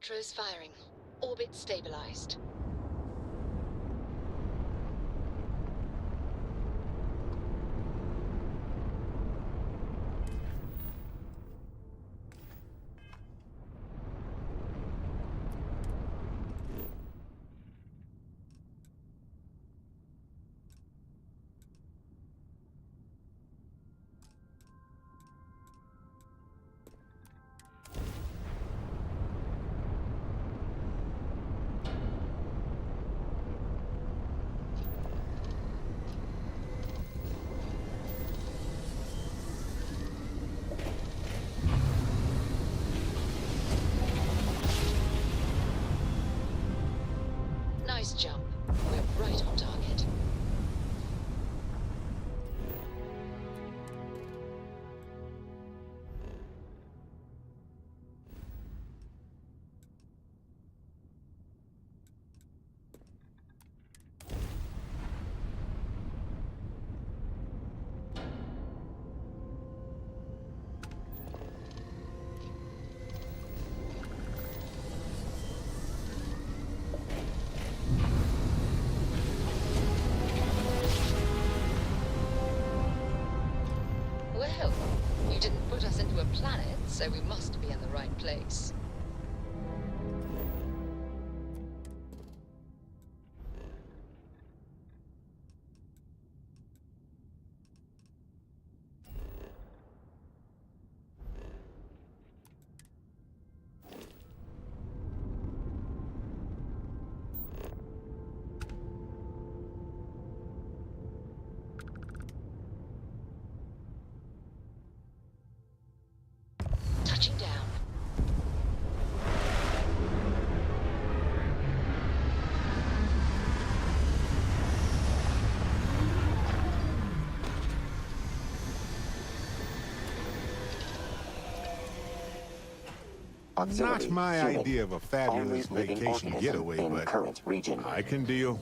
Electro is firing. Orbit stabilized. Nice jump. We're right on target. Well, you didn't put us into a planet, so we must be in the right place. Touching down. Not my Human. idea of a fabulous Only living vacation organism getaway, in but current region. I can deal.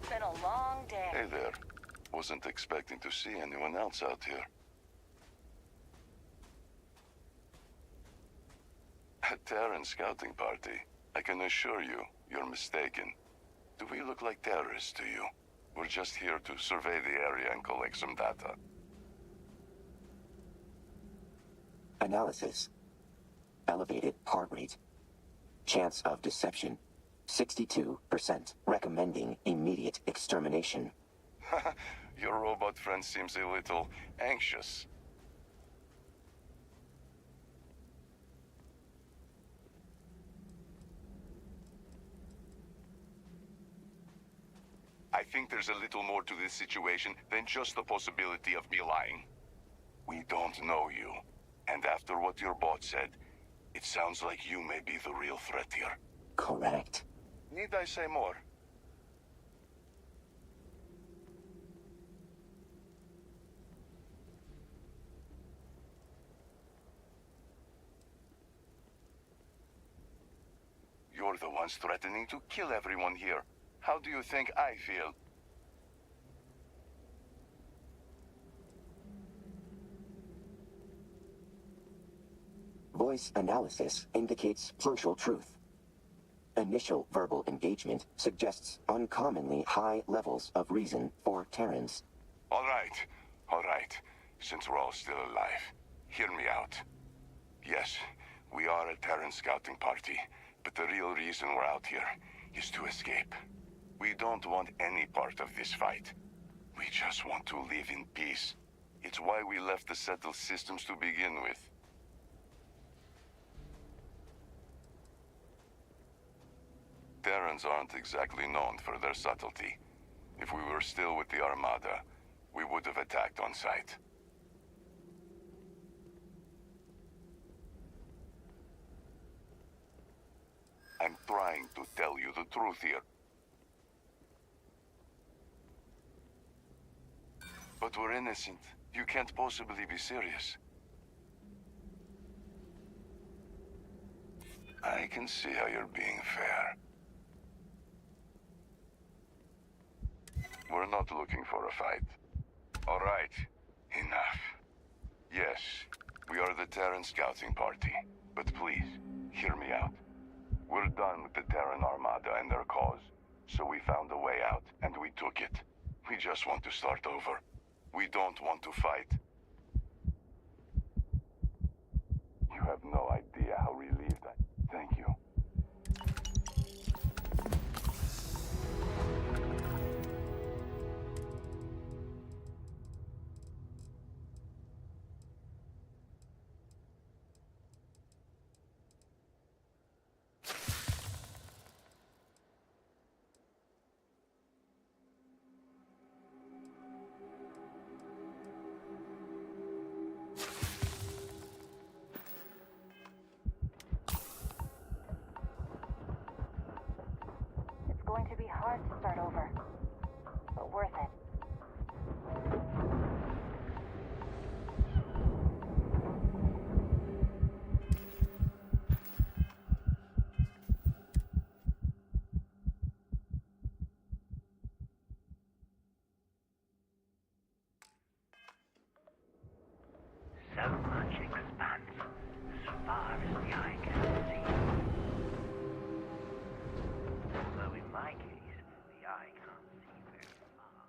Been a long day. Hey there. Wasn't expecting to see anyone else out here. A Terran scouting party. I can assure you, you're mistaken. Do we look like terrorists to you? We're just here to survey the area and collect some data. Analysis. Elevated heart rate. Chance of deception. 62%. Recommending immediate extermination. Your robot friend seems a little anxious. I think there's a little more to this situation than just the possibility of me lying. We don't know you. And after what your bot said, it sounds like you may be the real threat here. Correct. Need I say more? You're the ones threatening to kill everyone here. How do you think I feel? Voice analysis indicates partial truth. Initial verbal engagement suggests uncommonly high levels of reason for Terrans. All right. All right. Since we're all still alive, hear me out. Yes, we are a Terran scouting party, but the real reason we're out here is to escape. We don't want any part of this fight. We just want to live in peace. It's why we left the settled systems to begin with. Terrans aren't exactly known for their subtlety. If we were still with the Armada, we would have attacked on sight. I'm trying to tell you the truth here. But we're innocent. You can't possibly be serious. I can see how you're being fair. We're not looking for a fight. All right, enough. Yes, we are the Terran scouting party, but please, hear me out. We're done with the Terran Armada and their cause, so we found a way out, and we took it. We just want to start over. We don't want to fight. You have no idea how relieved I... Thank you. It's going to be hard to start over, but worth it. So much expanse, as far as the eye can see. Although in my case, the eye can't see very far.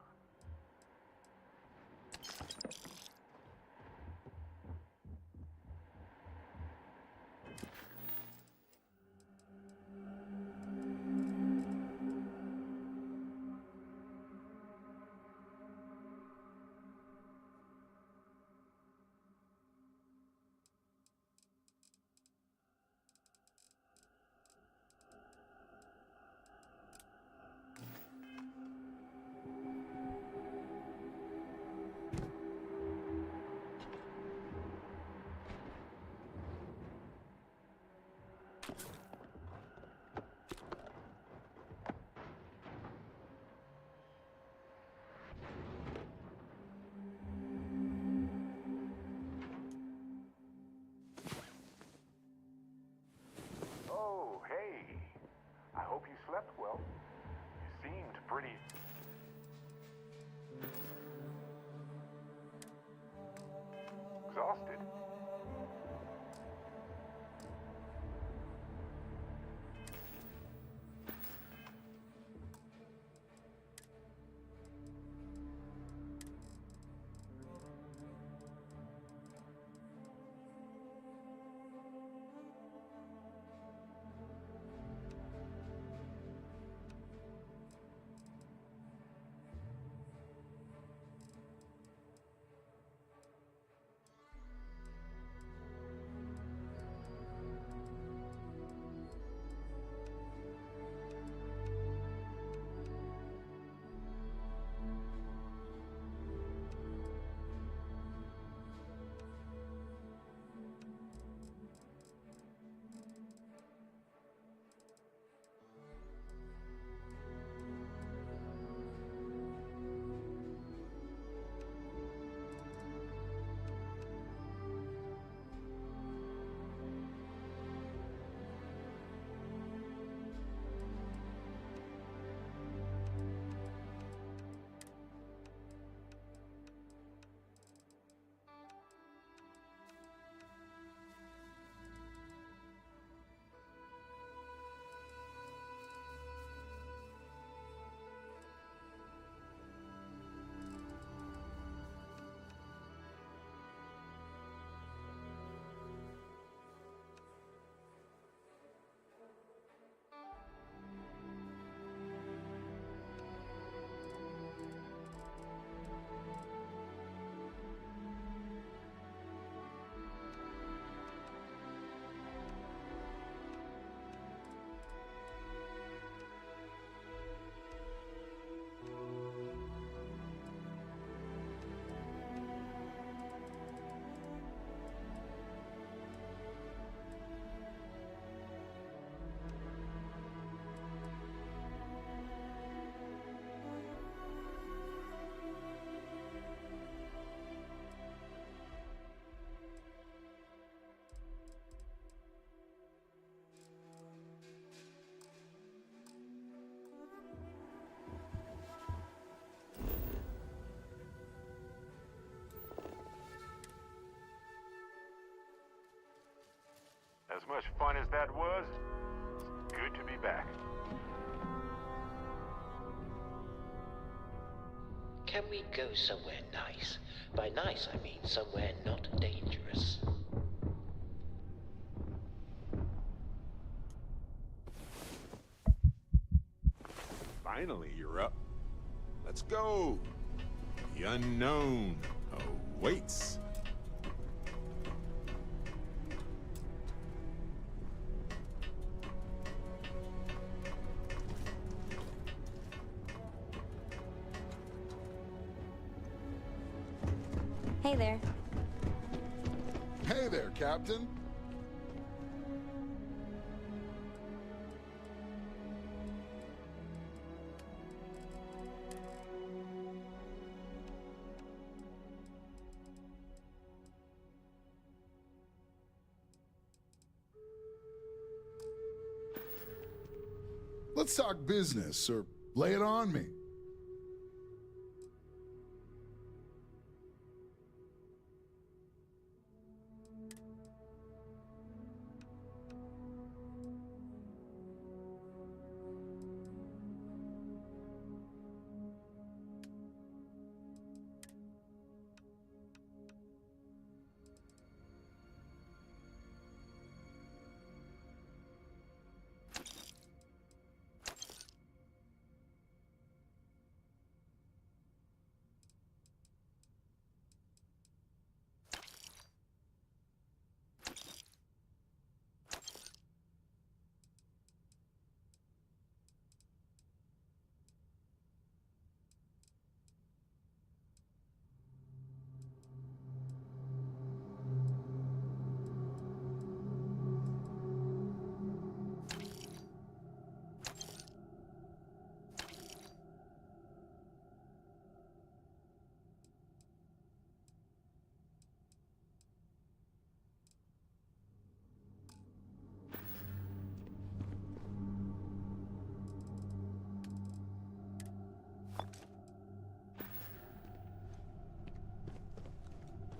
Oh, hey. I hope you slept well. You seemed pretty... exhausted. much fun as that was, it's good to be back. Can we go somewhere nice? By nice, I mean somewhere not dangerous. Finally, you're up. Let's go. The unknown awaits. Hey there. Hey there, Captain. Let's talk business, or lay it on me.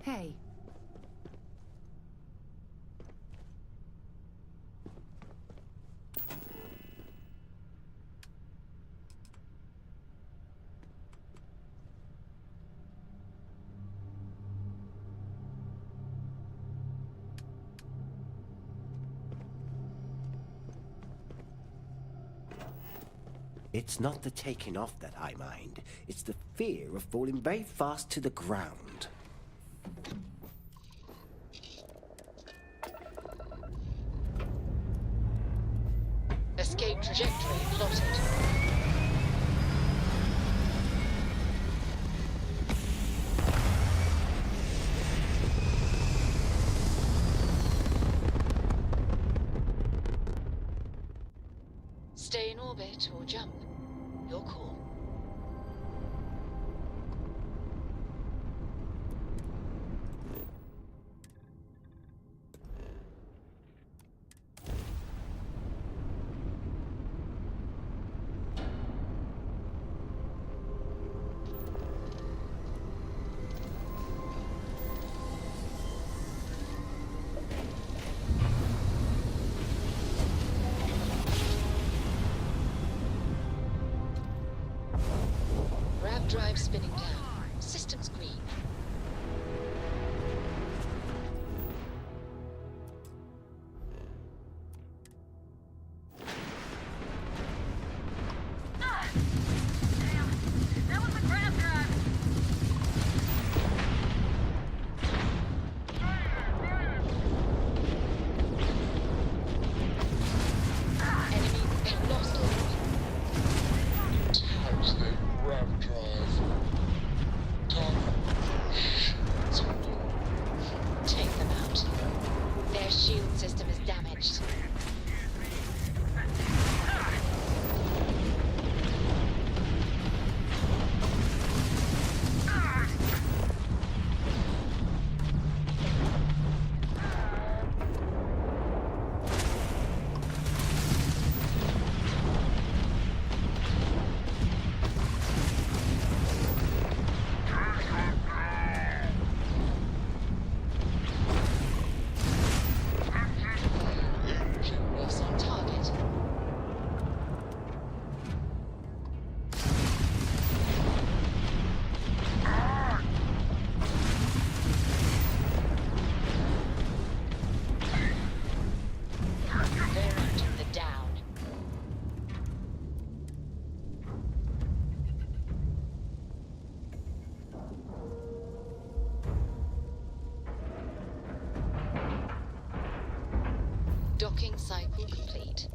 Hey. It's not the taking off that I mind. It's the fear of falling very fast to the ground. Escape trajectory plotted. Stay in orbit or jump. Your call. Drive spinning down. Systems green. That was a grab drive. Enemy lost. How's that grab drive? Talk Docking cycle complete.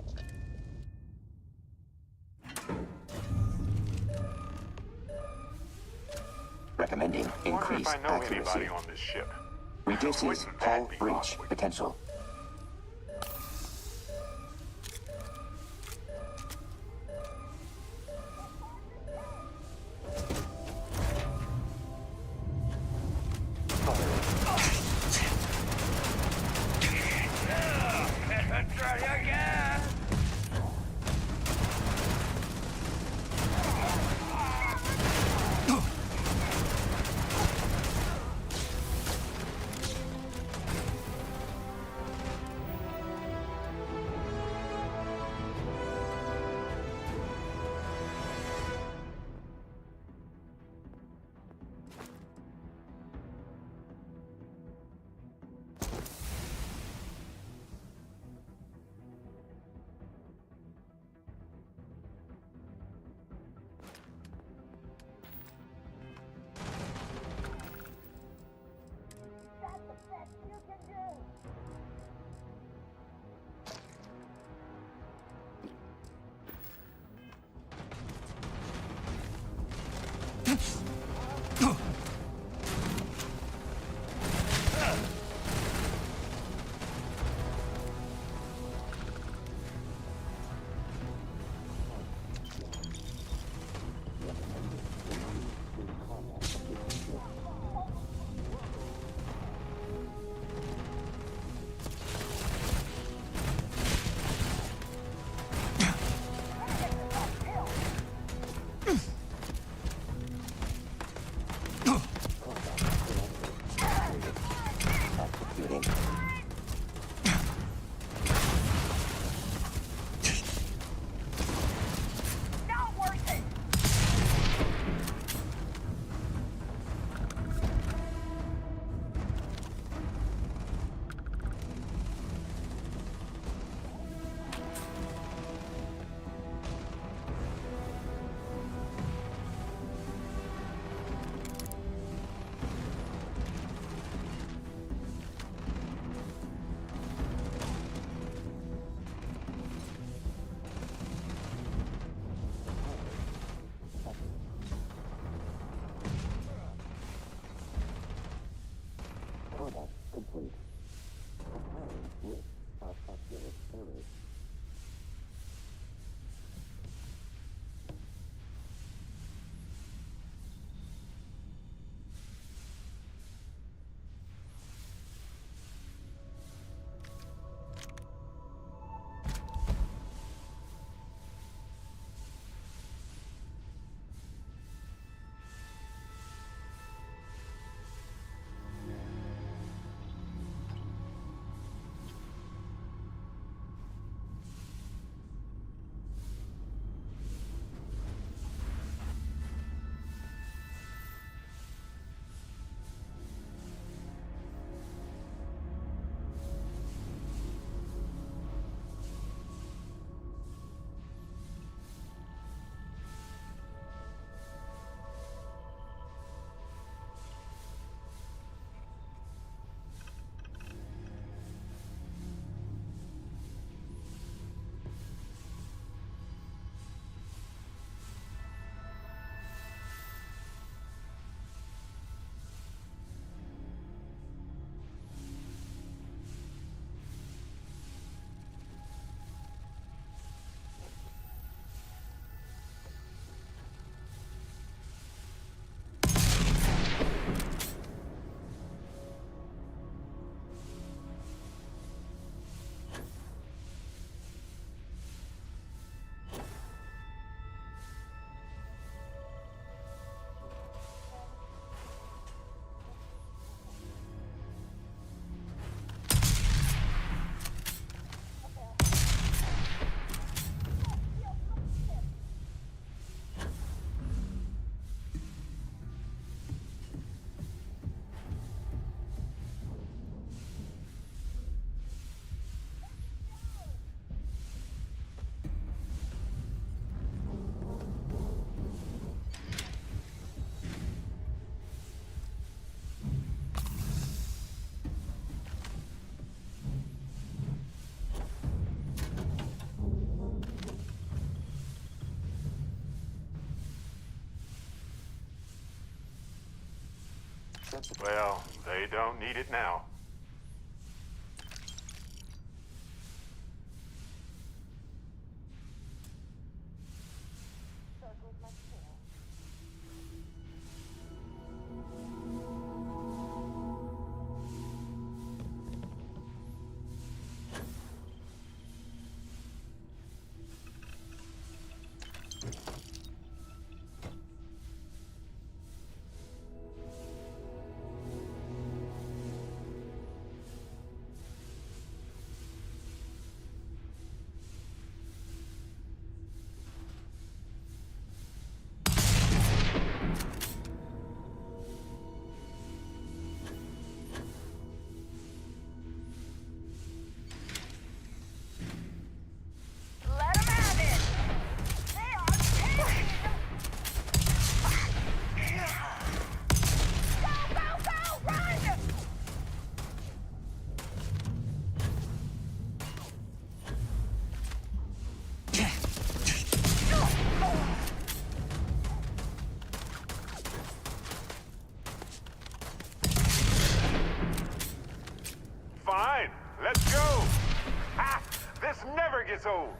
Recommending Wonder if increased I know accuracy. anybody on this ship. Reduces Wouldn't that hull be breach awfully? potential. Try again! Well, they don't need it now. Let 'em have it! They are taking! Go, go, go! Run! Fine, let's go! Ha! This never gets old!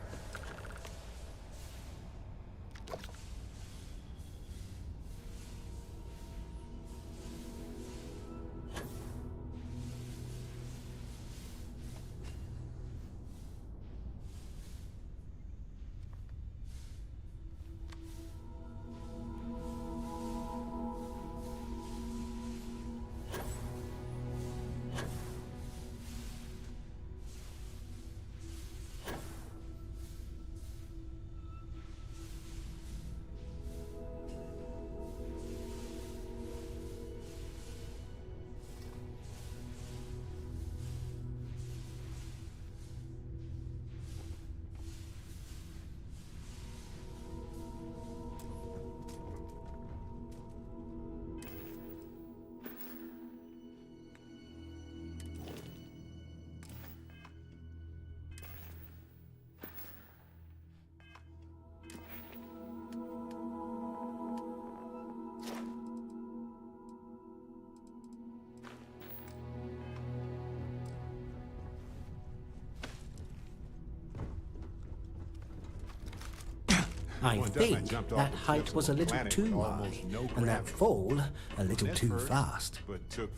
I Well, it definitely think jumped off that the height cliffs was a of the little planet too with high, almost no and that gravity. fall a little It too hurt, fast. but took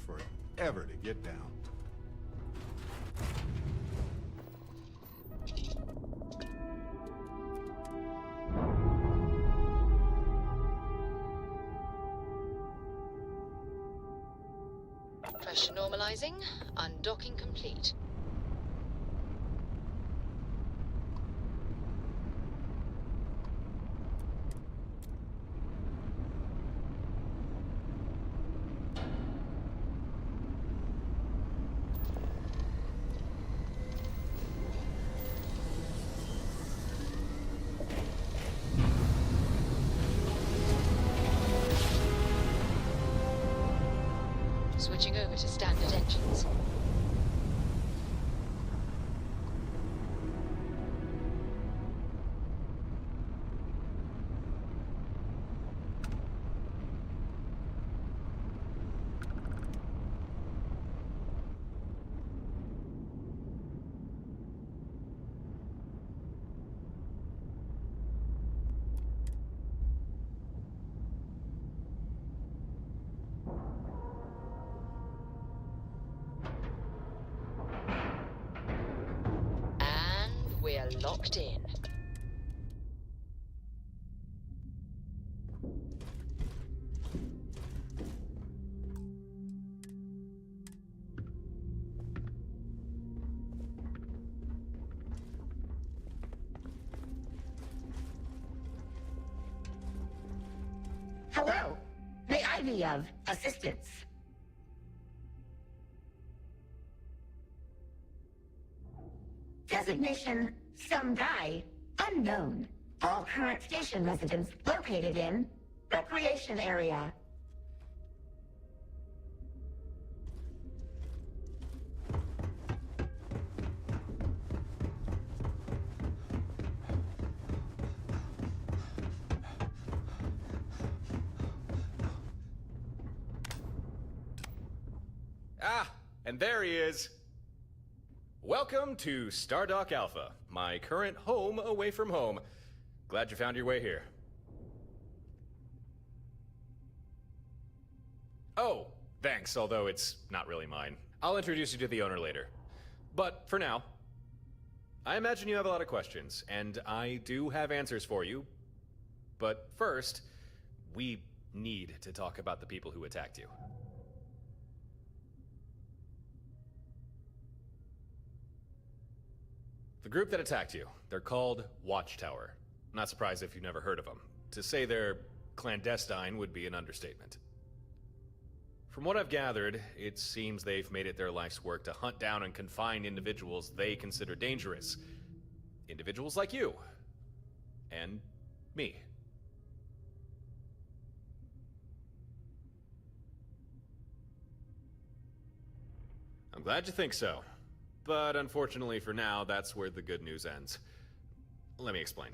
forever to get down. Pressure normalizing. Undocking complete. Switching over to standard engines. And we're locked in. Hello. May I be of assistance? Designation, some guy, unknown. All current station residents located in recreation area. Ah, and there he is. Welcome to Stardock Alpha, my current home away from home. Glad you found your way here. Oh, thanks, although it's not really mine. I'll introduce you to the owner later. But for now, I imagine you have a lot of questions, and I do have answers for you. But first, we need to talk about the people who attacked you. The group that attacked you, they're called Watchtower. I'm not surprised if you've never heard of them. To say they're clandestine would be an understatement. From what I've gathered, it seems they've made it their life's work to hunt down and confine individuals they consider dangerous. Individuals like you. And me. I'm glad you think so. But unfortunately for now, that's where the good news ends. Let me explain.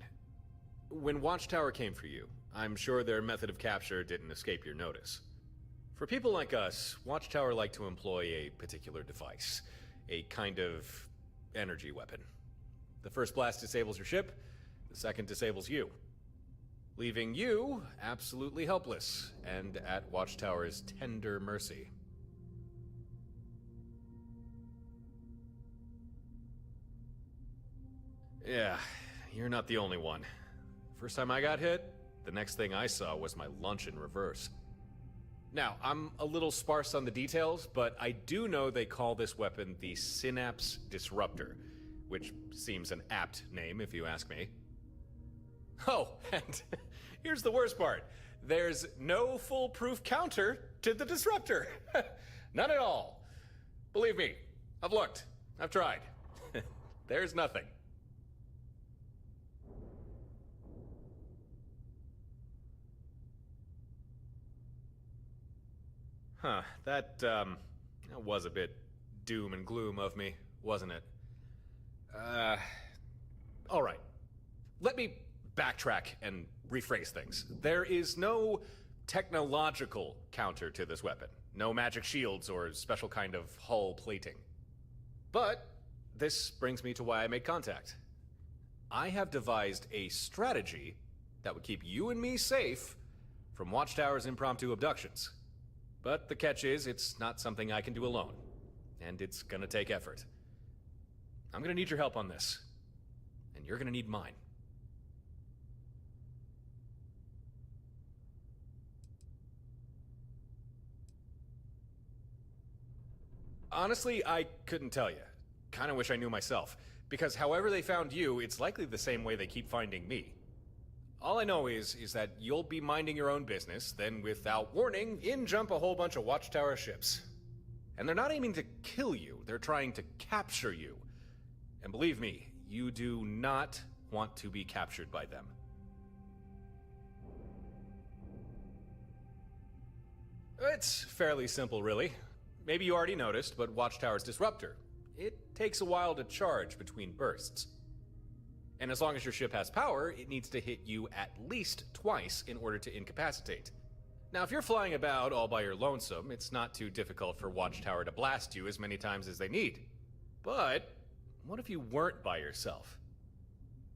When Watchtower came for you, I'm sure their method of capture didn't escape your notice. For people like us, Watchtower like to employ a particular device, a kind of energy weapon. The first blast disables your ship, the second disables you, leaving you absolutely helpless and at Watchtower's tender mercy. Yeah, you're not the only one. First time I got hit, the next thing I saw was my lunch in reverse. Now, I'm a little sparse on the details, but I do know they call this weapon the Synapse Disruptor, which seems an apt name if you ask me. Oh, and here's the worst part. There's no foolproof counter to the Disruptor. None at all. Believe me, I've looked. I've tried. There's nothing. Huh, that was a bit doom and gloom of me, wasn't it? Alright. Let me backtrack and rephrase things. There is no technological counter to this weapon. No magic shields or special kind of hull plating. But this brings me to why I made contact. I have devised a strategy that would keep you and me safe from Watchtower's impromptu abductions. But the catch is, it's not something I can do alone. And it's gonna take effort. I'm gonna need your help on this. And you're gonna need mine. Honestly, I couldn't tell you. Kinda wish I knew myself. Because however they found you, it's likely the same way they keep finding me. All I know is that you'll be minding your own business, then without warning, in jump a whole bunch of Watchtower ships. And they're not aiming to kill you, they're trying to capture you. And believe me, you do not want to be captured by them. It's fairly simple, really. Maybe you already noticed, but Watchtower's Disruptor. It takes a while to charge between bursts. And as long as your ship has power, it needs to hit you at least twice in order to incapacitate. Now, if you're flying about all by your lonesome, it's not too difficult for Watchtower to blast you as many times as they need. But what if you weren't by yourself?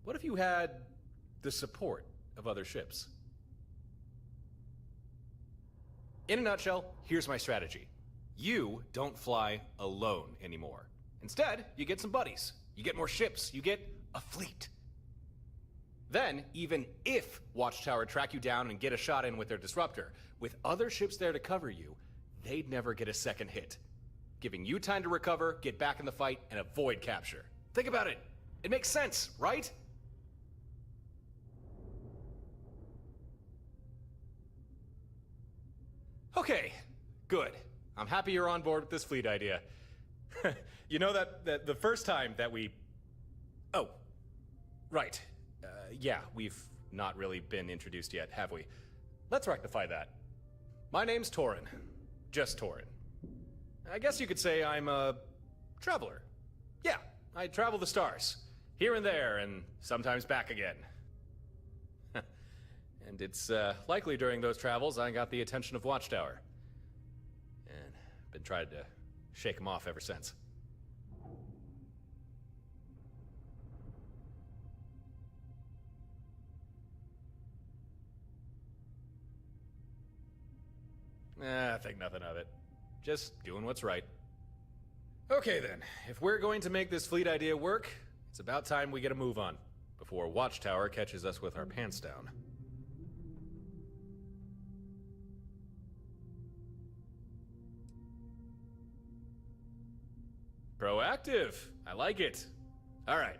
What if you had the support of other ships? In a nutshell, here's my strategy. You don't fly alone anymore. Instead, you get some buddies. You get more ships. You get a fleet. Then, even if Watchtower track you down and get a shot in with their Disruptor, with other ships there to cover you, they'd never get a second hit, giving you time to recover, get back in the fight, and avoid capture. Think about it. It makes sense, right? Okay, good. I'm happy you're on board with this fleet idea. You know that the first time that we... Oh, right. Yeah, we've not really been introduced yet, have we? Let's rectify that. My name's Torin. Just Torin. I guess you could say I'm a traveler. Yeah, I travel the stars. Here and there, and sometimes back again. And it's likely during those travels I got the attention of Watchtower. And been trying to shake them off ever since. I think nothing of it. Just doing what's right. Okay then, if we're going to make this fleet idea work, it's about time we get a move on, before Watchtower catches us with our pants down. Proactive! I like it. Alright.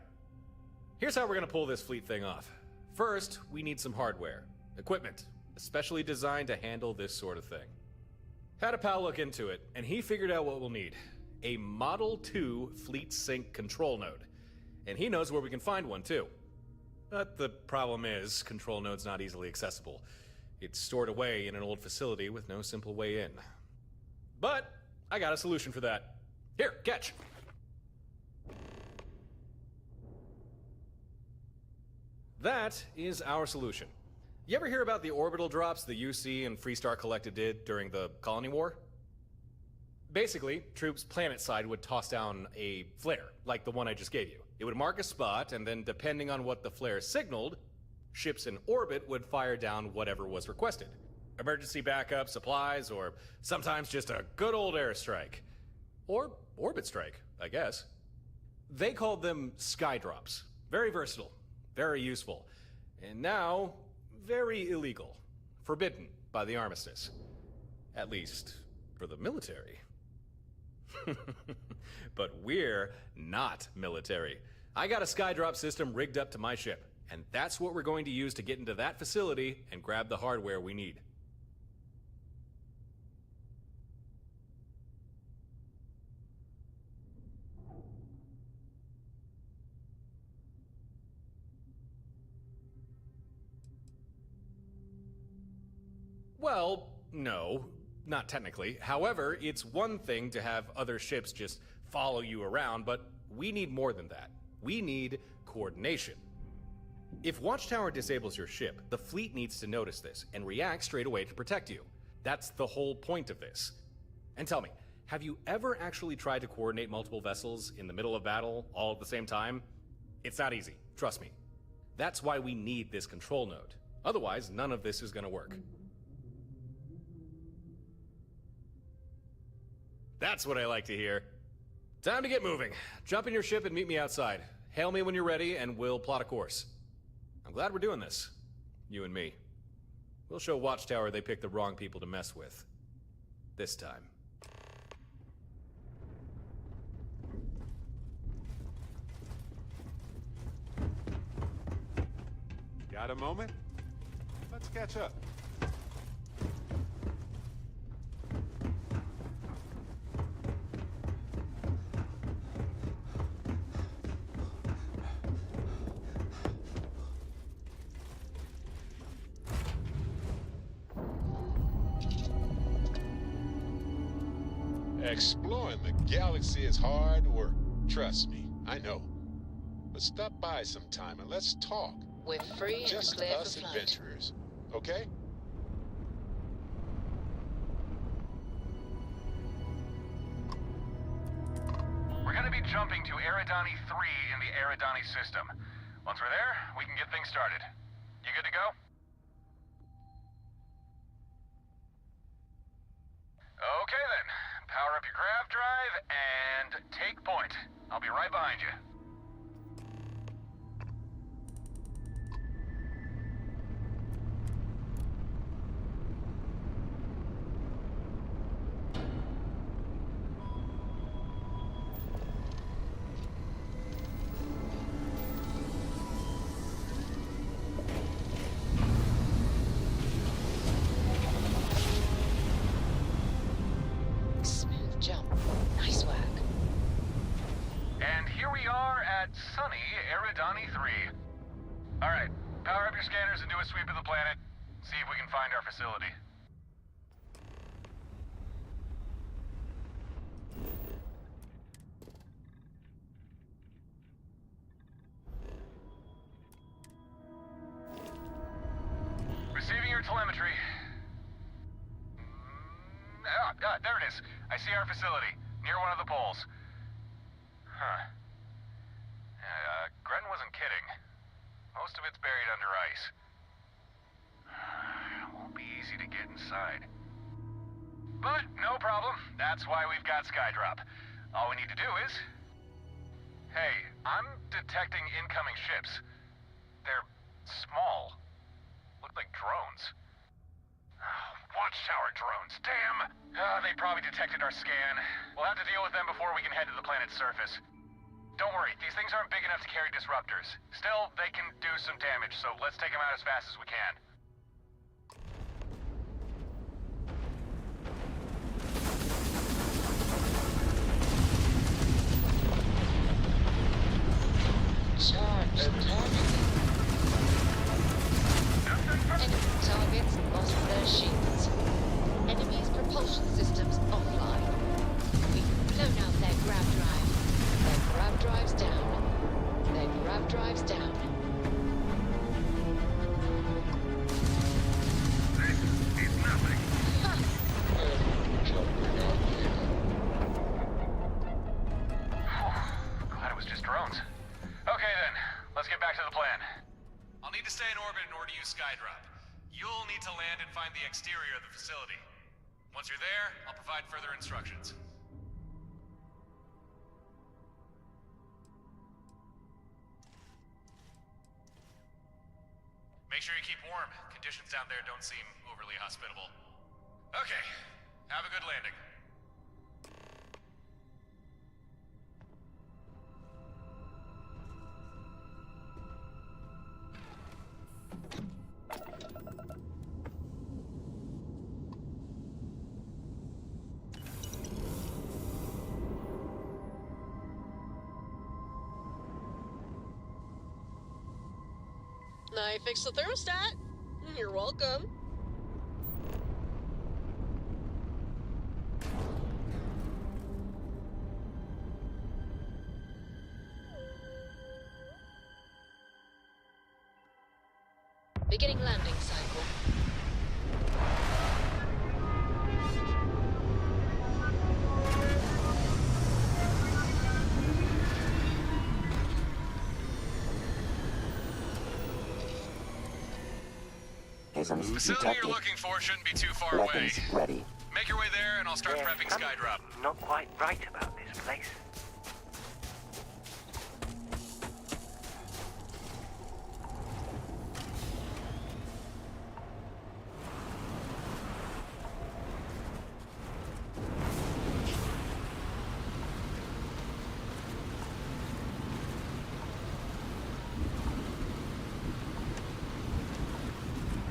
Here's how we're gonna pull this fleet thing off. First, we need some hardware. Equipment, especially designed to handle this sort of thing. Had a pal look into it, and he figured out what we'll need. A Model 2 Fleet Sync control node. And he knows where we can find one, too. But the problem is, control node's not easily accessible. It's stored away in an old facility with no simple way in. But I got a solution for that. Here, catch! That is our solution. You ever hear about the orbital drops the UC and Freestar Collective did during the Colony War? Basically, troops planetside would toss down a flare, like the one I just gave you. It would mark a spot, and then depending on what the flare signaled, ships in orbit would fire down whatever was requested. Emergency backup, supplies, or sometimes just a good old airstrike. Or orbit strike, I guess. They called them sky drops. Very versatile, very useful, and now very illegal. Forbidden by the armistice. At least, for the military. But we're not military. I got a skydrop system rigged up to my ship, and that's what we're going to use to get into that facility and grab the hardware we need. Well, no, not technically. However, it's one thing to have other ships just follow you around, but we need more than that. We need coordination. If Watchtower disables your ship, the fleet needs to notice this and react straight away to protect you. That's the whole point of this. And tell me, have you ever actually tried to coordinate multiple vessels in the middle of battle all at the same time? It's not easy, trust me. That's why we need this control node. Otherwise, none of this is going to work. That's what I like to hear. Time to get moving. Jump in your ship and meet me outside. Hail me when you're ready and we'll plot a course. I'm glad we're doing this. You and me. We'll show Watchtower they picked the wrong people to mess with. This time. Got a moment? Let's catch up. Exploring the galaxy is hard work. Trust me, I know. But stop by sometime and let's talk. We're free and Just clear us for flight. adventurers, okay? We're gonna be jumping to Eridani 3 in the Eridani system. Once we're there, we can get things started. You good to go? Okay then. Power up your grav drive and take point. I'll be right behind you. Smooth jump. Nice work. And here we are at sunny Eridani 3. Alright, power up your scanners and do a sweep of the planet. See if we can find our facility. Receiving your telemetry. There it is. I see our facility. near one of the poles. Huh. Gren wasn't kidding. Most of it's buried under ice. It won't be easy to get inside. But no problem. That's why we've got Skydrop. All we need to do is... Hey, I'm detecting incoming ships. They're small. Look like drones. Watchtower drones, damn! They probably detected our scan. We'll have to deal with them before we can head to the planet's surface. Don't worry, these things aren't big enough to carry disruptors. Still, they can do some damage, so let's take them out as fast as we can. Charge target. Enemy targets lost their shields. Enemy's propulsion systems offline. We've blown out their grav drive. Their grav drive's down. Their grav drive's down. This is nothing. Glad it was just drones. Okay then, let's get back to the plan. I'll need to stay in orbit in order to use Skydrop. You'll need to land and find the exterior of the facility. Once you're there, I'll provide further instructions. Make sure you keep warm. Conditions down there don't seem overly hospitable. Okay, have a good landing. I fixed the thermostat. You're welcome. Beginning landing cycle. Facility you're looking for shouldn't be too far away. Weapons ready. Make your way there and I'll start prepping Skydrop. Not quite right about this place.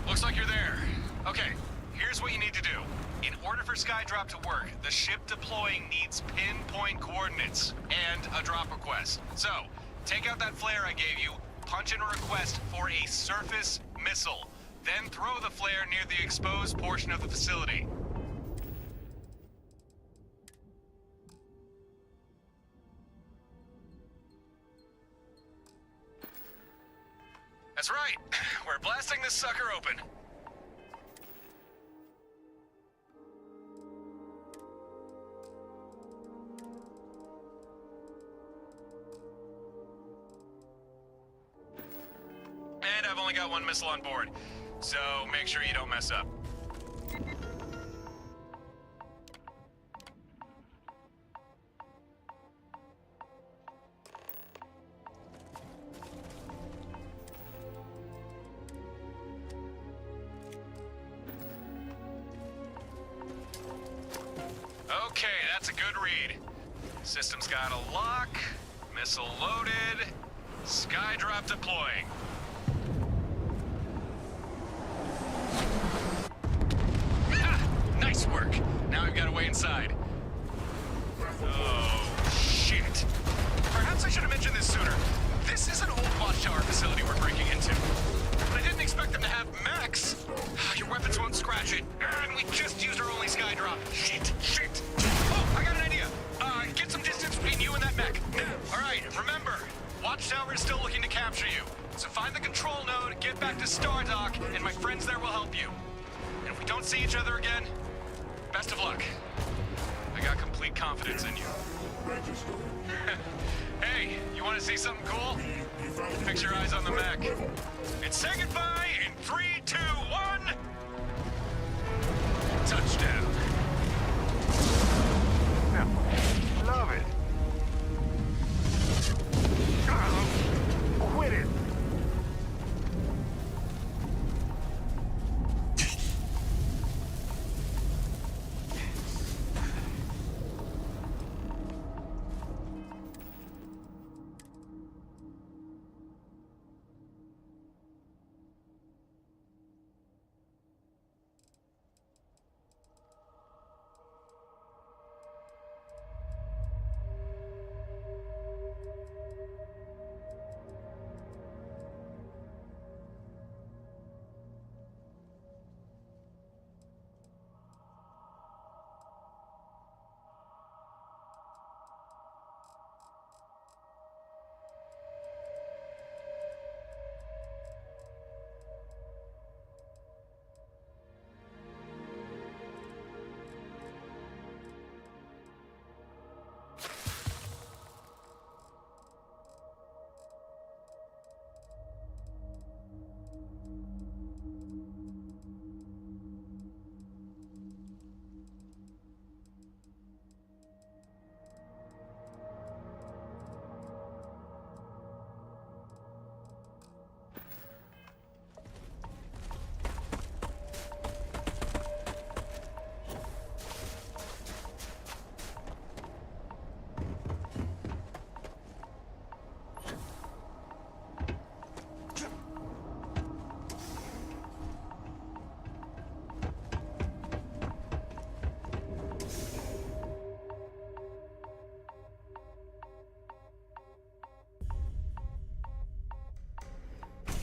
Looks like you're there. Okay, here's what you need to do. In order for Skydrop to work, the ship deploying needs pinpoint coordinates and a drop request. So, take out that flare I gave you, punch in a request for a surface missile, then throw the flare near the exposed portion of the facility. That's right. We're blasting this sucker open. And I've only got one missile on board, so make sure you don't mess up. Okay, that's a good read. System's got a lock, missile loaded, Skydrop deploying. Ha! Nice work. Now we've got a way inside. Oh, shit. Perhaps I should have mentioned this sooner. This is an old watchtower facility we're breaking into. But I didn't expect them to have mechs. Your weapons won't scratch it. And we just used our only Skydrop. Shit. Oh, I got an idea. Get some distance between you and that mech. All right, remember, Watchtower is still looking to capture you. So find the control node, get back to Stardock, and my friends there will help you. And if we don't see each other again, best of luck. I got complete complete confidence in you. Hey, you want to see something cool? Fix your eyes on the mech. And say goodbye in 3, 2, 1. Touchdown. Love it. Quit it.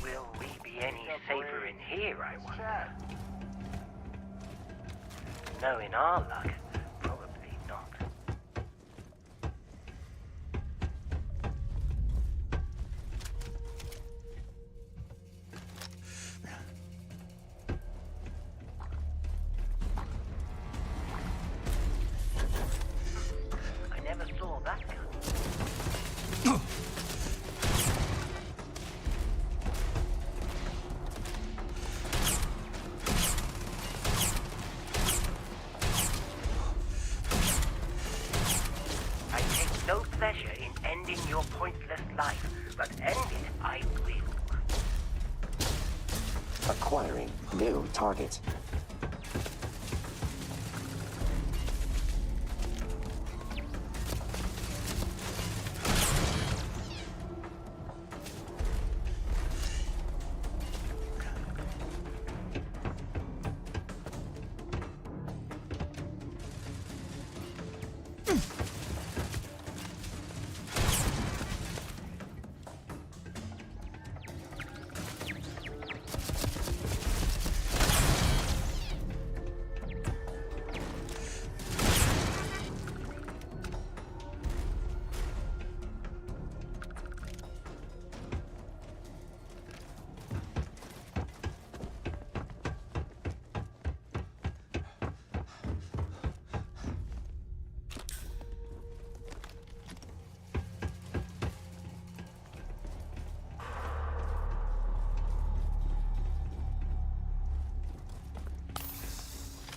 Will we be any safer in here, I wonder? Knowing our luck, probably not. I never saw that gun. I take no pleasure in ending your pointless life, but end it I will. Acquiring new target.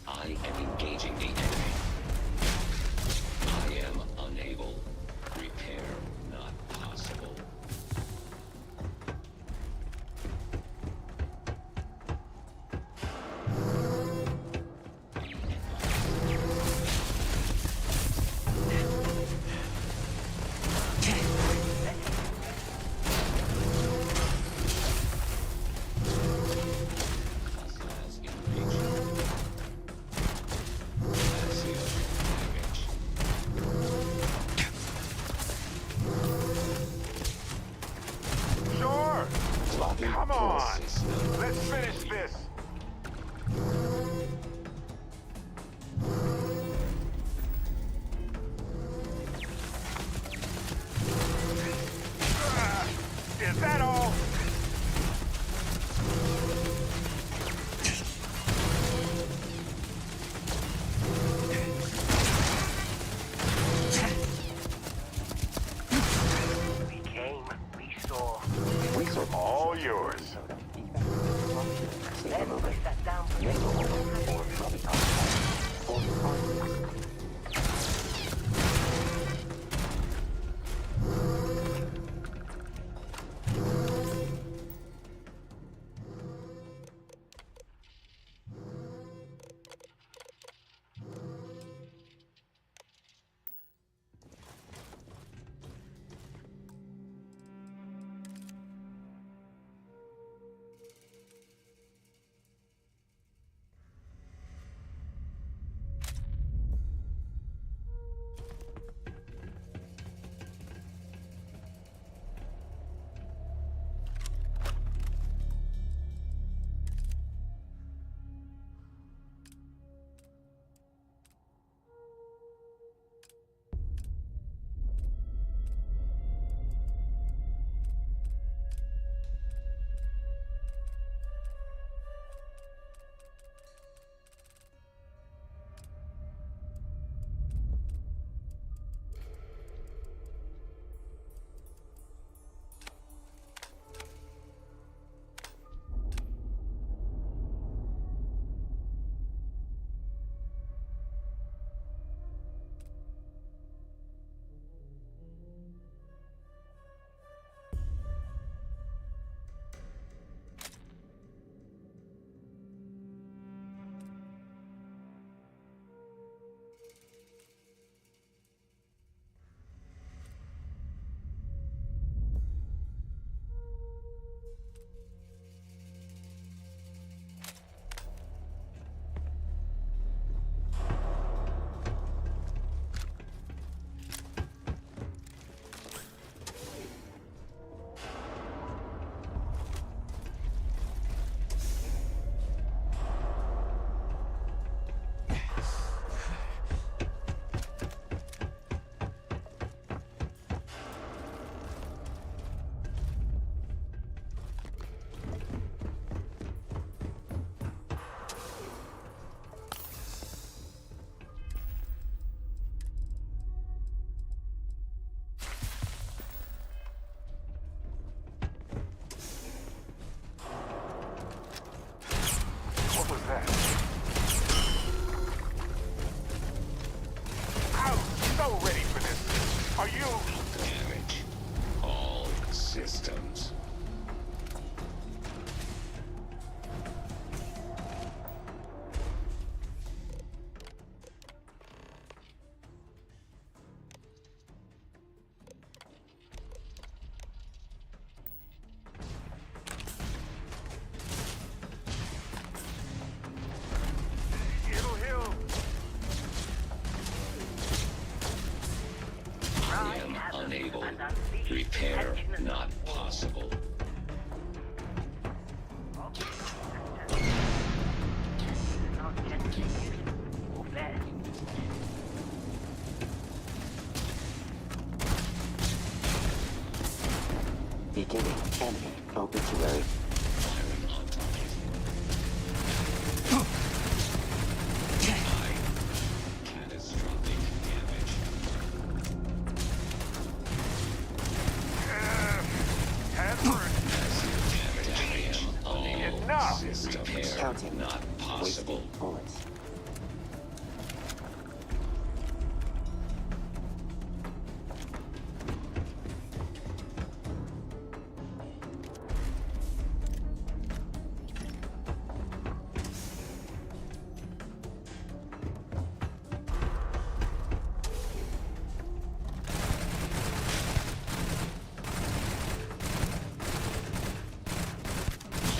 I am engaging the enemy. I am unable. Repair not possible. Casas in reach. Repair not possible. Beginning enemy obituary. Firing on target. Catastrophic damage. Massive damage. All systems. Repair not possible. Wasted bullets.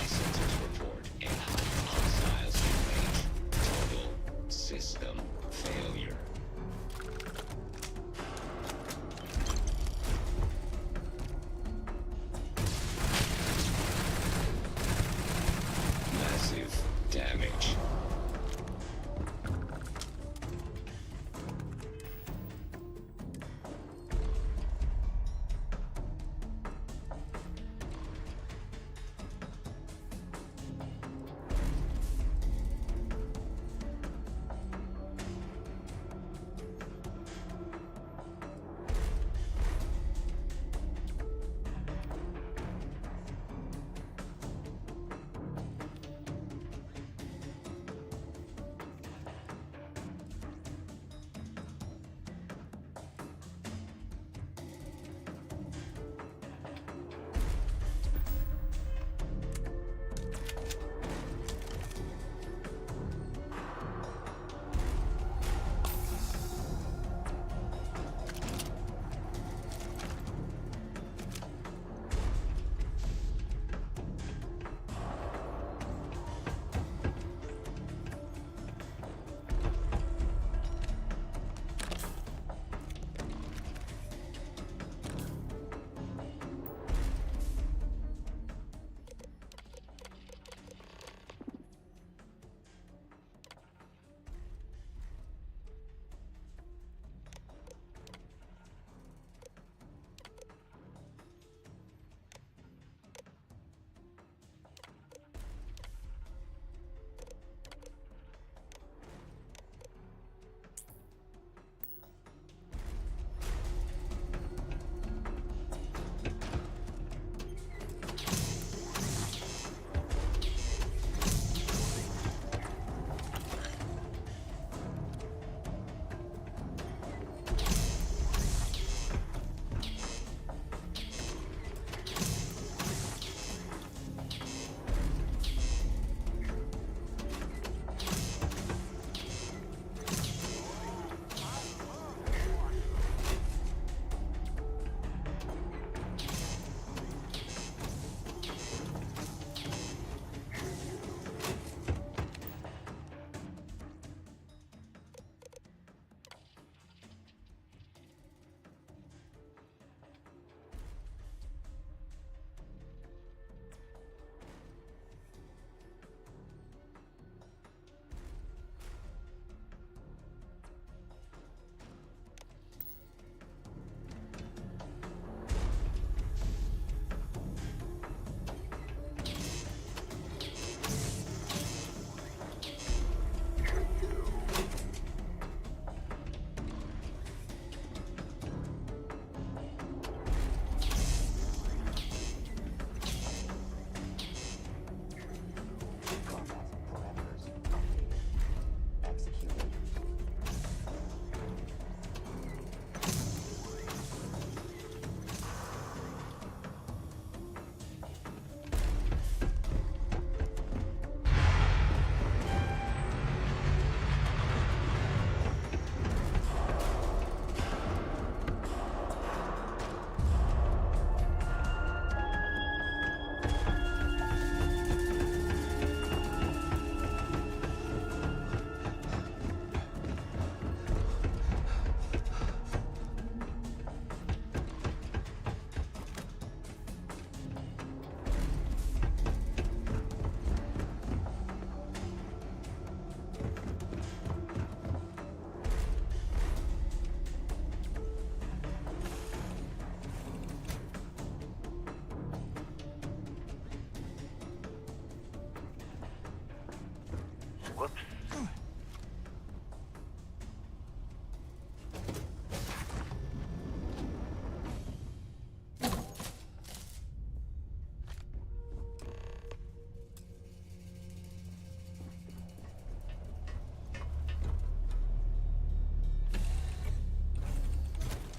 Sensors report a high hostiles range. Total system failure. Massive damage.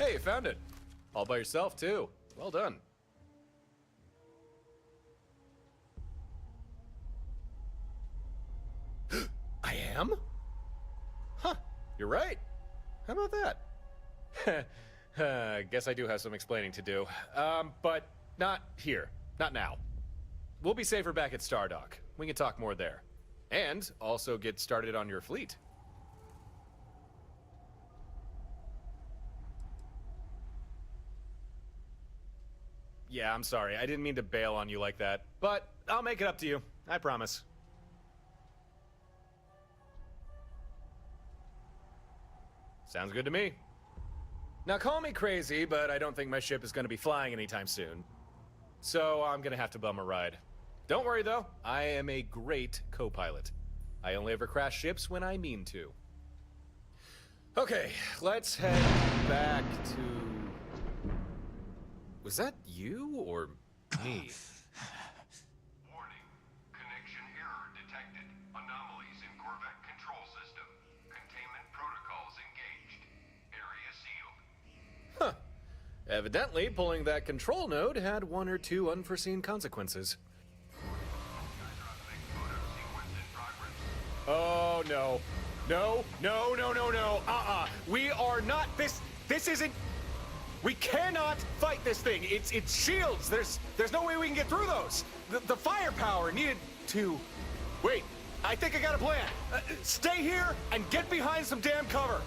Hey, you found it. All by yourself, too. Well done. I am? Huh, you're right. How about that? Guess I do have some explaining to do. But not here. Not now. We'll be safer back at Stardock. We can talk more there. And also get started on your fleet. Yeah, I'm sorry. I didn't mean to bail on you like that. But I'll make it up to you. I promise. Sounds good to me. Now call me crazy, but I don't think my ship is going to be flying anytime soon. So I'm going to have to bum a ride. Don't worry though, I am a great co-pilot. I only ever crash ships when I mean to. Okay, let's head back to... Was that you or me? Warning. Connection error detected. Anomalies in Corvette control system. Containment protocols engaged. Area sealed. Huh. Evidently, pulling that control node had one or two unforeseen consequences. Oh, no. No, no, no, no, no. We are not... This isn't... We cannot fight this thing. It's shields. There's no way we can get through those. The firepower needed to... Wait, I think I got a plan. Stay here and get behind some damn cover.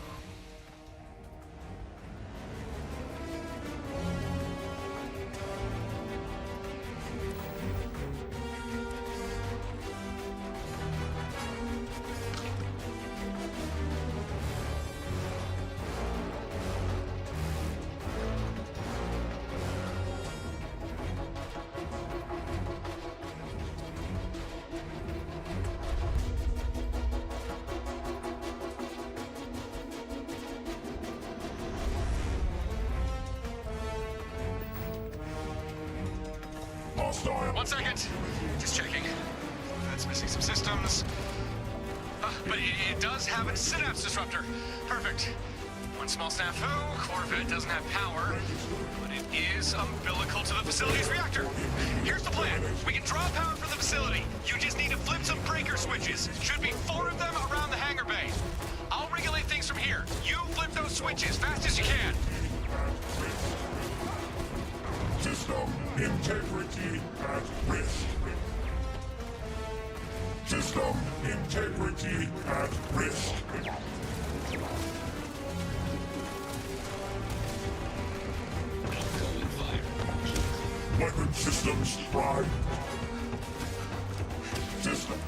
One second. Just checking. That's missing some systems. But it does have a synapse disruptor. Perfect. One small snafu. Corvette doesn't have power, but it is umbilical to the facility's reactor. Here's the plan. We can draw power from the facility. You just need to flip some breaker switches. Should be 4 of them around the hangar bay. I'll regulate things from here. You flip those switches fast as you can. System integrity at risk. System integrity at risk. Weapon systems prime. System.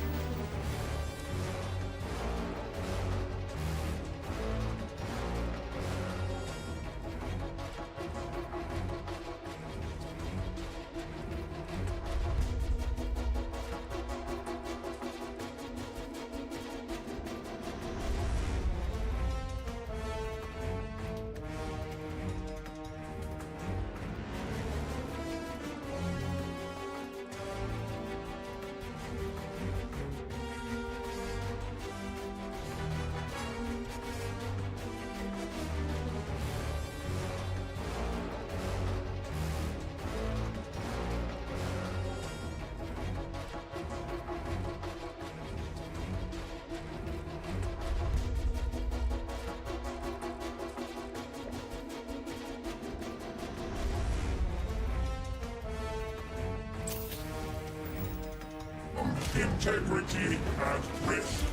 Integrity at risk.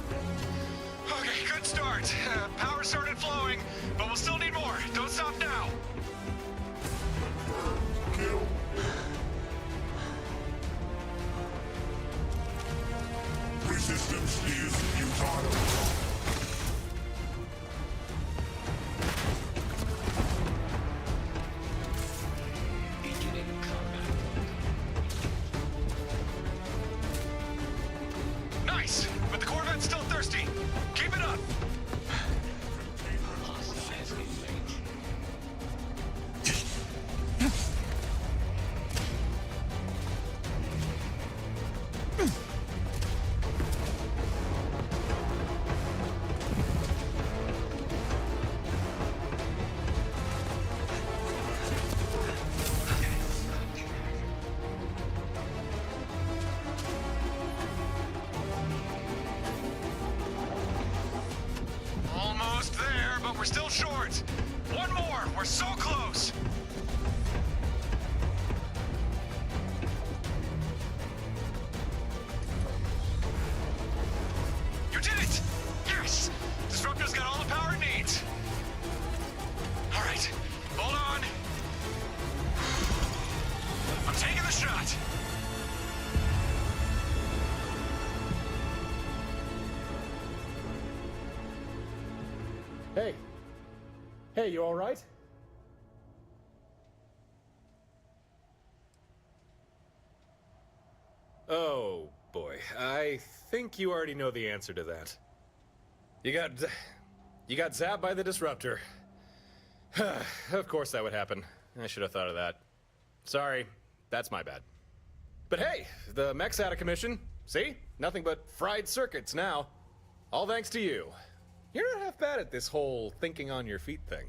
Okay, good start. Power started flowing, but we'll still need more. Don't stop now. Kill. Resistance is futile. Nice, but the Corvette's still thirsty. Keep it up. still short. One more. We're so close. You did it! Yes! Disruptor's got all the power it needs. All right, hold on. I'm taking the shot. Hey. Hey, you all right? Oh, boy. I think you already know the answer to that. You got zapped by the disruptor. Of course that would happen. I should have thought of that. Sorry, that's my bad. But hey, the mech's out of commission. See? Nothing but fried circuits now. All thanks to you. You're not half bad at this whole thinking on your feet thing.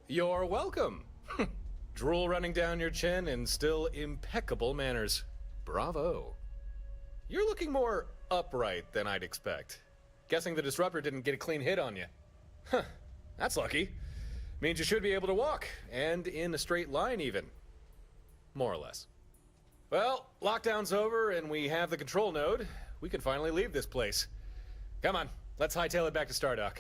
You're welcome. Drool running down your chin and still impeccable manners. Bravo. You're looking more upright than I'd expect. Guessing the disruptor didn't get a clean hit on you. Huh, that's lucky. Means you should be able to walk, and in a straight line even. More or less. Well, lockdown's over and we have the control node. We can finally leave this place. Come on, let's hightail it back to Stardock.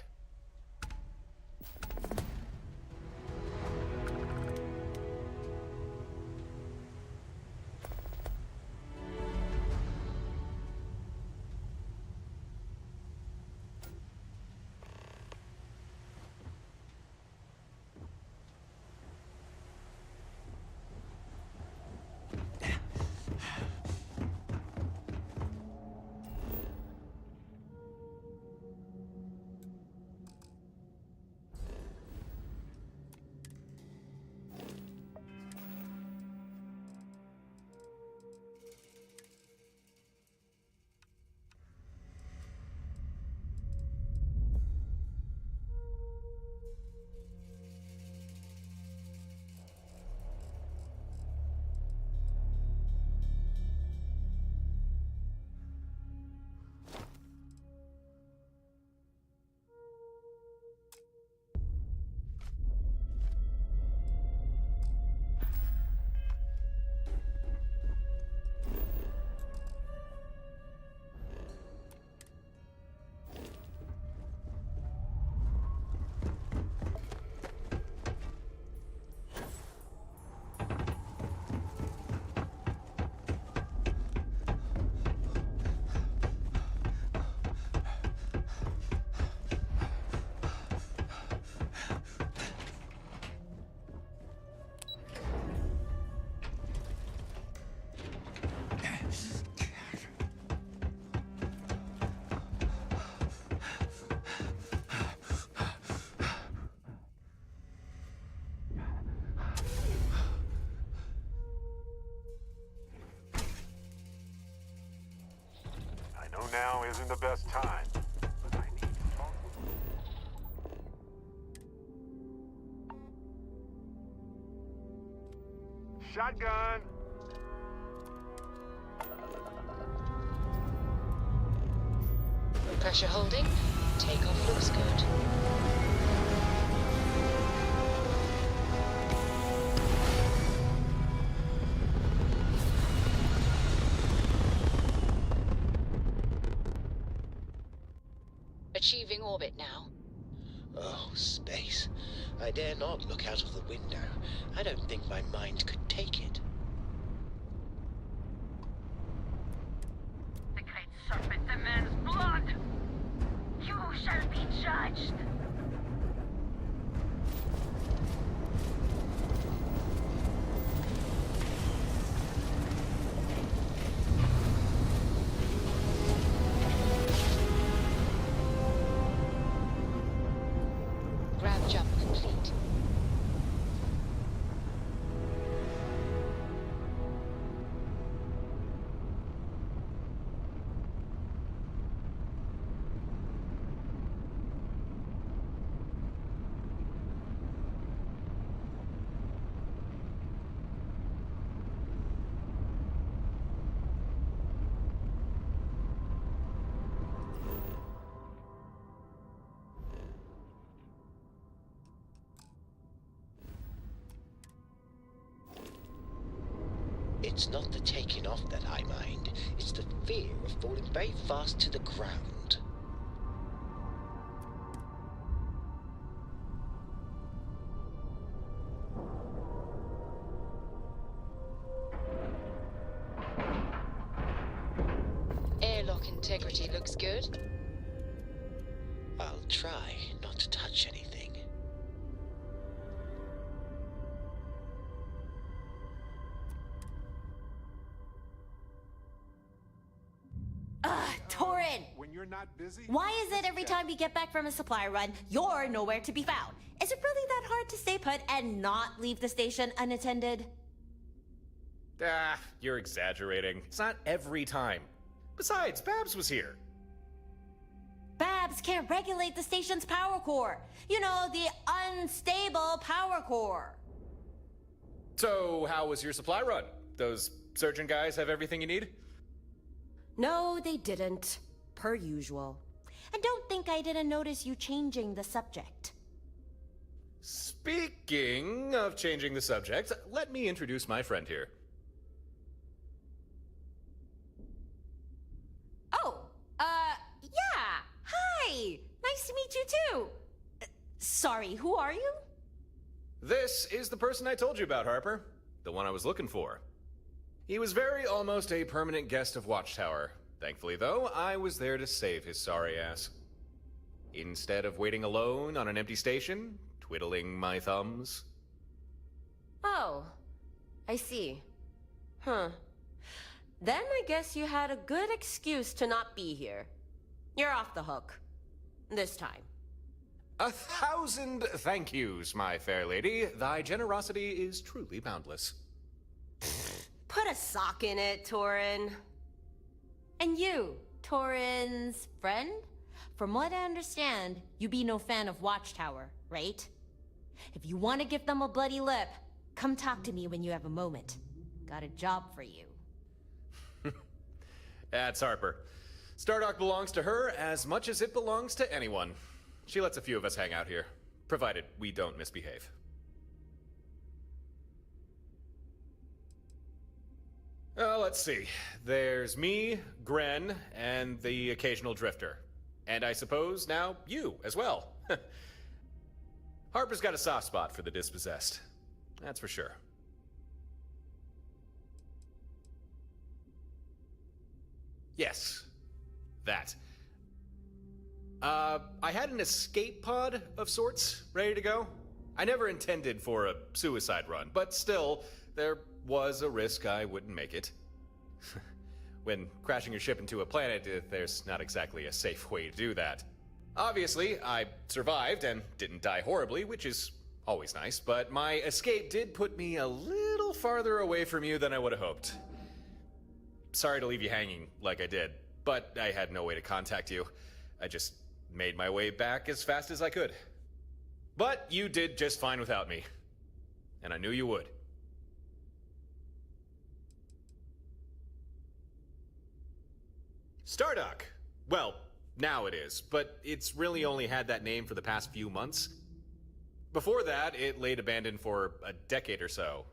Now isn't the best time, but I need to talk. Shotgun! Pressure holding. Takeoff looks good. Achieving orbit now. Oh, space. I dare not look out of the window. I don't think my mind could take it. The great serpent demands blood! You shall be judged! Grab jump complete. It's not the taking off that I mind. It's the fear of falling very fast to the ground. Airlock integrity looks good. I'll try not to touch anything. Torin! When you're not busy? Why is it every time we get back from a supply run, you're nowhere to be found? Is it really that hard to stay put and not leave the station unattended? Ah, you're exaggerating. It's not every time. Besides, Babs was here. Babs can't regulate the station's power core. You know, the unstable power core. So, how was your supply run? Those surgeon guys have everything you need? No, they didn't. Per usual. And don't think I didn't notice you changing the subject. Speaking of changing the subject, let me introduce my friend here. Oh, yeah. Hi. Nice to meet you too. Sorry, who are you? This is the person I told you about, Harper. The one I was looking for. He was very almost a permanent guest of Watchtower. Thankfully, though, I was there to save his sorry ass. Instead of waiting alone on an empty station, twiddling my thumbs. Oh, I see. Huh. Then I guess you had a good excuse to not be here. You're off the hook. This time. 1,000 thank yous, my fair lady. Thy generosity is truly boundless. Put a sock in it, Torin. And you, Torin's friend? From what I understand, you be no fan of Watchtower, right? If you want to give them a bloody lip, come talk to me when you have a moment. Got a job for you. That's Harper. Stardock belongs to her as much as it belongs to anyone. She lets a few of us hang out here, provided we don't misbehave. Let's see. There's me, Gren, and the occasional drifter. And I suppose now you as well. Harper's got a soft spot for the dispossessed. That's for sure. Yes. That. I had an escape pod of sorts ready to go. I never intended for a suicide run, but still, there was a risk I wouldn't make it. When crashing your ship into a planet, there's not exactly a safe way to do that. Obviously, I survived and didn't die horribly, which is always nice, but my escape did put me a little farther away from you than I would have hoped. Sorry to leave you hanging like I did, but I had no way to contact you. I just made my way back as fast as I could. But you did just fine without me. And I knew you would. Stardock. Well, now it is, but it's really only had that name for the past few months. Before that, it laid abandoned for a decade or so.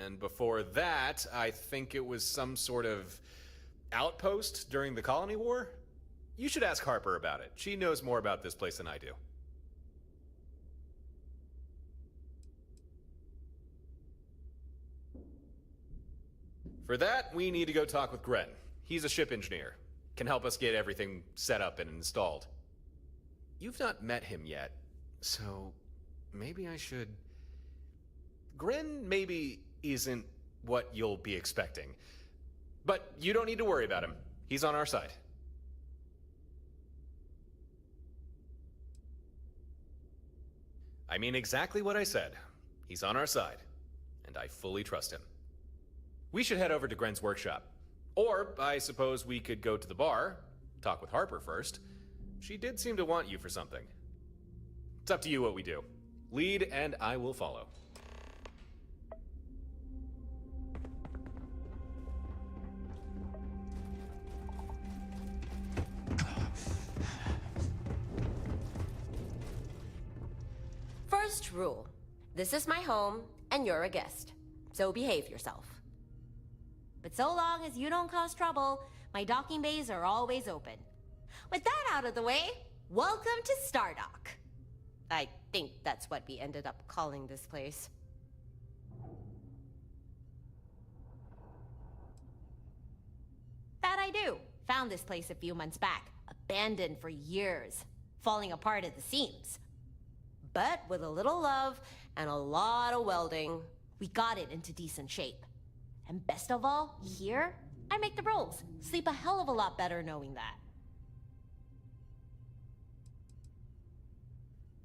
And before that, I think it was some sort of outpost during the Colony War? You should ask Harper about it. She knows more about this place than I do. For that, we need to go talk with Gren. He's a ship engineer. Can help us get everything set up and installed. You've not met him yet, so maybe I should... Gren maybe isn't what you'll be expecting. But you don't need to worry about him. He's on our side. I mean exactly what I said. He's on our side, and I fully trust him. We should head over to Gren's workshop. Or, I suppose we could go to the bar, talk with Harper first. She did seem to want you for something. It's up to you what we do. Lead, and I will follow. First rule. This is my home, and you're a guest. So behave yourself. But so long as you don't cause trouble, my docking bays are always open. With that out of the way, welcome to Stardock. I think that's what we ended up calling this place. That I do. Found this place a few months back, abandoned for years, falling apart at the seams. But with a little love and a lot of welding, we got it into decent shape. And best of all, here, I make the rules. Sleep a hell of a lot better knowing that.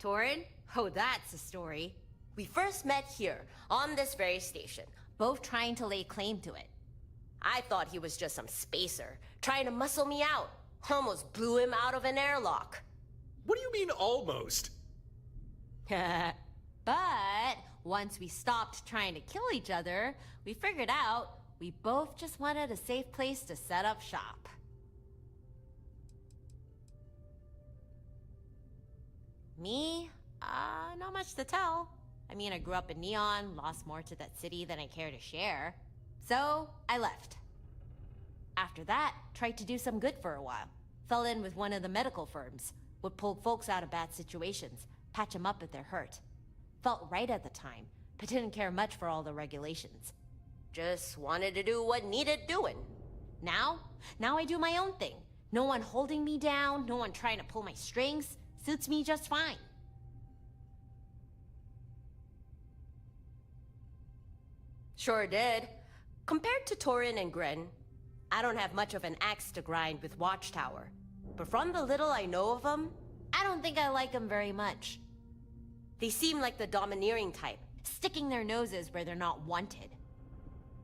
Torin? Oh, that's a story. We first met here, on this very station, both trying to lay claim to it. I thought he was just some spacer, trying to muscle me out. Almost blew him out of an airlock. What do you mean, almost? But once we stopped trying to kill each other, we figured out we both just wanted a safe place to set up shop. Me? Not much to tell. I mean, I grew up in Neon, lost more to that city than I care to share. So, I left. After that, tried to do some good for a while. Fell in with one of the medical firms. Would pull folks out of bad situations, patch them up if they're hurt. Felt right at the time, but didn't care much for all the regulations. Just wanted to do what needed doing. Now I do my own thing. No one holding me down, no one trying to pull my strings. Suits me just fine. Sure did. Compared to Torin and Gren, I don't have much of an axe to grind with Watchtower. But from the little I know of them, I don't think I like them very much. They seem like the domineering type, sticking their noses where they're not wanted.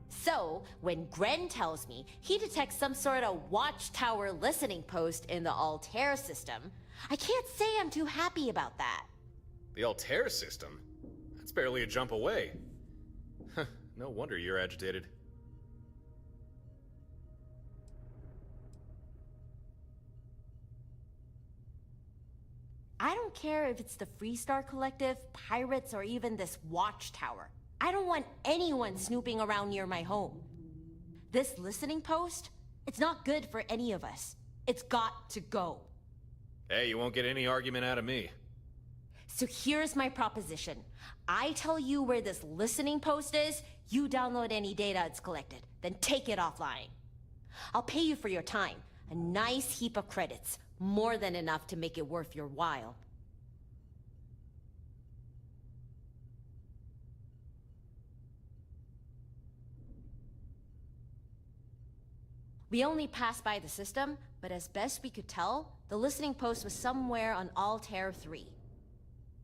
So, when Gren tells me he detects some sort of Watchtower listening post in the Altair system, I can't say I'm too happy about that. The Altair system? That's barely a jump away. No wonder you're agitated. I don't care if it's the Freestar Collective, pirates, or even this Watchtower. I don't want anyone snooping around near my home. This listening post, it's not good for any of us. It's got to go. Hey, you won't get any argument out of me. So here's my proposition. I tell you where this listening post is, you download any data it's collected, then take it offline. I'll pay you for your time, a nice heap of credits, more than enough to make it worth your while. We only passed by the system, but as best we could tell, the listening post was somewhere on Altair 3.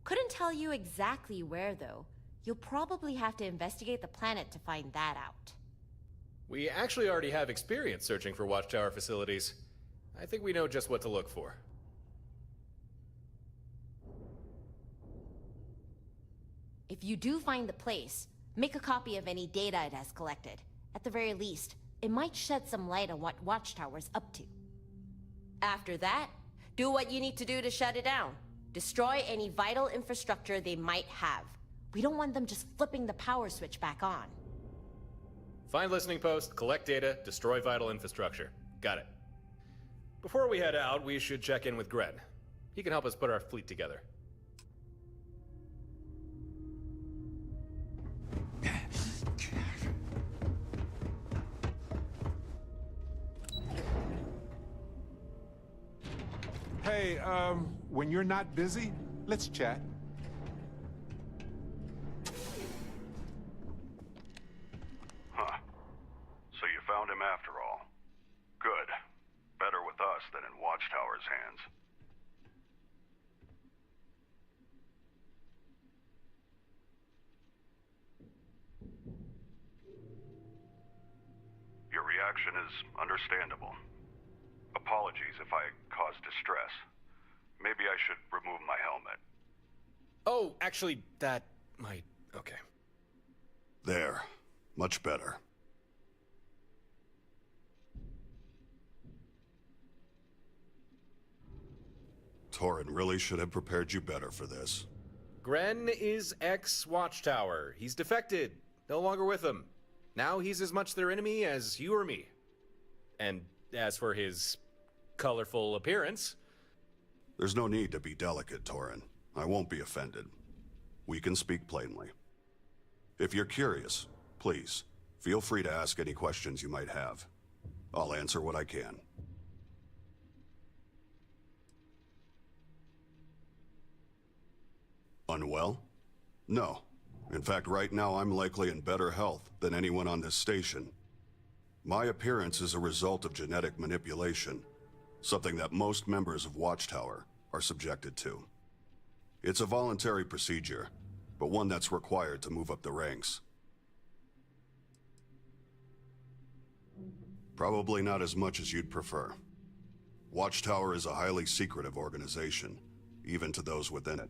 Couldn't tell you exactly where, though. You'll probably have to investigate the planet to find that out. We actually already have experience searching for Watchtower facilities. I think we know just what to look for. If you do find the place, make a copy of any data it has collected. At the very least, it might shed some light on what Watchtower's up to. After that, do what you need to do to shut it down. Destroy any vital infrastructure they might have. We don't want them just flipping the power switch back on. Find listening post, collect data, destroy vital infrastructure. Got it. Before we head out, we should check in with Gren. He can help us put our fleet together. Hey, when you're not busy, let's chat. Huh. So you found him after all. Good. Better with us than in Watchtower's hands. Your reaction is understandable. Apologies if I caused distress. Maybe I should remove my helmet. Oh, actually, that might... okay. There. Much better. Torin really should have prepared you better for this. Gren is ex-Watchtower. He's defected. No longer with them. Now he's as much their enemy as you or me. And as for his colorful appearance... There's no need to be delicate, Torin. I won't be offended. We can speak plainly. If you're curious, please, feel free to ask any questions you might have. I'll answer what I can. Unwell? No. In fact, right now I'm likely in better health than anyone on this station. My appearance is a result of genetic manipulation, something that most members of Watchtower are subjected to. It's a voluntary procedure, but one that's required to move up the ranks. Probably not as much as you'd prefer. Watchtower is a highly secretive organization, even to those within it.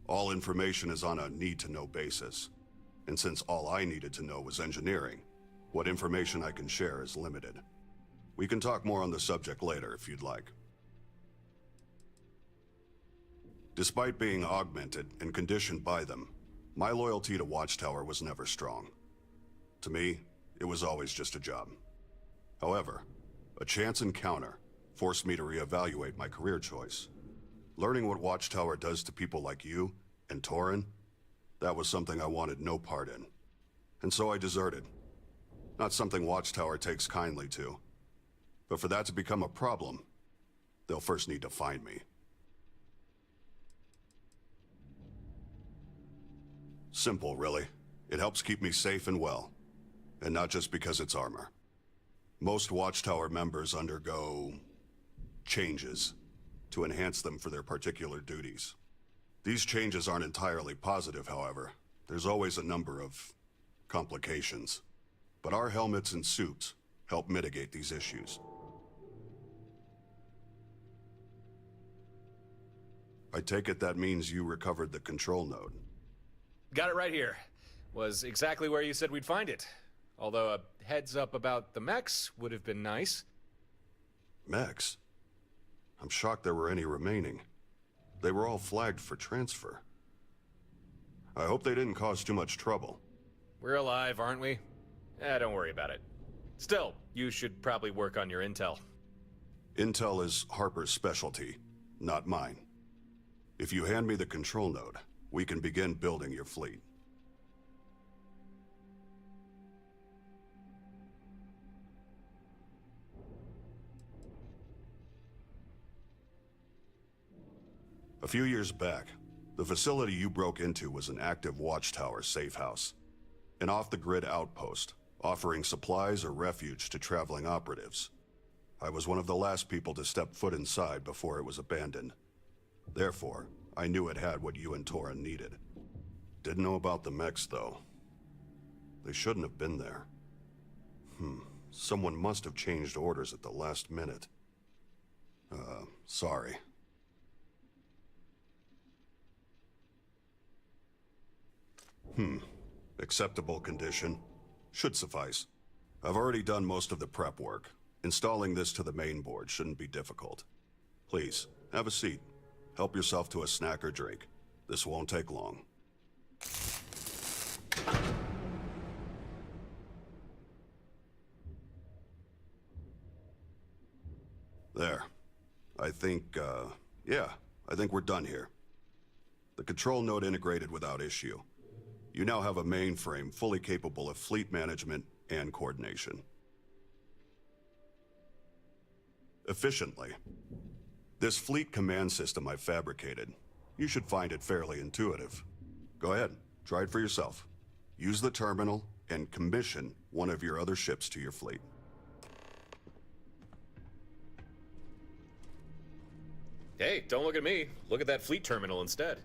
All information is on a need-to-know basis. And since all I needed to know was engineering, what information I can share is limited. We can talk more on the subject later if you'd like. Despite being augmented and conditioned by them, my loyalty to Watchtower was never strong. To me, it was always just a job. However, a chance encounter forced me to reevaluate my career choice. Learning what Watchtower does to people like you and Torin, that was something I wanted no part in. And so I deserted. Not something Watchtower takes kindly to. But for that to become a problem, they'll first need to find me. Simple, really. It helps keep me safe and well. And not just because it's armor. Most Watchtower members undergo changes to enhance them for their particular duties. These changes aren't entirely positive, however. There's always a number of complications. But our helmets and suits help mitigate these issues. I take it that means you recovered the control node. Got it right here. Was exactly where you said we'd find it. Although a heads up about the mechs would have been nice. Mechs? I'm shocked there were any remaining. They were all flagged for transfer. I hope they didn't cause too much trouble. We're alive, aren't we? Don't worry about it. Still, you should probably work on your intel. Intel is Harper's specialty, not mine. If you hand me the control node, we can begin building your fleet. A few years back, the facility you broke into was an active Watchtower safe house. An off-the-grid outpost, offering supplies or refuge to traveling operatives. I was one of the last people to step foot inside before it was abandoned. Therefore, I knew it had what you and Torin needed. Didn't know about the mechs, though. They shouldn't have been there. Someone must have changed orders at the last minute. Sorry. Acceptable condition. Should suffice. I've already done most of the prep work. Installing this to the main board shouldn't be difficult. Please, have a seat. Help yourself to a snack or drink. This won't take long. There. I think we're done here. The control node integrated without issue. You now have a mainframe fully capable of fleet management and coordination. Efficiently. This fleet command system I fabricated, you should find it fairly intuitive. Go ahead, try it for yourself. Use the terminal and commission one of your other ships to your fleet. Hey, don't look at me. Look at that fleet terminal instead.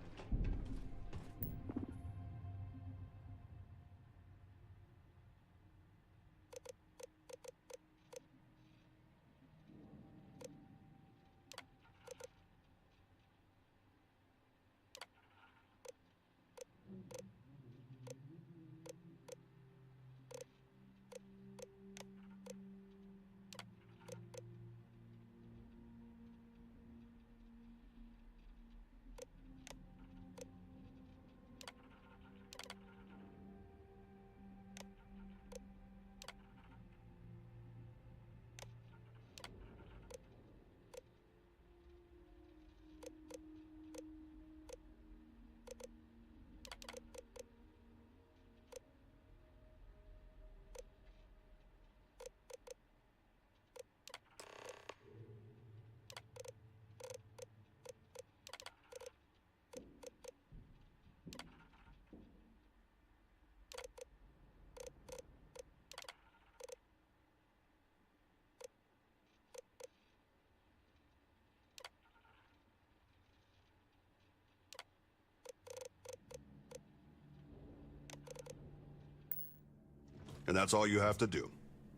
And that's all you have to do.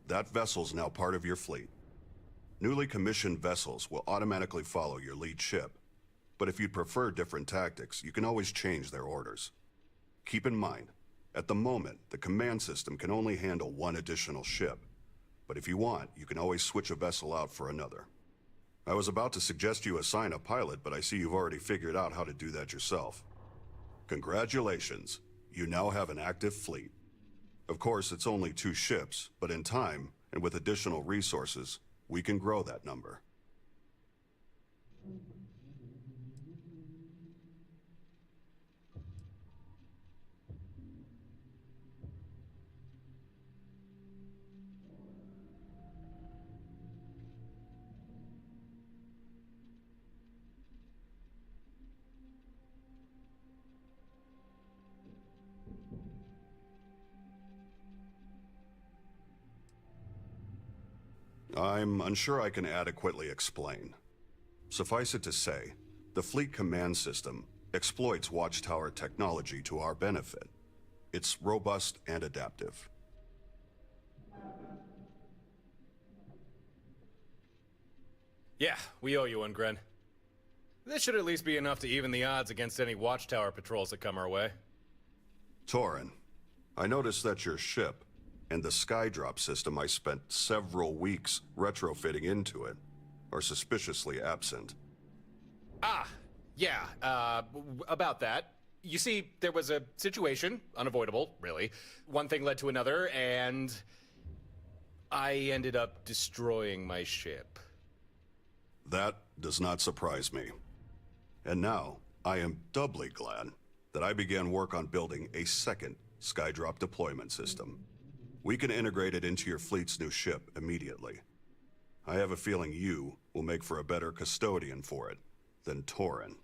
That vessel's now part of your fleet. Newly commissioned vessels will automatically follow your lead ship. But if you'd prefer different tactics, you can always change their orders. Keep in mind, at the moment, the command system can only handle one additional ship. But if you want, you can always switch a vessel out for another. I was about to suggest you assign a pilot, but I see you've already figured out how to do that yourself. Congratulations, you now have an active fleet. Of course, it's only 2 ships, but in time, and with additional resources, we can grow that number. I'm unsure I can adequately explain. Suffice it to say, the fleet command system exploits Watchtower technology to our benefit. It's robust and adaptive. Yeah, we owe you one, Gren. This should at least be enough to even the odds against any Watchtower patrols that come our way. Torin, I noticed that your ship and the skydrop system I spent several weeks retrofitting into it are suspiciously absent. Yeah, about that. You see, there was a situation, unavoidable, really. One thing led to another, and I ended up destroying my ship. That does not surprise me. And now, I am doubly glad that I began work on building a second skydrop deployment system. We can integrate it into your fleet's new ship immediately. I have a feeling you will make for a better custodian for it than Torin.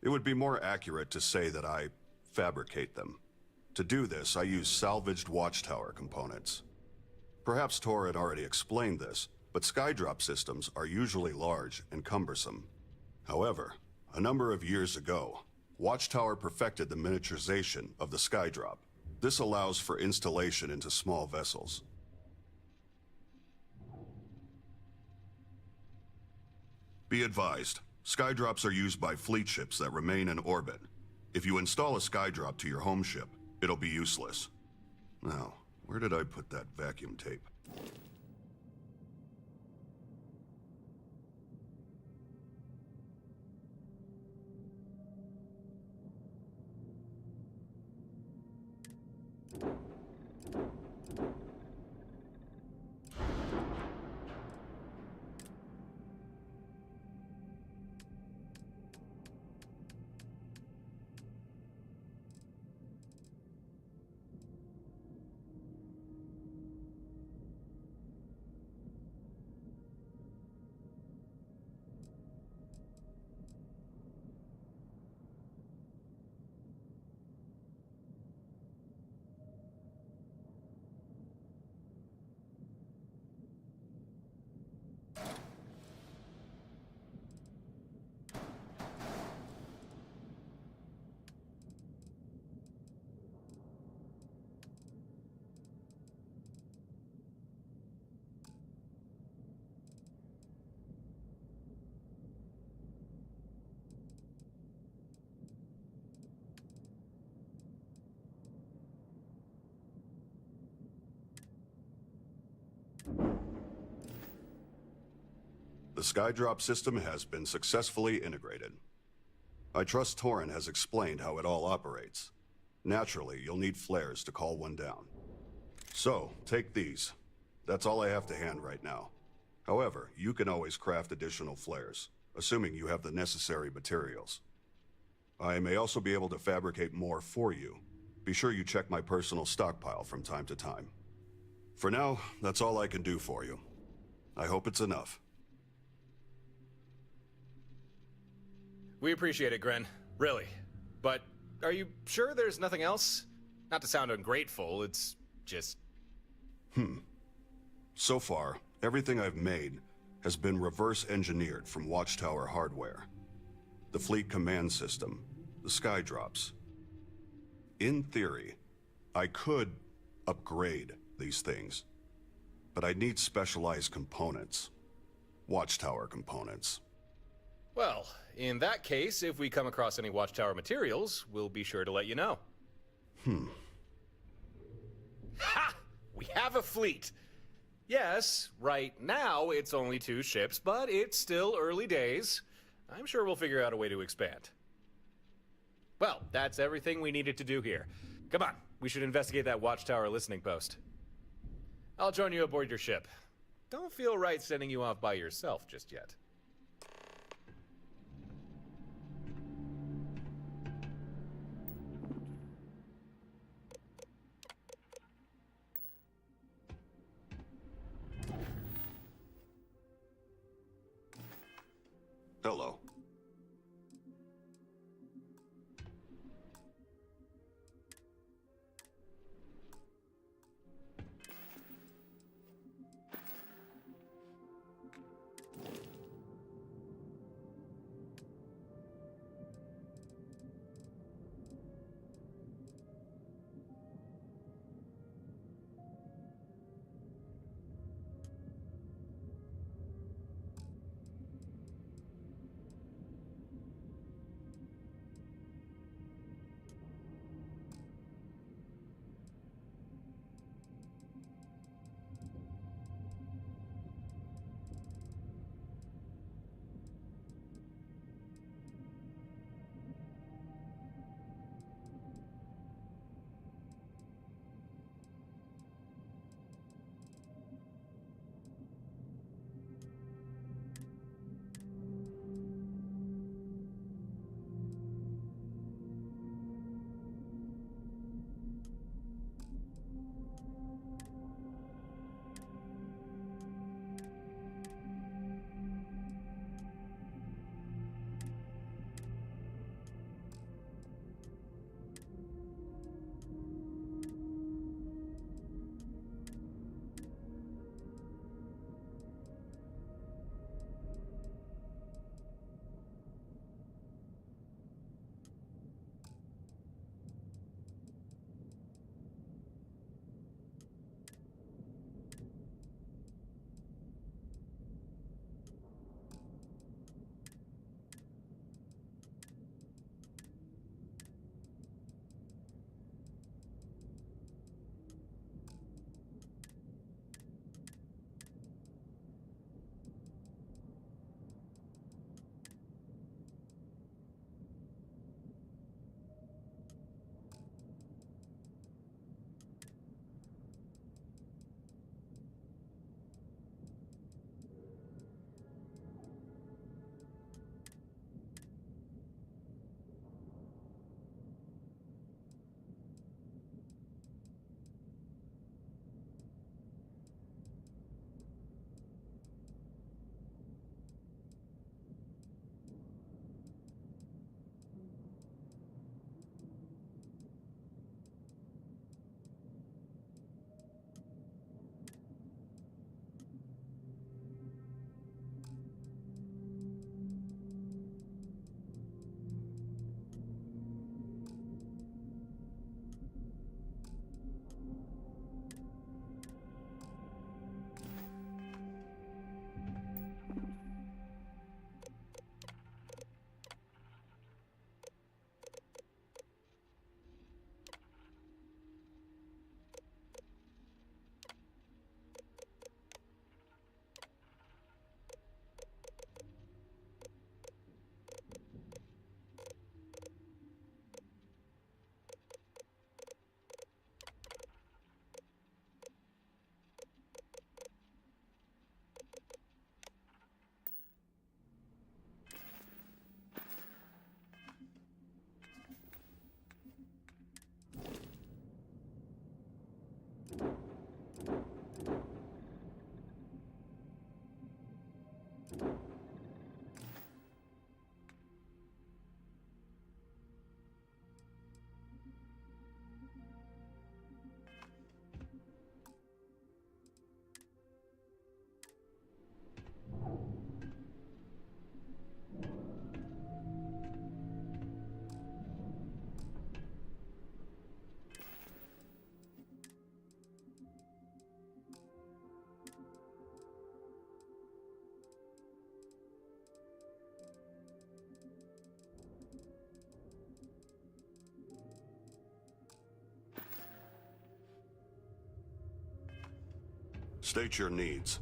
It would be more accurate to say that I fabricate them. To do this, I use salvaged Watchtower components. Perhaps Tor had already explained this, but skydrop systems are usually large and cumbersome. However, a number of years ago, Watchtower perfected the miniaturization of the skydrop. This allows for installation into small vessels. Be advised, skydrops are used by fleet ships that remain in orbit. If you install a skydrop to your home ship, it'll be useless. Now, where did I put that vacuum tape? The skydrop system has been successfully integrated. I trust Torin has explained how it all operates. Naturally, you'll need flares to call one down. So, take these. That's all I have to hand right now. However, you can always craft additional flares, assuming you have the necessary materials. I may also be able to fabricate more for you. Be sure you check my personal stockpile from time to time. For now, that's all I can do for you. I hope it's enough. We appreciate it, Gren. Really. But are you sure there's nothing else? Not to sound ungrateful, it's just... So far, everything I've made has been reverse engineered from Watchtower hardware. the fleet command system, the skydrops. In theory, I could upgrade these things, but I'd need specialized components. Watchtower components. Well, in that case, if we come across any Watchtower materials, we'll be sure to let you know. Ha! We have a fleet! Yes, right now it's only 2 ships, but it's still early days. I'm sure we'll figure out a way to expand. Well, that's everything we needed to do here. Come on, we should investigate that Watchtower listening post. I'll join you aboard your ship. Don't feel right sending you off by yourself just yet. Hello. State your needs.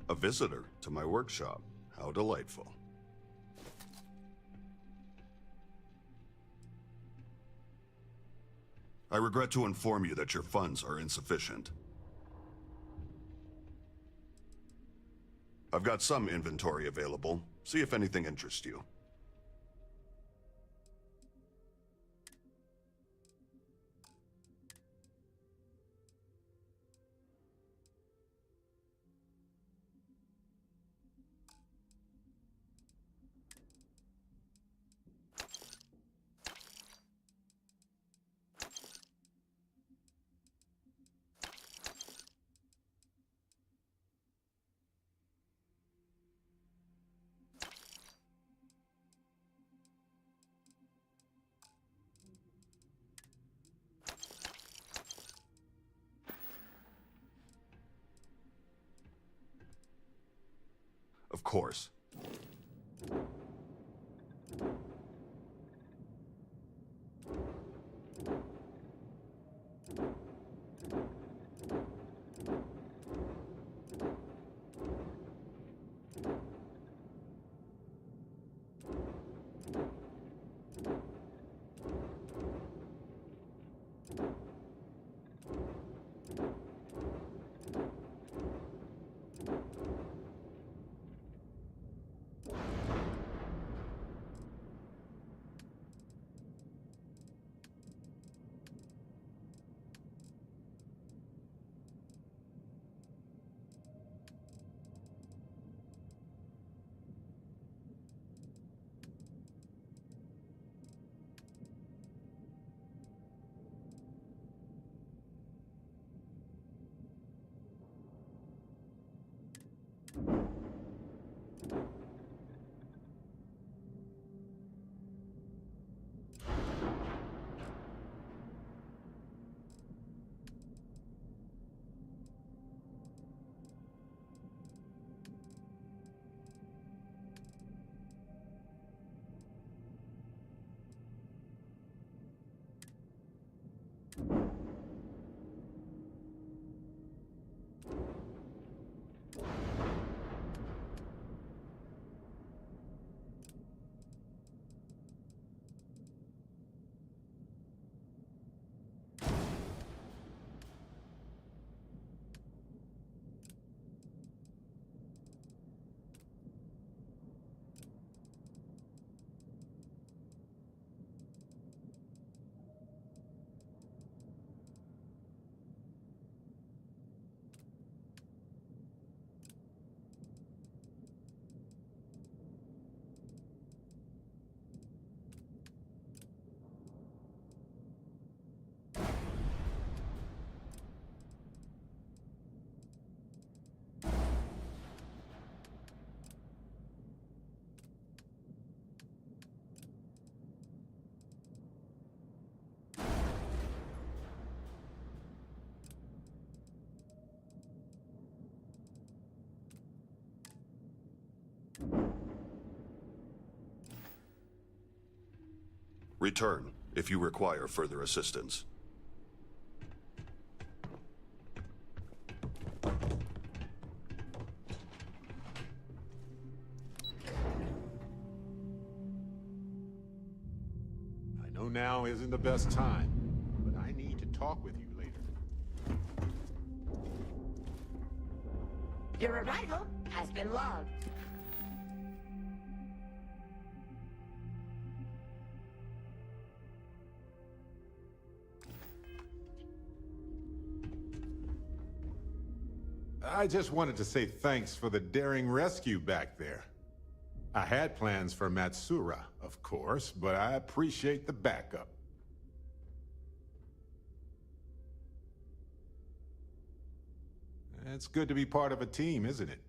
A visitor to my workshop. How delightful. I regret to inform you that your funds are insufficient. I've got some inventory available. See if anything interests you. Of course. Return if you require further assistance. I know now isn't the best time, but I need to talk with you later. Your arrival has been logged. I just wanted to say thanks for the daring rescue back there. I had plans for Matsura, of course, but I appreciate the backup. It's good to be part of a team, isn't it?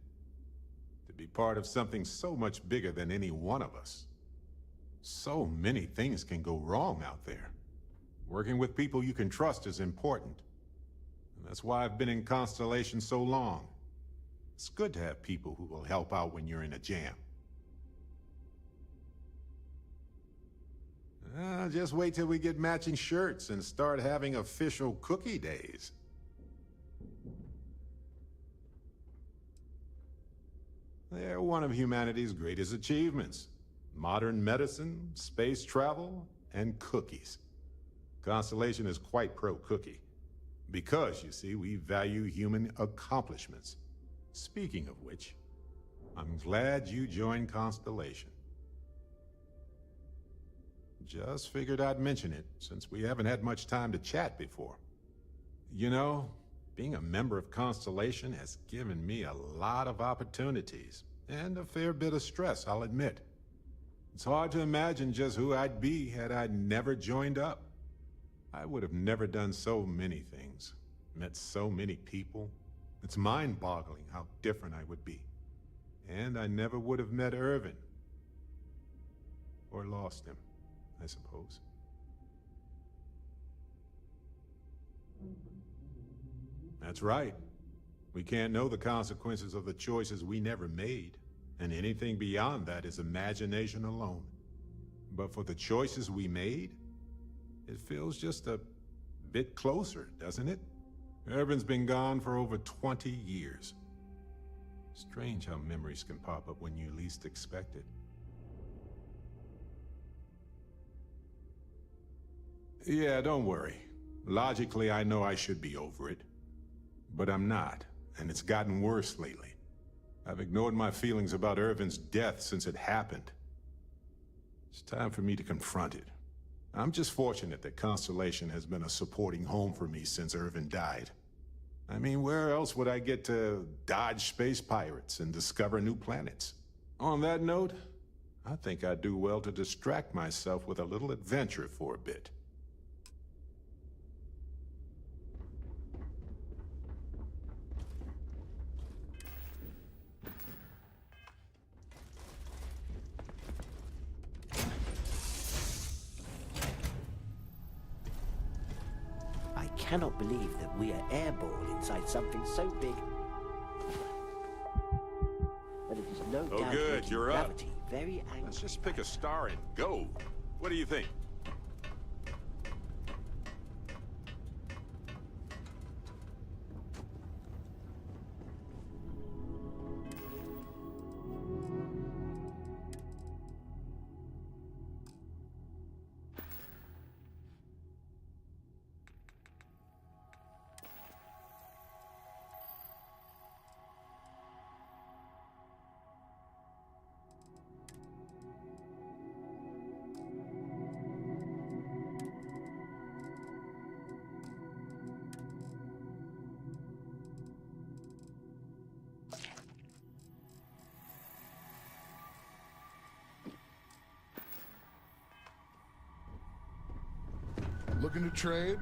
To be part of something so much bigger than any one of us. So many things can go wrong out there. Working with people you can trust is important. And that's why I've been in Constellation so long. It's good to have people who will help out when you're in a jam. Just wait till we get matching shirts and start having official cookie days. They're one of humanity's greatest achievements. Modern medicine, space travel, and cookies. Constellation is quite pro-cookie. Because, you see, we value human accomplishments. Speaking of which, I'm glad you joined Constellation. Just figured I'd mention it, since we haven't had much time to chat before. You know, being a member of Constellation has given me a lot of opportunities, and a fair bit of stress, I'll admit. It's hard to imagine just who I'd be had I never joined up. I would have never done so many things, met so many people. It's mind-boggling how different I would be. And I never would have met Irvin. Or lost him, I suppose. That's right. We can't know the consequences of the choices we never made, and anything beyond that is imagination alone. But for the choices we made, it feels just a bit closer, doesn't it? Irvin's been gone for over 20 years. Strange how memories can pop up when you least expect it. Yeah, don't worry. Logically, I know I should be over it. But I'm not, and it's gotten worse lately. I've ignored my feelings about Irvin's death since it happened. It's time for me to confront it. I'm just fortunate that Constellation has been a supporting home for me since Irvin died. I mean, where else would I get to dodge space pirates and discover new planets? On that note, I think I'd do well to distract myself with a little adventure for a bit. I cannot believe that we are airborne inside something so big. And it is no Oh, doubt good, making you're up. gravity very angry. Let's just pick a star and go. What do you think? Looking to trade?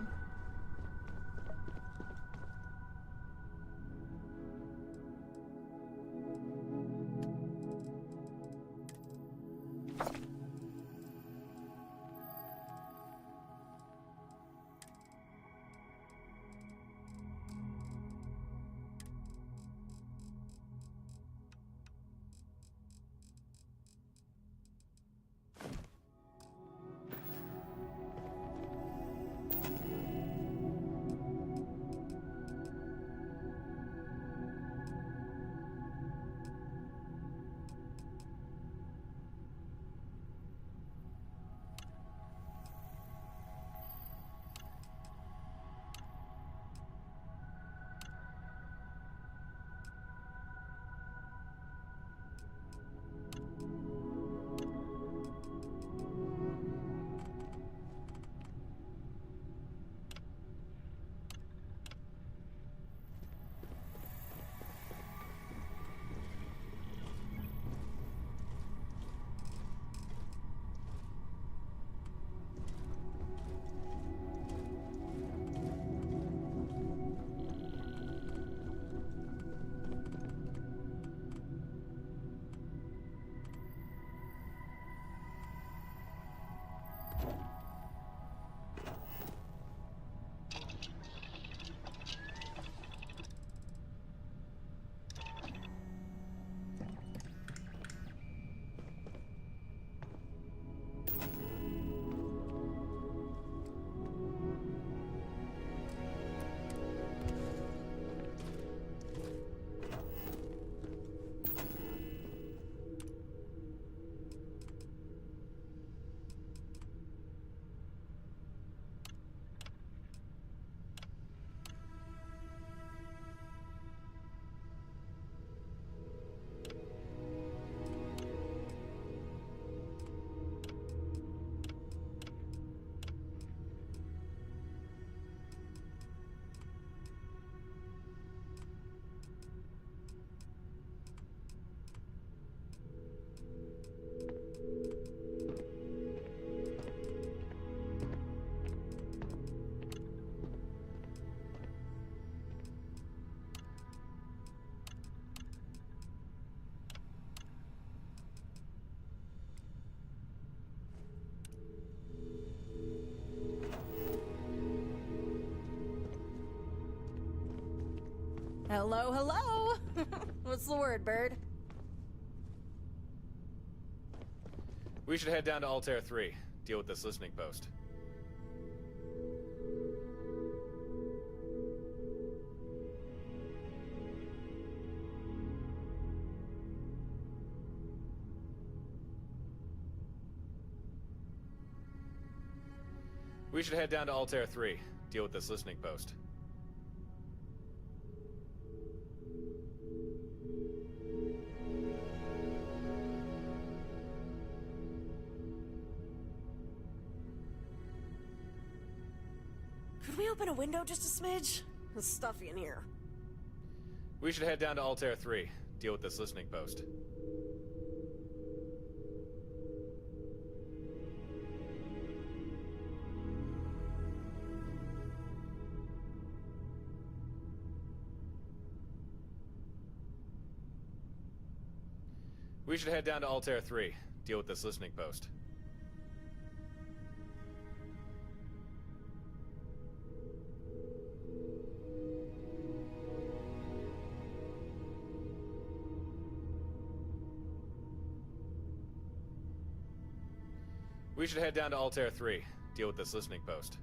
Hello, hello! What's the word, bird? We should head down to Altair 3. Deal with this listening post. We should head down to Altair 3. Deal with this listening post. Could we open a window just a smidge? It's stuffy in here. We should head down to Altair 3. Deal with this listening post. We should head down to Altair 3. Deal with this listening post. We should head down to Altair 3. Deal with this listening post.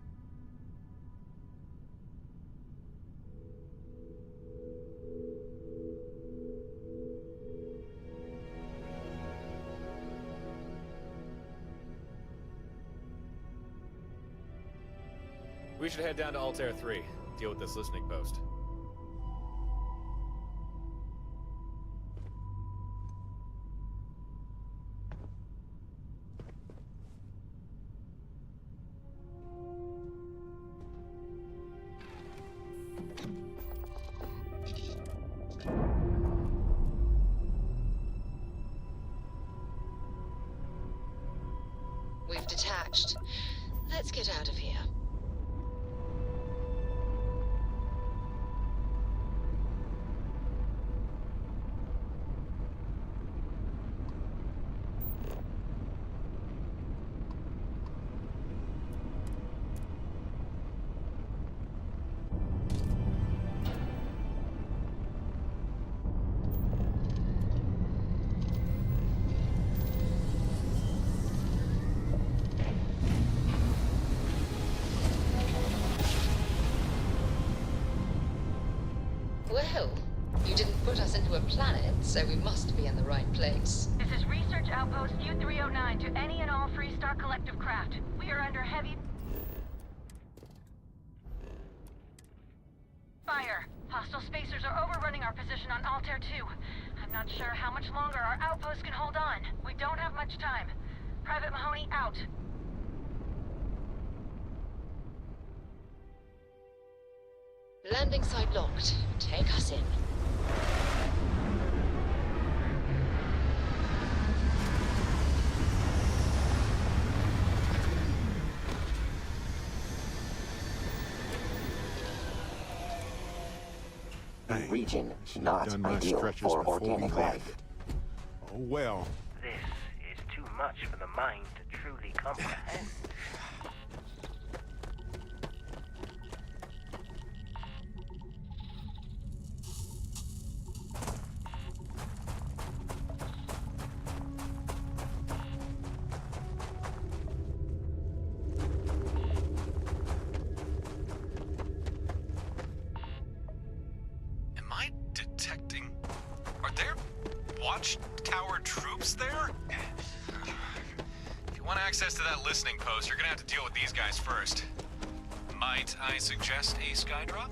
We should head down to Altair 3. Deal with this listening post. We've detached. Let's get out of here. Well, you didn't put us into a planet, so we must be in the right place. This is Research Outpost U-309 to any and all Freestar Collective craft. We are under heavy fire. Hostile spacers are overrunning our position on Altair 2. I'm not sure how much longer our outpost can hold on. We don't have much time. Private Mahoney out. Landing site locked. Take us in. Region not done my ideal stretches for before we organic landed. life. Oh well. This is too much for the mind to truly comprehend. Am I detecting... Are there watchtower troops there? If you want access to that listening post, you're gonna have to deal with these guys first. Might I suggest a skydrop?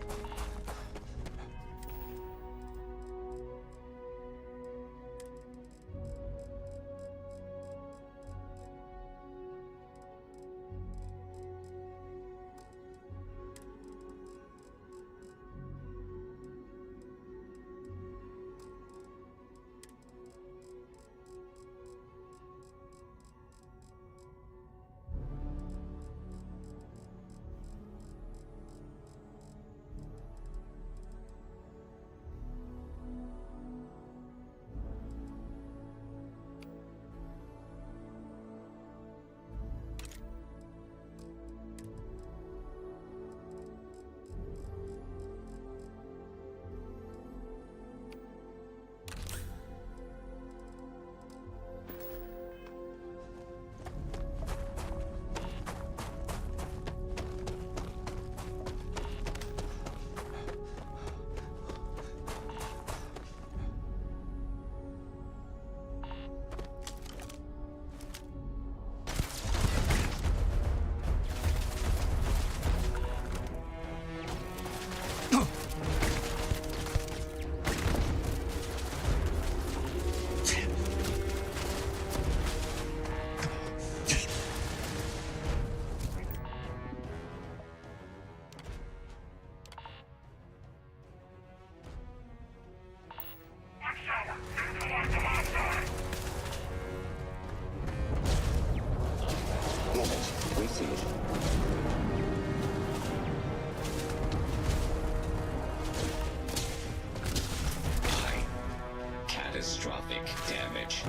catastrophic damage.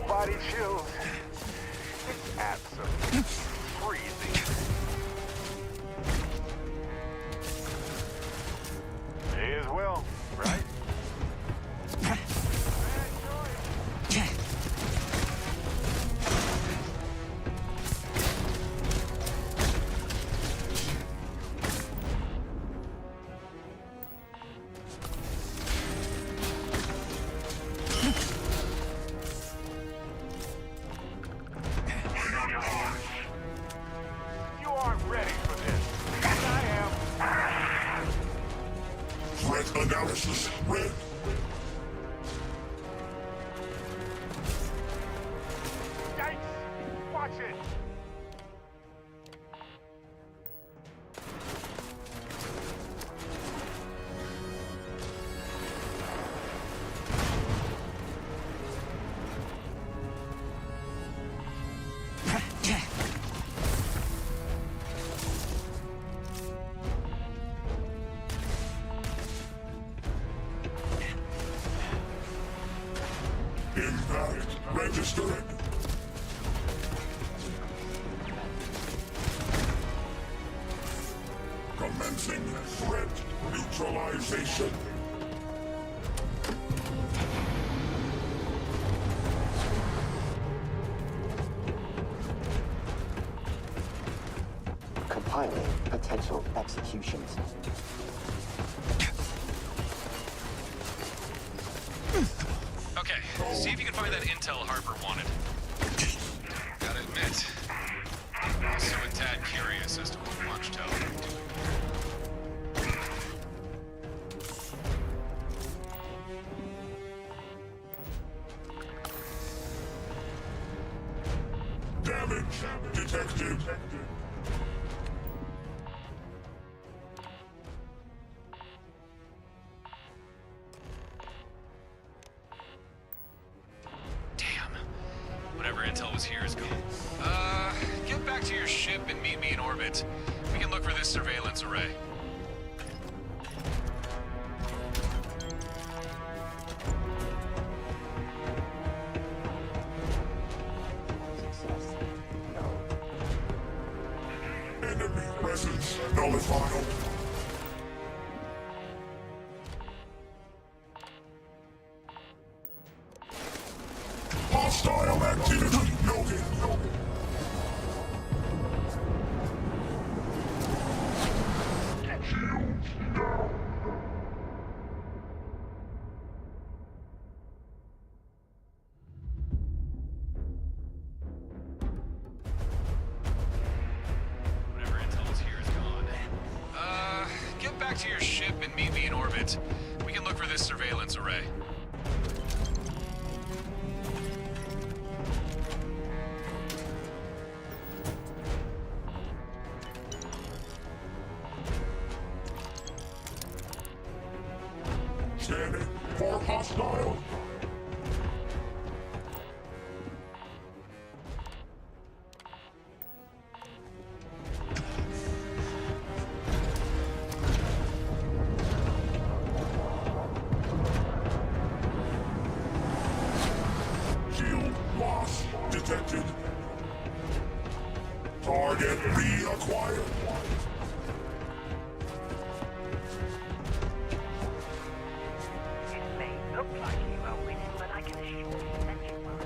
Body chills. It's absolutely freezing. May as well, right? Analysis red. Yikes! Watch it! Impact registering. Commencing threat neutralization. Compiling potential executions. Okay, see if you can find that intel Harper wanted. Gotta admit, I'm also a tad curious as to what Watchtower would do. Damage detected. Whatever intel was here is gone. Get back to your ship and meet me in orbit. We can look for this surveillance array. Success. No. Enemy presence nullified. Hostile activity noted. Shields down. Whatever intel was here is gone. Get back to your ship and meet me in orbit. We can look for this surveillance array. Scanning for hostile. Likely well written, but I can assure you that you won't.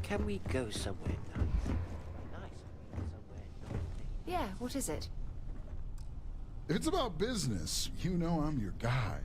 Can we go somewhere nice? Yeah, what is it? If it's about business, you know I'm your guy.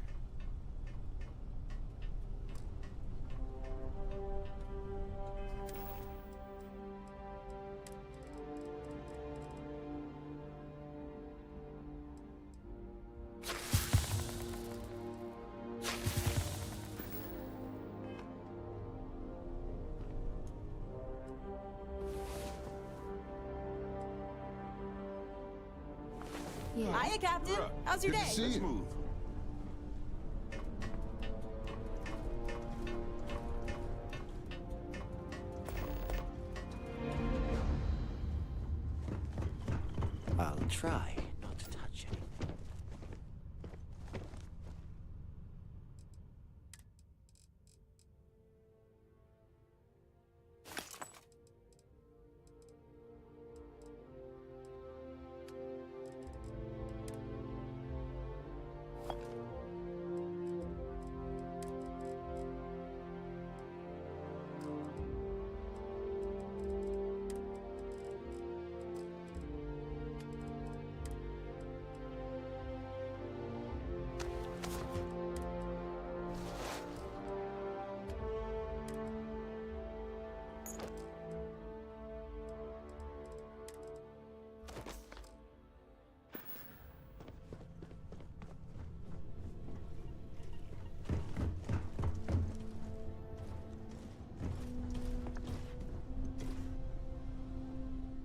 Yeah. Hiya, Captain. How's your Good day? to see you. I'll try not to touch anything.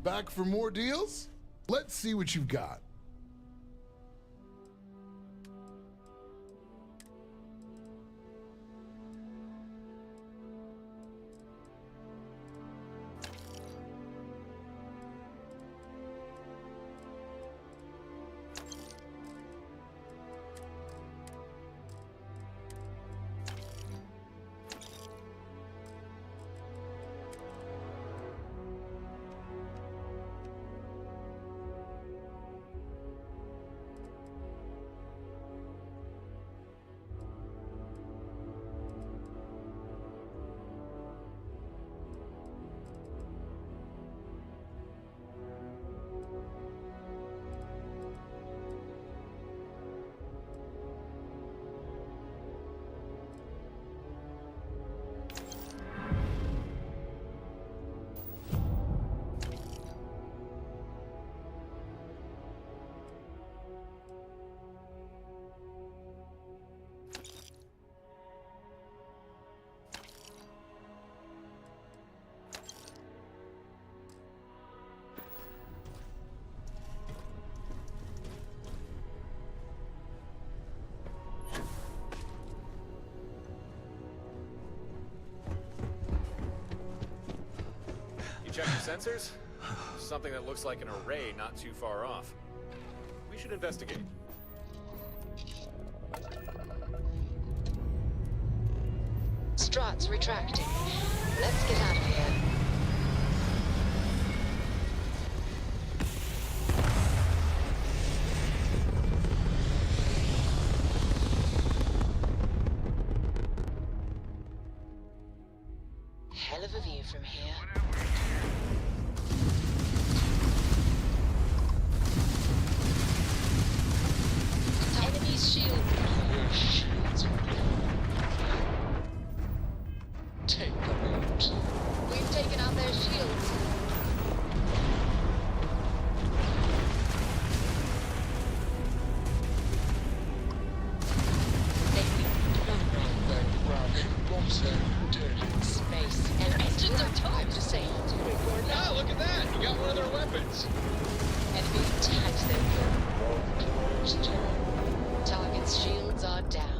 Back for more deals? Let's see what you've got. Check your sensors? Something that looks like an array not too far off. We should investigate. Struts retracting. Let's get out of here. hell of a view from here. Enemy's shield. Your shields are down. Take them out. We've taken out their shields. Space. Enemies just our time to say it. Ah, look at that! You got one of their weapons! Enemy attacks their turn. Target's shields are down.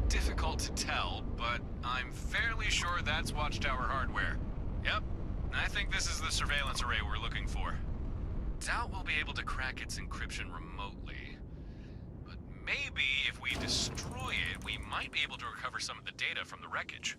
Difficult to tell, but I'm fairly sure that's Watchtower hardware. Yep, I think this is the surveillance array we're looking for. Doubt we'll be able to crack its encryption remotely, but maybe if we destroy it, we might be able to recover some of the data from the wreckage.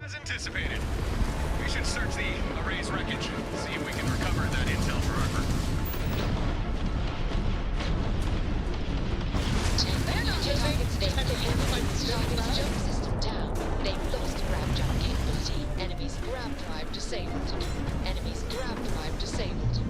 As anticipated, we should search the array's wreckage, see if we can recover that intel for Arthur. Target's jump system down. They've lost grab jump capability. Enemy's grab drive disabled. Enemy's grab drive disabled.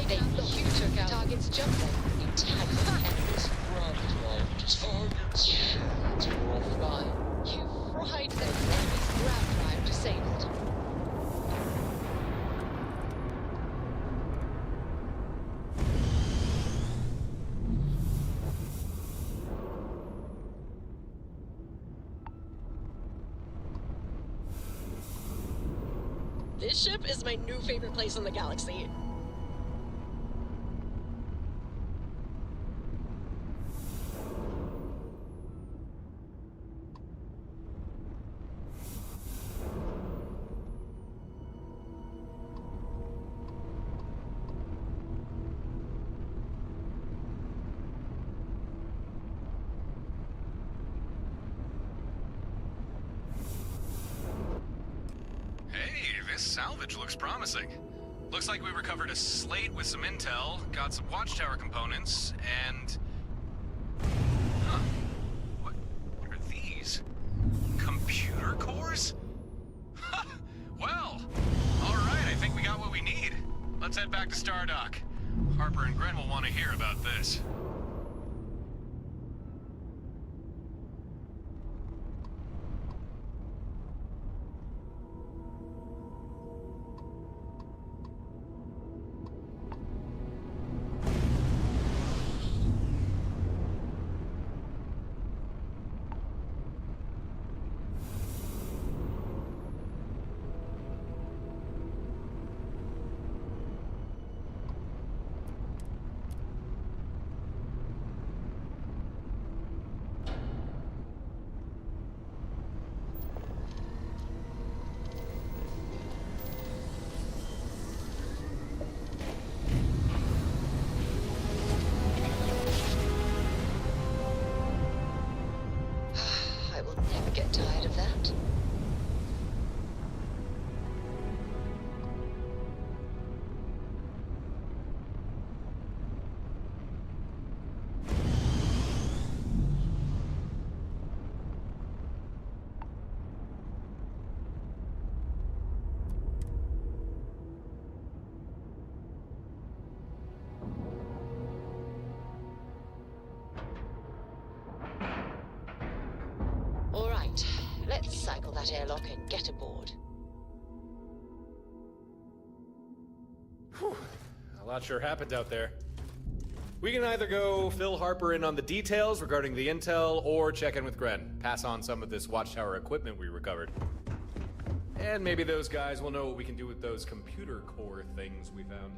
They took out target's jump lane. You tagged enemies. Target's shields were offline. You fried them. Enemy's grab drive disabled. This ship is my new favorite place in the galaxy. This salvage looks promising. Looks like we recovered a slate with some intel, got some watchtower components, and... Huh. What are these? Computer cores? Well, alright, I think we got what we need. Let's head back to Stardock. Harper and Gren will want to hear about this. Get tired of that? All right, let's cycle that airlock and get aboard. Whew. A lot sure happened out there. We can either go fill Harper in on the details regarding the intel, or check in with Gren, pass on some of this watchtower equipment we recovered. And maybe those guys will know what we can do with those computer core things we found.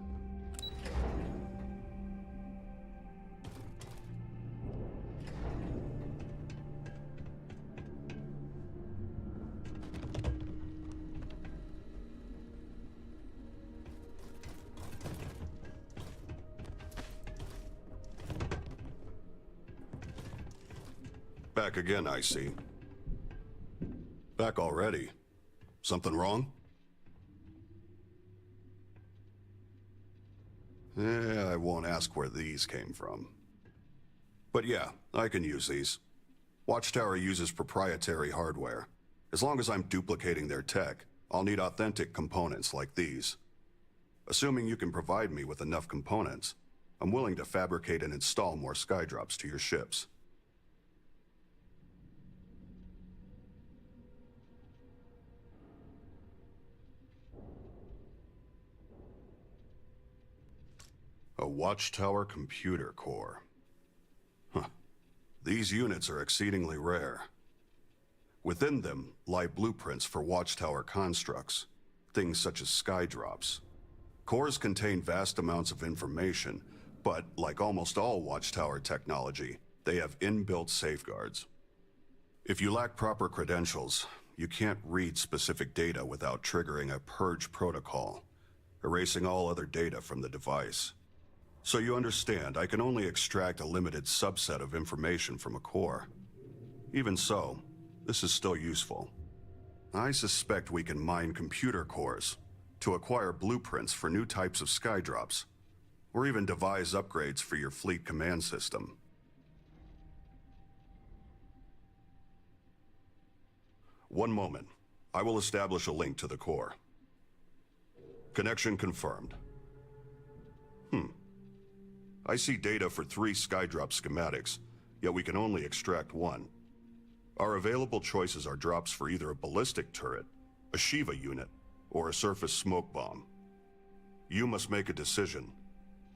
Back again, I see. Back already. Something wrong? I won't ask where these came from. But yeah, I can use these. Watchtower uses proprietary hardware. As long as I'm duplicating their tech, I'll need authentic components like these. Assuming you can provide me with enough components, I'm willing to fabricate and install more skydrops to your ships. A Watchtower computer core. Huh. These units are exceedingly rare. Within them lie blueprints for Watchtower constructs, things such as skydrops. Cores contain vast amounts of information, but like almost all Watchtower technology, they have inbuilt safeguards. If you lack proper credentials, you can't read specific data without triggering a purge protocol, erasing all other data from the device. So you understand, I can only extract a limited subset of information from a core. Even so, this is still useful. I suspect we can mine computer cores to acquire blueprints for new types of skydrops, or even devise upgrades for your fleet command system. One moment. I will establish a link to the core. Connection confirmed. I see data for 3 Skydrop schematics, yet we can only extract 1. Our available choices are drops for either a ballistic turret, a Shiva unit, or a surface smoke bomb. You must make a decision.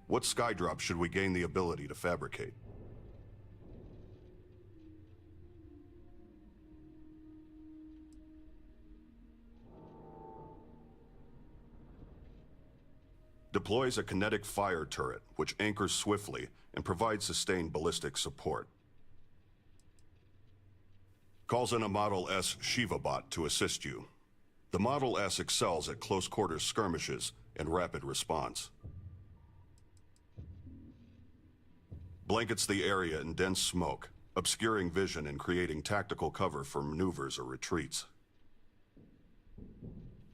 What Skydrop should we gain the ability to fabricate? Deploys a kinetic fire turret, which anchors swiftly and provides sustained ballistic support. Calls in a Model S Shiva bot to assist you. The Model S excels at close quarters skirmishes and rapid response. Blankets the area in dense smoke, obscuring vision and creating tactical cover for maneuvers or retreats.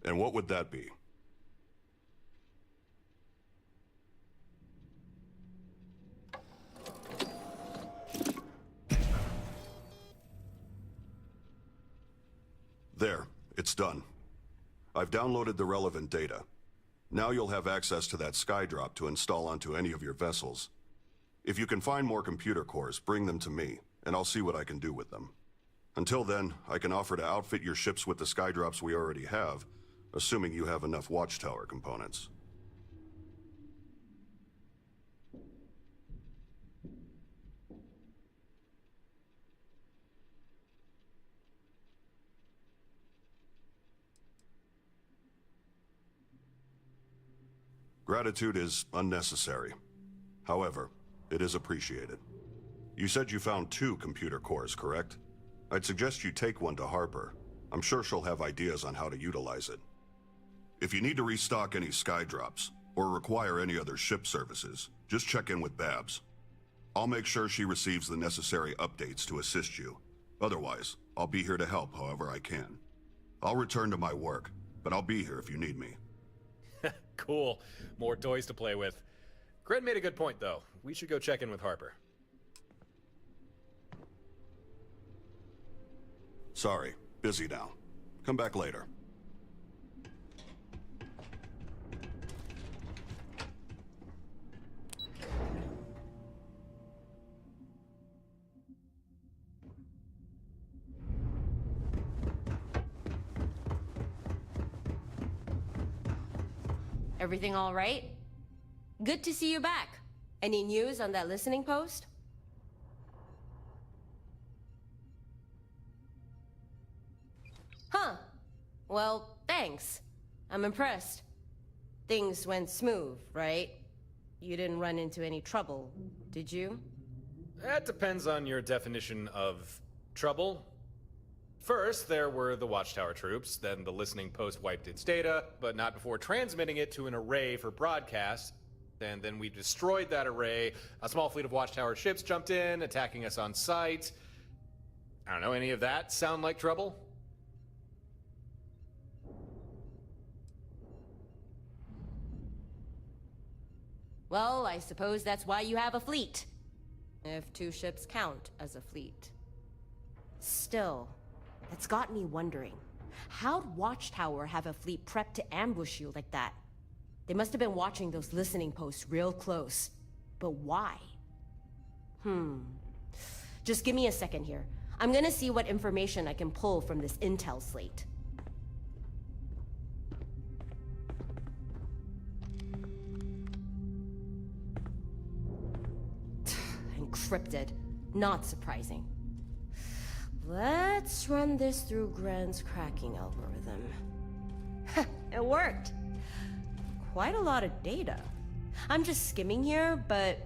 And what would that be? There, it's done. I've downloaded the relevant data. Now you'll have access to that Skydrop to install onto any of your vessels. If you can find more computer cores, bring them to me, and I'll see what I can do with them. Until then, I can offer to outfit your ships with the Skydrops we already have, assuming you have enough Watchtower components. Gratitude is unnecessary. However, it is appreciated. You said you found 2 computer cores, correct? I'd suggest you take one to Harper. I'm sure she'll have ideas on how to utilize it. If you need to restock any Skydrops, or require any other ship services, just check in with Babs. I'll make sure she receives the necessary updates to assist you. Otherwise, I'll be here to help however I can. I'll return to my work, but I'll be here if you need me. Cool. More toys to play with. Gren made a good point, though. We should go check in with Harper. Sorry, busy now. Come back later. Everything all right? Good to see you back. Any news on that listening post? Huh. Well, thanks. I'm impressed. Things went smooth, right? You didn't run into any trouble, did you? That depends on your definition of trouble. First, there were the Watchtower troops, then the listening post wiped its data, but not before transmitting it to an array for broadcast. And then we destroyed that array. A small fleet of Watchtower ships jumped in, attacking us on sight. I don't know, any of that sound like trouble? Well, I suppose that's why you have a fleet. If 2 ships count as a fleet. Still, that's got me wondering. How'd Watchtower have a fleet prepped to ambush you like that? They must have been watching those listening posts real close. But why? Just give me a second here. I'm gonna see what information I can pull from this intel slate. Encrypted. Not surprising. Let's run this through Gren's cracking algorithm. It worked. Quite a lot of data. I'm just skimming here, but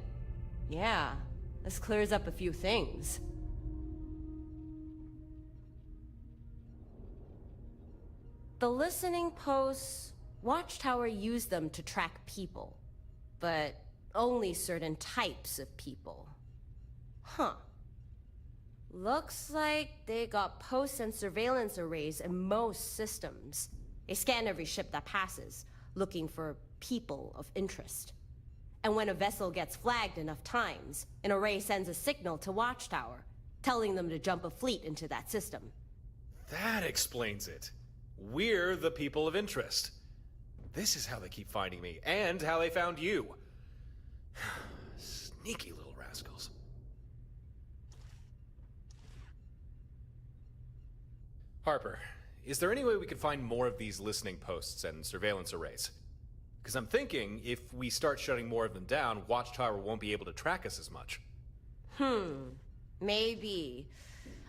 yeah, this clears up a few things. The listening posts, Watchtower used them to track people, but only certain types of people. Huh. Looks like they got posts and surveillance arrays in most systems. They scan every ship that passes, looking for people of interest. And when a vessel gets flagged enough times, an array sends a signal to Watchtower, telling them to jump a fleet into that system. That explains it. We're the people of interest. This is how they keep finding me, and how they found you. Sneaky little rascals. Harper, is there any way we could find more of these listening posts and surveillance arrays? Because I'm thinking if we start shutting more of them down, Watchtower won't be able to track us as much. Maybe.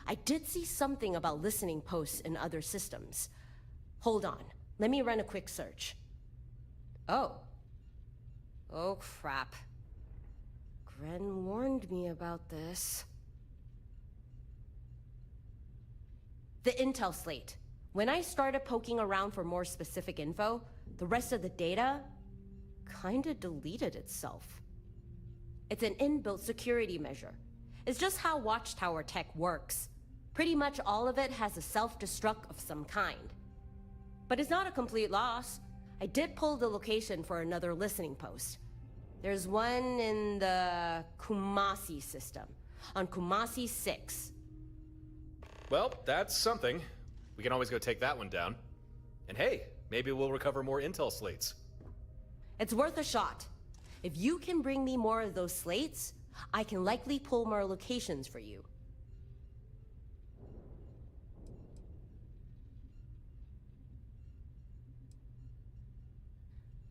I did see something about listening posts in other systems. Hold on, let me run a quick search. Oh, crap. Gren warned me about this. The intel slate. When I started poking around for more specific info, the rest of the data kinda deleted itself. It's an inbuilt security measure. It's just how Watchtower tech works. Pretty much all of it has a self-destruct of some kind. But it's not a complete loss. I did pull the location for another listening post. There's one in the Kumasi system, on Kumasi 6. Well, that's something. We can always go take that one down. And hey, maybe we'll recover more intel slates. It's worth a shot. If you can bring me more of those slates, I can likely pull more locations for you.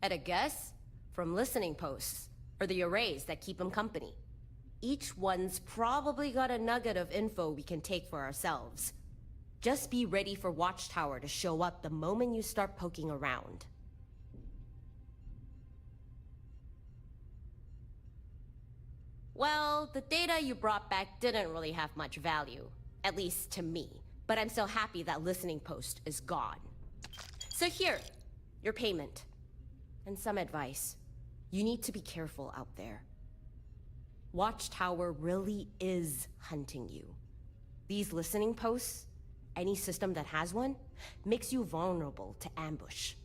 At a guess? From listening posts, or the arrays that keep them company. Each one's probably got a nugget of info we can take for ourselves. Just be ready for Watchtower to show up the moment you start poking around. Well, the data you brought back didn't really have much value. At least to me. But I'm so happy that listening post is gone. So here, your payment. And some advice. You need to be careful out there. Watchtower really is hunting you. These listening posts, any system that has one, makes you vulnerable to ambush.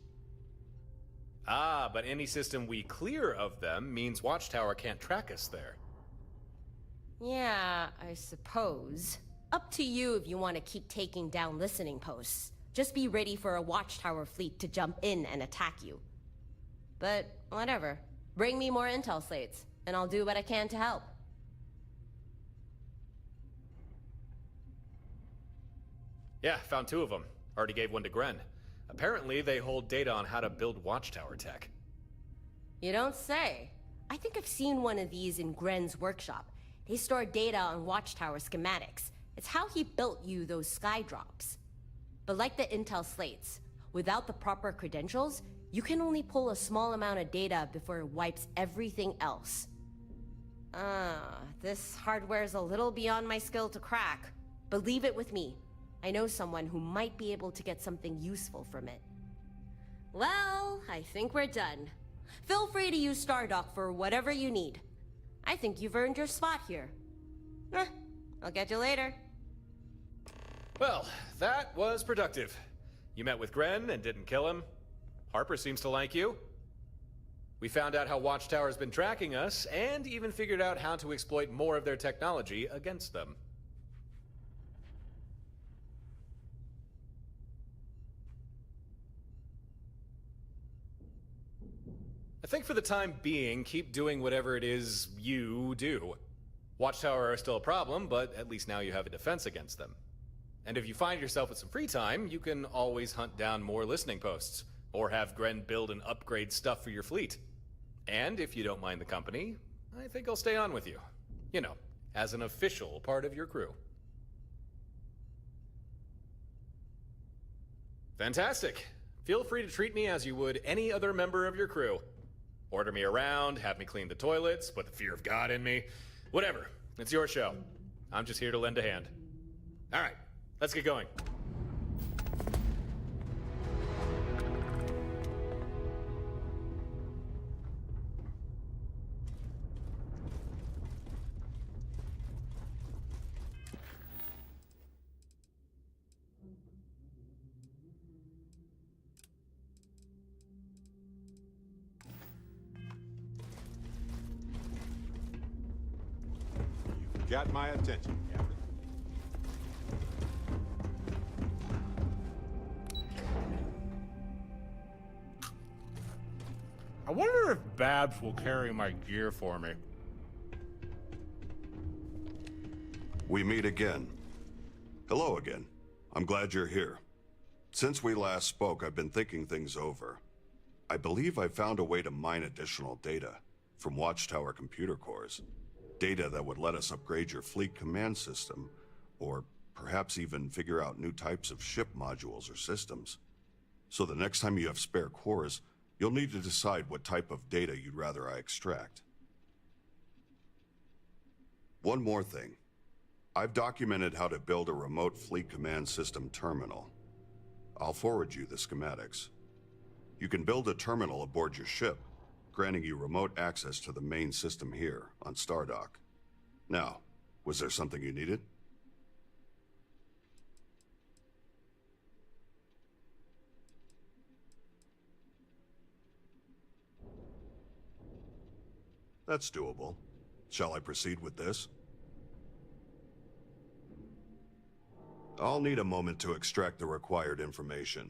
Ah, but any system we clear of them means Watchtower can't track us there. Yeah, I suppose. Up to you if you want to keep taking down listening posts. Just be ready for a Watchtower fleet to jump in and attack you. But whatever. Bring me more intel slates, and I'll do what I can to help. Yeah, found 2 of them. Already gave one to Gren. Apparently, they hold data on how to build Watchtower tech. You don't say. I think I've seen one of these in Gren's workshop. They store data on Watchtower schematics. It's how he built you those sky drops. But like the intel slates, without the proper credentials, you can only pull a small amount of data before it wipes everything else. This hardware's a little beyond my skill to crack, but leave it with me. I know someone who might be able to get something useful from it. Well, I think we're done. Feel free to use Stardock for whatever you need. I think you've earned your spot here. I'll get you later. Well, that was productive. You met with Gren and didn't kill him. Harper seems to like you. We found out how Watchtower's been tracking us, and even figured out how to exploit more of their technology against them. I think for the time being, keep doing whatever it is you do. Watchtower are still a problem, but at least now you have a defense against them. And if you find yourself with some free time, you can always hunt down more listening posts, or have Gren build and upgrade stuff for your fleet. And if you don't mind the company, I think I'll stay on with you. You know, as an official part of your crew. Fantastic. Feel free to treat me as you would any other member of your crew. Order me around, have me clean the toilets, put the fear of God in me. Whatever. It's your show. I'm just here to lend a hand. All right, let's get going. Got my attention, Captain. I wonder if Babs will carry my gear for me. We meet again. Hello again. I'm glad you're here. Since we last spoke, I've been thinking things over. I believe I found a way to mine additional data from Watchtower computer cores. Data that would let us upgrade your fleet command system, or perhaps even figure out new types of ship modules or systems. So the next time you have spare cores, you'll need to decide what type of data you'd rather I extract. One more thing. I've documented how to build a remote fleet command system terminal. I'll forward you the schematics. You can build a terminal aboard your ship, granting you remote access to the main system here on Stardock. Now, was there something you needed? That's doable. Shall I proceed with this? I'll need a moment to extract the required information.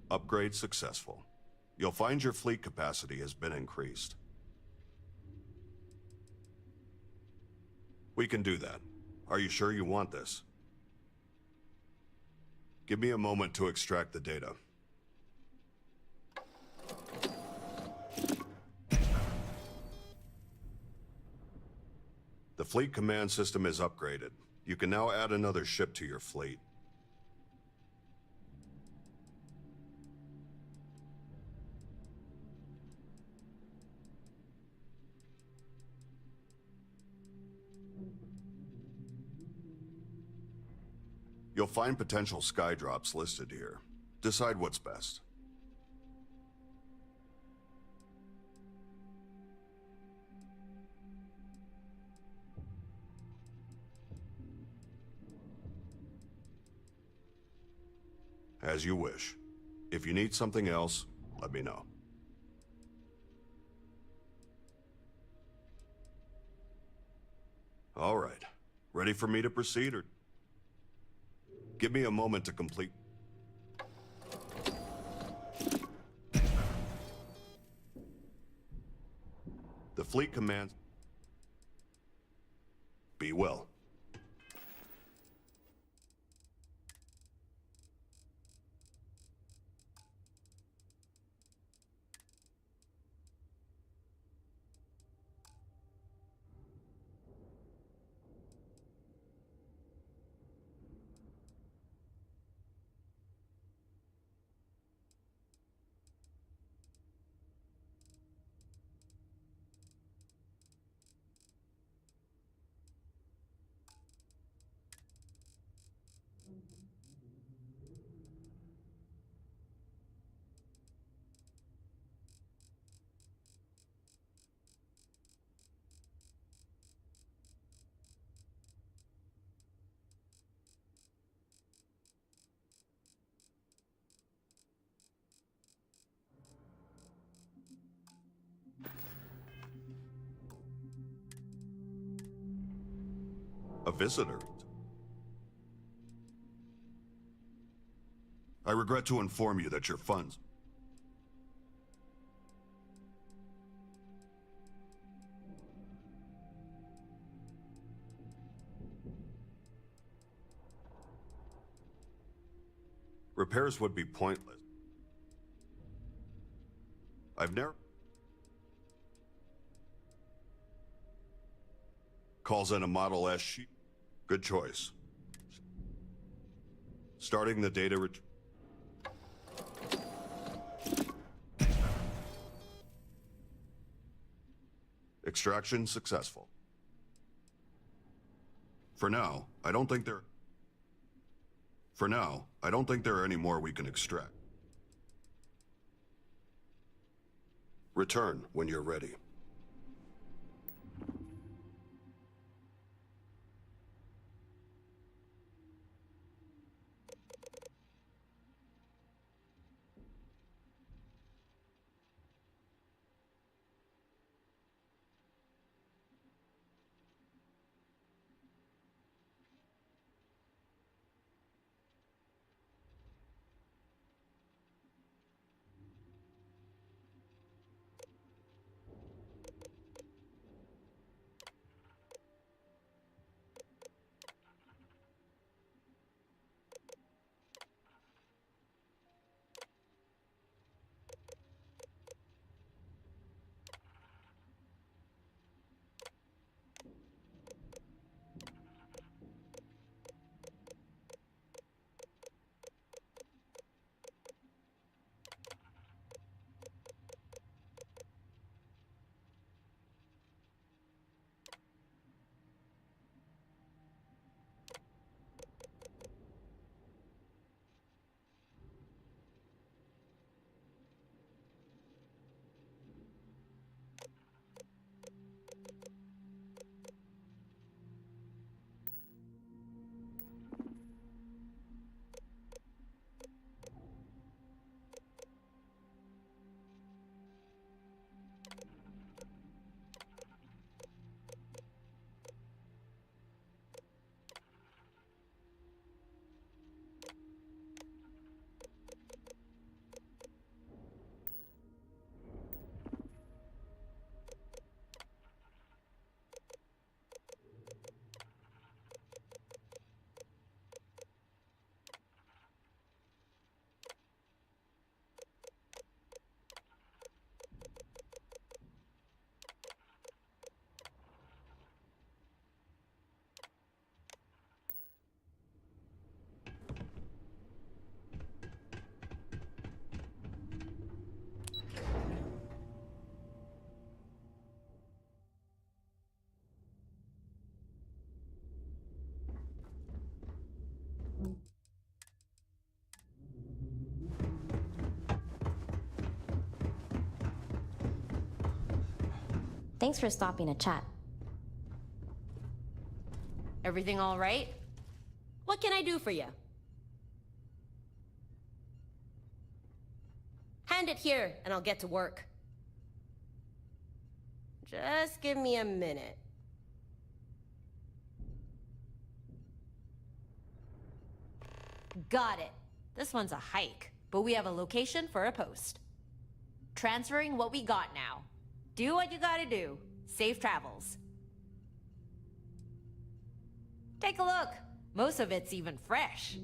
Upgrade successful. You'll find your fleet capacity has been increased. We can do that. Are you sure you want this? Give me a moment to extract the data. The fleet command system is upgraded. You can now add another ship to your fleet. You'll find potential skydrops listed here. Decide what's best. As you wish. If you need something else, let me know. All right. Ready for me to proceed, or... Give me a moment to complete. The fleet commands. Be well. A visitor. I regret to inform you that your funds... Repairs would be pointless. I've never... Calls in a Model S sheet. Good choice. Starting the data Extraction successful. For now, I don't think there are any more we can extract. Return when you're ready. Thanks for stopping to chat. Everything all right? What can I do for you? Hand it here, and I'll get to work. Just give me a minute. Got it. This one's a hike, but we have a location for a post. Transferring what we got now. Do what you gotta do. Safe travels. Take a look. Most of it's even fresh.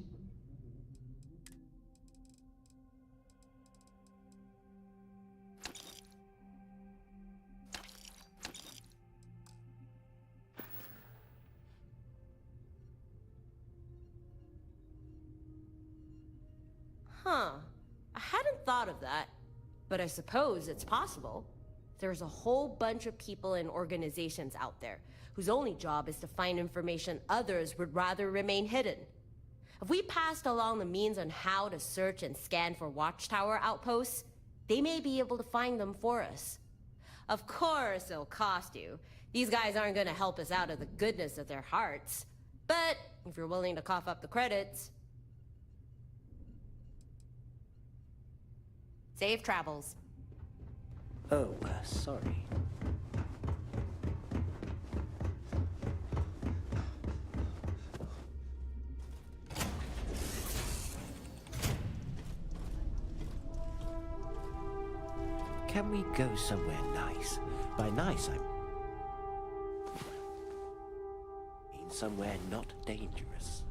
Huh. I hadn't thought of that. But I suppose it's possible. There's a whole bunch of people and organizations out there whose only job is to find information others would rather remain hidden. If we passed along the means on how to search and scan for Watchtower outposts, they may be able to find them for us. Of course it'll cost you. These guys aren't gonna help us out of the goodness of their hearts. But if you're willing to cough up the credits... Safe travels. Oh, sorry. Can we go somewhere nice? By nice, I mean somewhere not dangerous.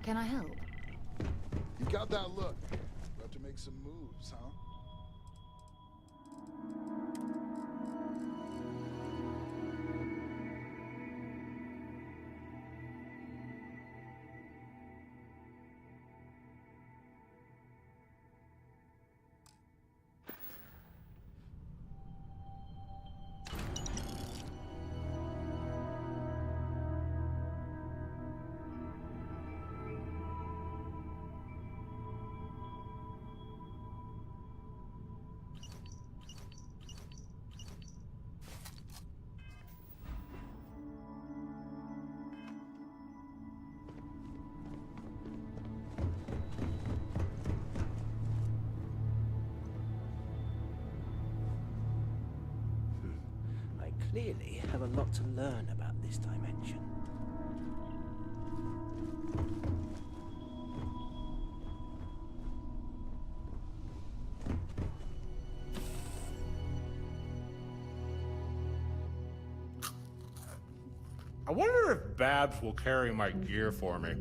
Can I help? You got that look. About to make some moves, huh? clearly have a lot to learn about this dimension. I wonder if Babs will carry my gear for me.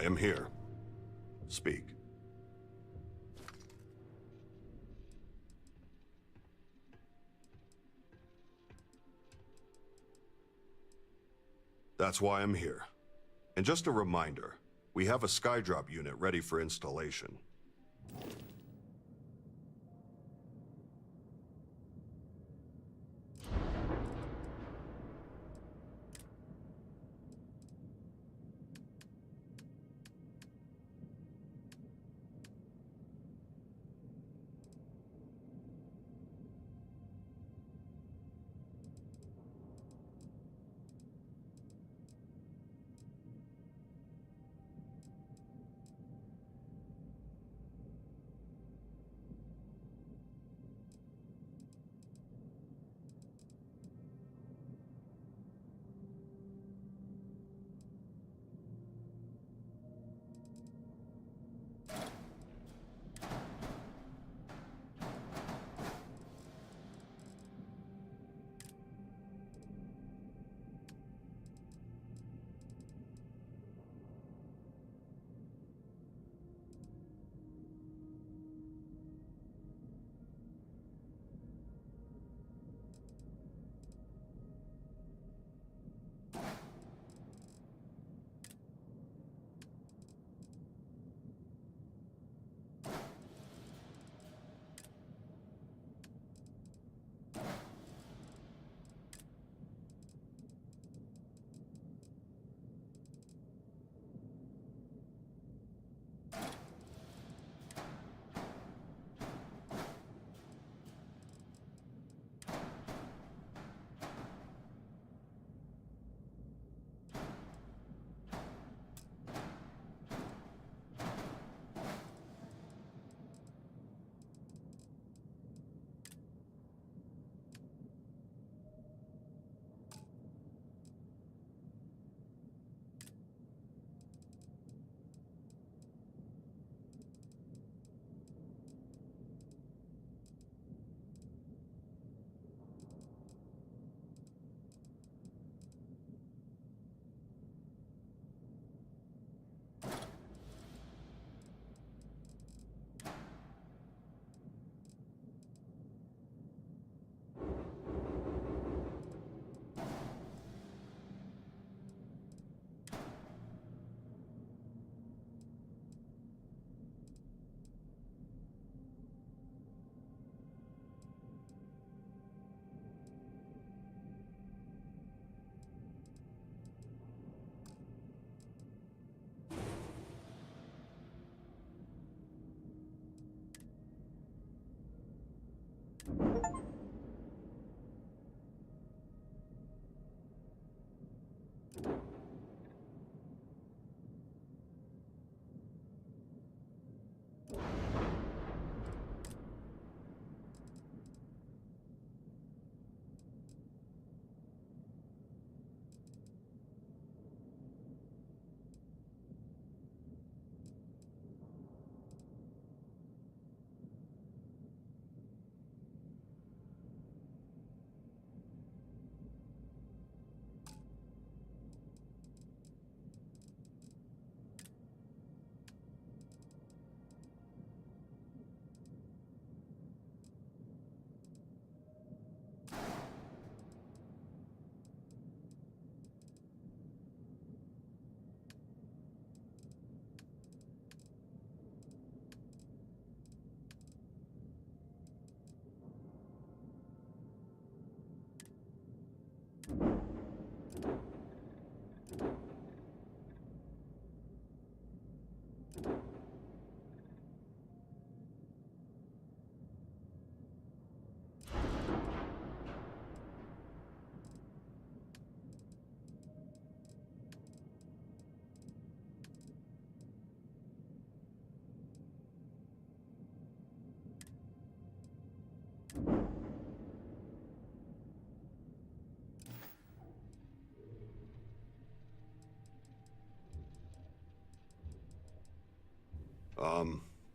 I am here. Speak. That's why I'm here. And just a reminder, we have a skydrop unit ready for installation.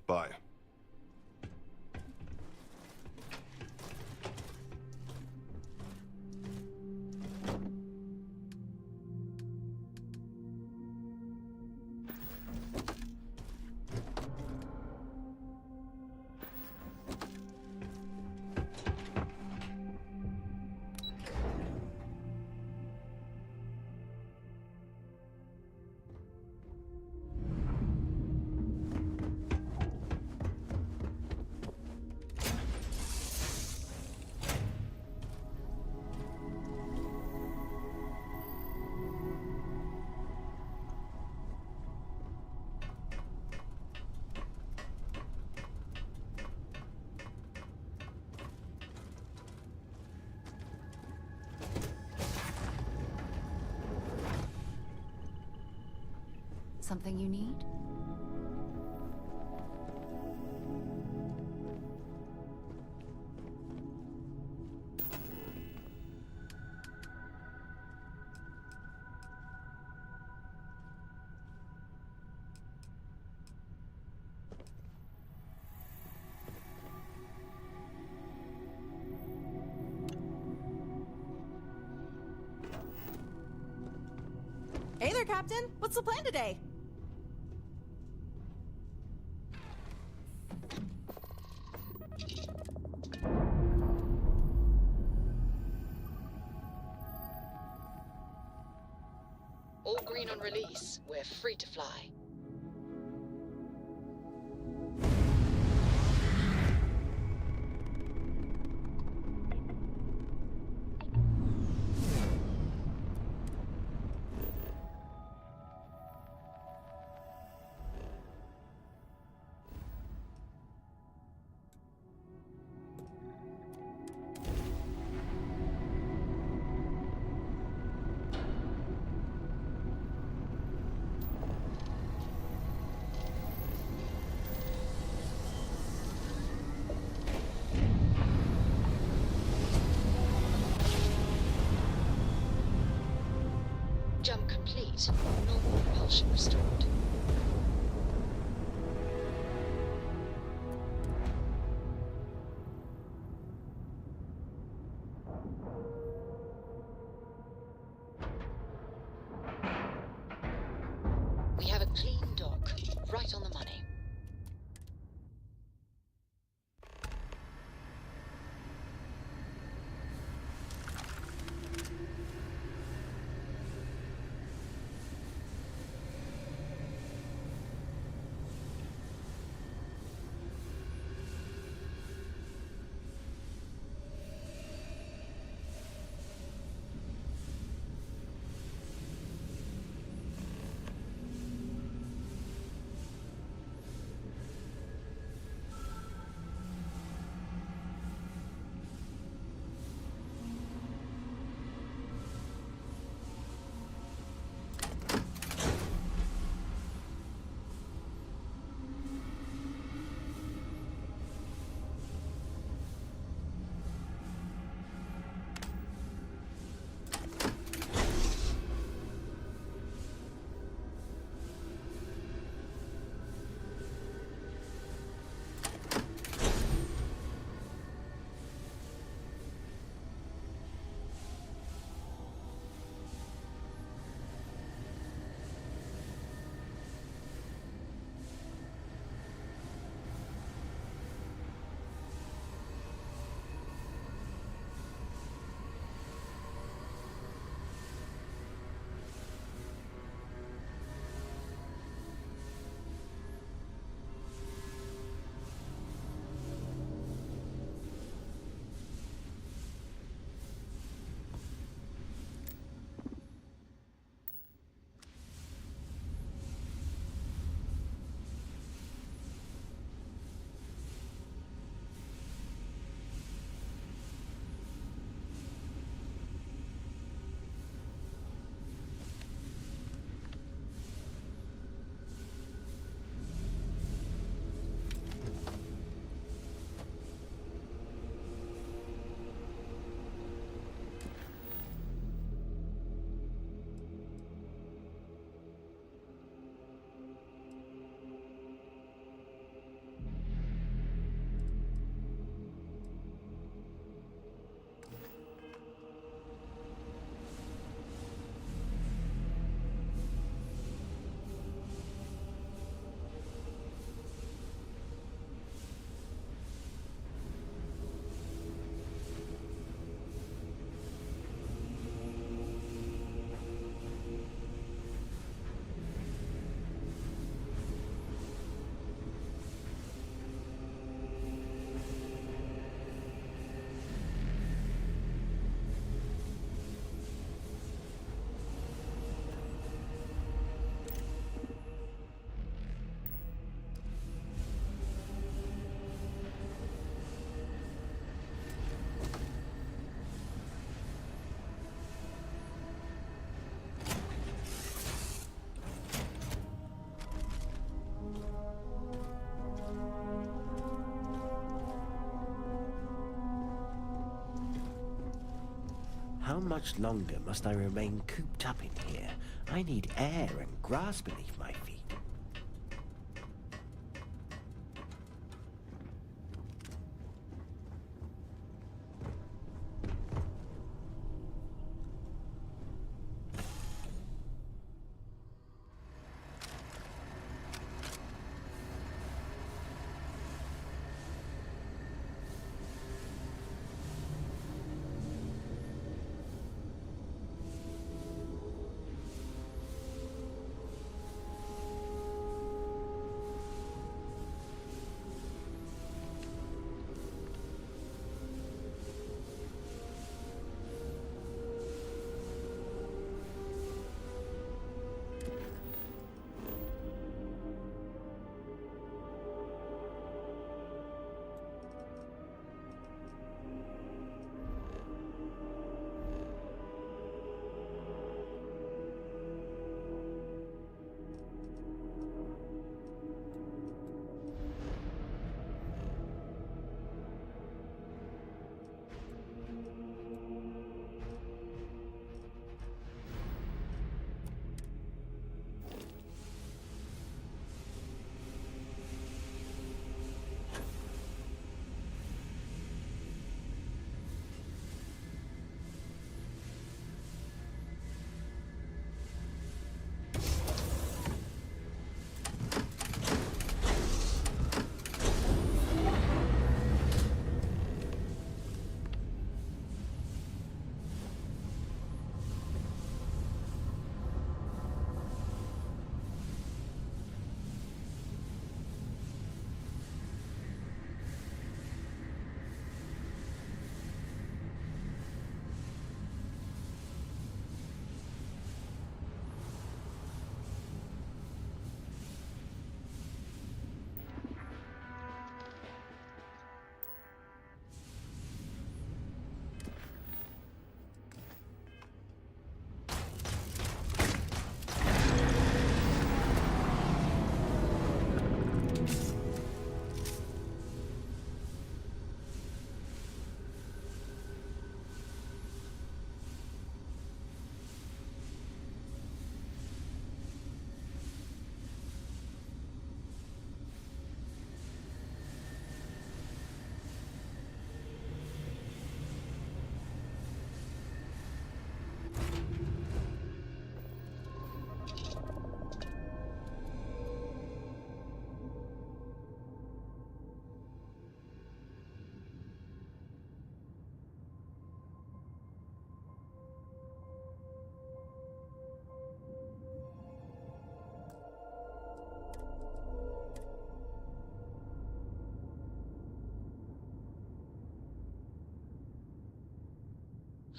Bye. Something you need? Hey there, Captain. What's the plan today? All green on release. We're free to fly. Jump complete. Normal propulsion restored. We have a clean dock, right on the money. How much longer must I remain cooped up in here? I need air and grass beneath my feet.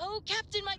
Oh, Captain, my...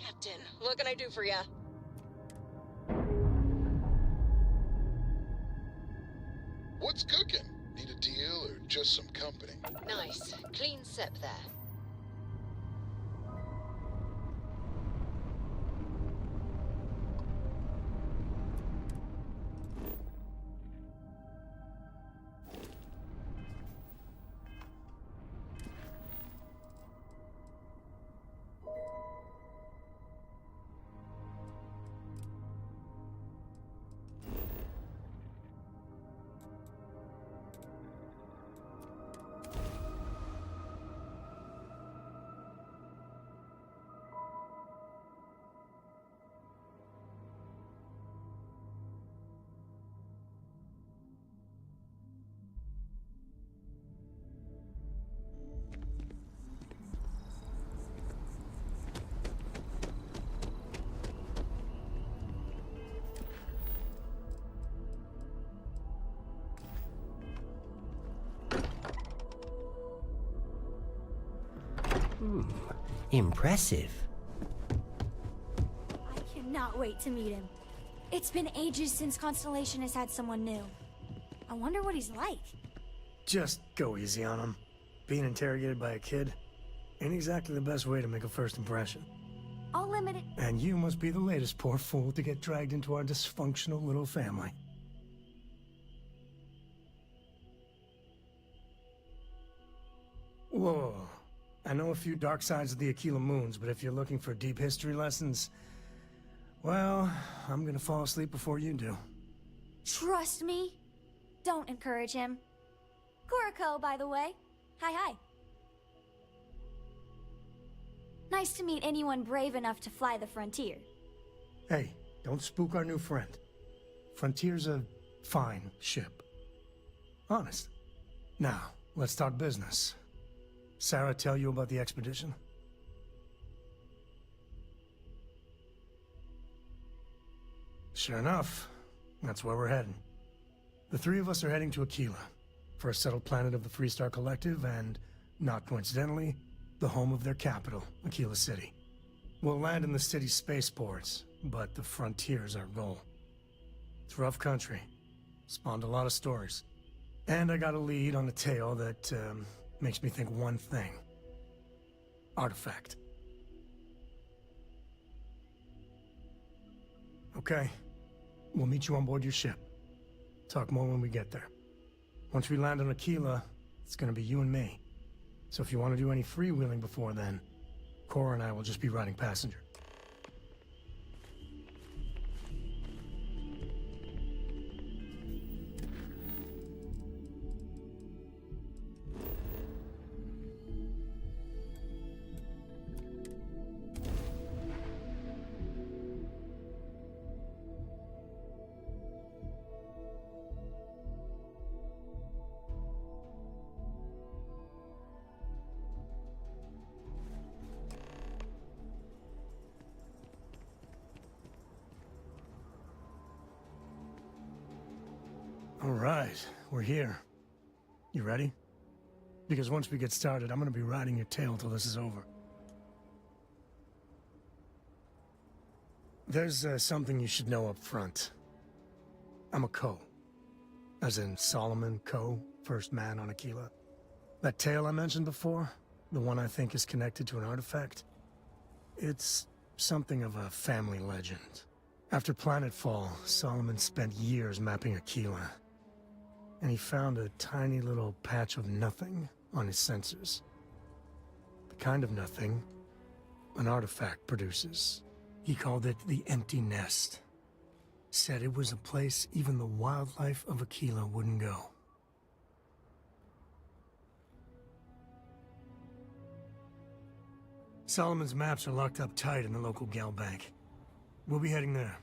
Captain, what can I do for ya? What's cooking? Need a deal or just some company? Nice. Clean sep there. Impressive. I cannot wait to meet him. It's been ages since Constellation has had someone new. I wonder what he's like. Just go easy on him. Being interrogated by a kid ain't exactly the best way to make a first impression. I'll limit it. And you must be the latest poor fool to get dragged into our dysfunctional little family. Whoa. I know a few dark sides of the Aquila Moons, but if you're looking for deep history lessons, well, I'm gonna fall asleep before you do. Trust me. Don't encourage him. Kuriko, by the way. Hi. Nice to meet anyone brave enough to fly the frontier. Hey, don't spook our new friend. Frontier's a fine ship. Honest. Now, let's talk business. Sarah tell you about the expedition? Sure enough, that's where we're heading. The three of us are heading to Aquila, first settled planet of the Freestar Collective and, not coincidentally, the home of their capital, Aquila City. We'll land in the city's spaceports, but the frontier's our goal. It's rough country. Spawned a lot of stories. And I got a lead on a tale that, makes me think one thing. Artifact. Okay. We'll meet you on board your ship. Talk more when we get there. Once we land on Aquila, it's gonna be you and me. So if you want to do any freewheeling before then, Cora and I will just be riding passenger. All right, we're here. You ready? Because once we get started, I'm gonna be riding your tail till this is over. There's something you should know up front. I'm a Co. As in Solomon Co., first man on Aquila. That tale I mentioned before, the one I think is connected to an artifact, it's something of a family legend. After planetfall, Solomon spent years mapping Aquila. And he found a tiny little patch of nothing on his sensors. The kind of nothing an artifact produces. He called it the Empty Nest. Said it was a place even the wildlife of Aquila wouldn't go. Solomon's maps are locked up tight in the local gal bank. We'll be heading there.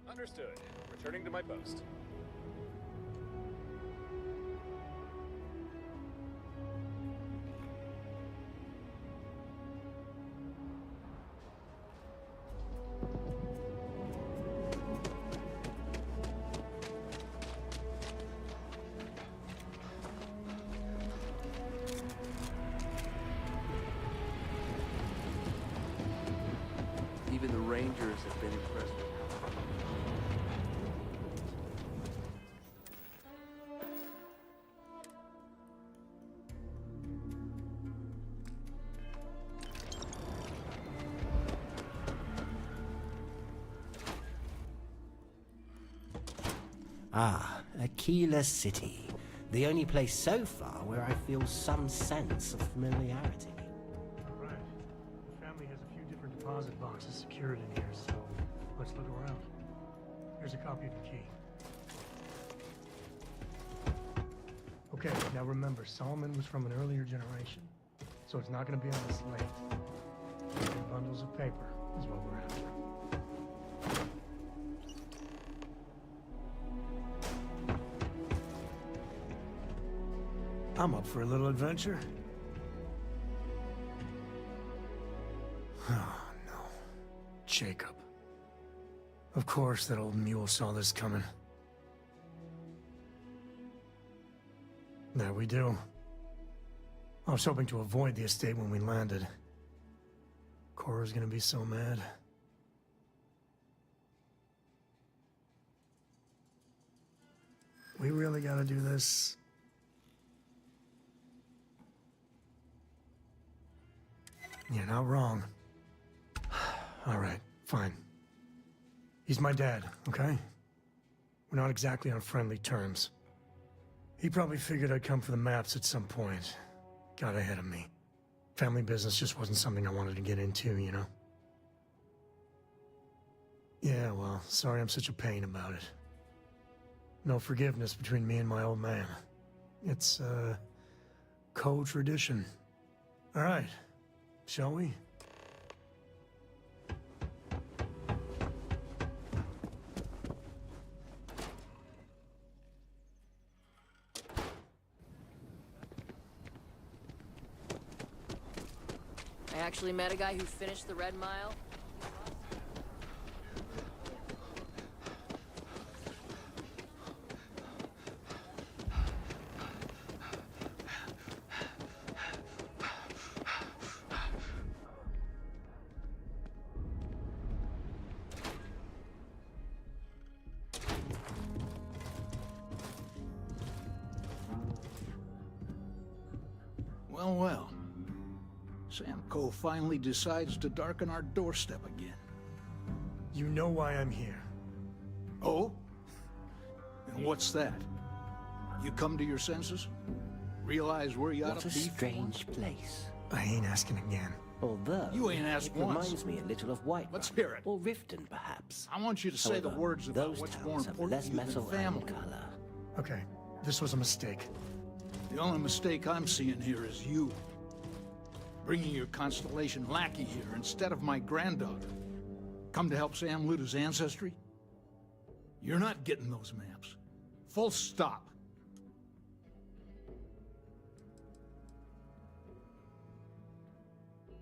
Understood. Returning to my post. Rangers have been impressed with how... Ah, Aquila City. The only place so far where I feel some sense of familiarity. All right. The family has a few different deposit boxes secured in here, so let's look around. Here's a copy of the key. Okay, now remember, Solomon was from an earlier generation, so it's not going to be on the slate. Three bundles of paper is what we're after. I'm up for a little adventure. Oh, no. Jacob. Of course that old mule saw this coming. There we do. I was hoping to avoid the estate when we landed. Cora's gonna be so mad. We really gotta do this. You're not wrong. All right, fine. He's my dad, okay? We're not exactly on friendly terms. He probably figured I'd come for the maps at some point. Got ahead of me. Family business just wasn't something I wanted to get into, you know? Yeah, well, sorry I'm such a pain about it. No forgiveness between me and my old man. It's, co-tradition. All right. Shall we? I actually met a guy who finished the Red Mile. Well, well. Sam Coe finally decides to darken our doorstep again. You know why I'm here. Oh? And what's that? You come to your senses? Realize where you ought to be? What a strange place. I ain't asking again. Although, You ain't asked it once. reminds me a little of White. Let's hear it. Or Riften, perhaps. I want you to say the However, words about those what's towns more have important less to you metal than family. and color. Okay, this was a mistake. The only mistake I'm seeing here is you. Bringing your Constellation lackey here instead of my granddaughter. Come to help Sam loot his ancestry? You're not getting those maps. Full stop.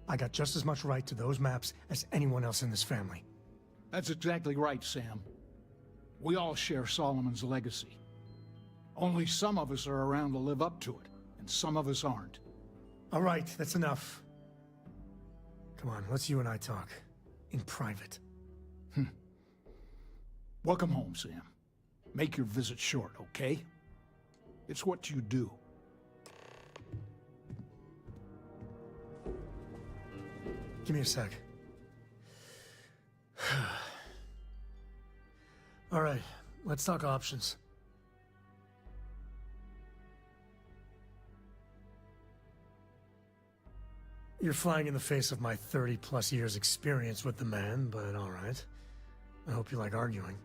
I got just as much right to those maps as anyone else in this family. That's exactly right, Sam. We all share Solomon's legacy. Only some of us are around to live up to it, and some of us aren't. All right, that's enough. Come on, let's you and I talk. In private. Welcome home, Sam. Make your visit short, okay? It's what you do. Give me a sec. All right, let's talk options. You're flying in the face of my 30-plus years experience with the man, but all right. I hope you like arguing.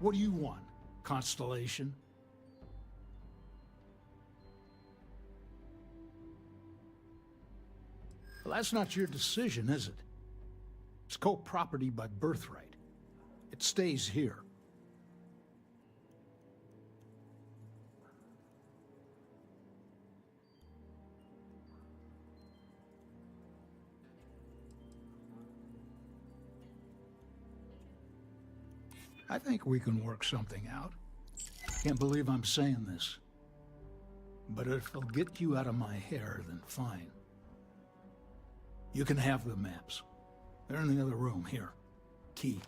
What do you want, Constellation? Well, that's not your decision, is it? It's co-property by birthright. It stays here. I think we can work something out. Can't believe I'm saying this. But if it'll get you out of my hair, then fine. You can have the maps. They're in the other room, here. Key.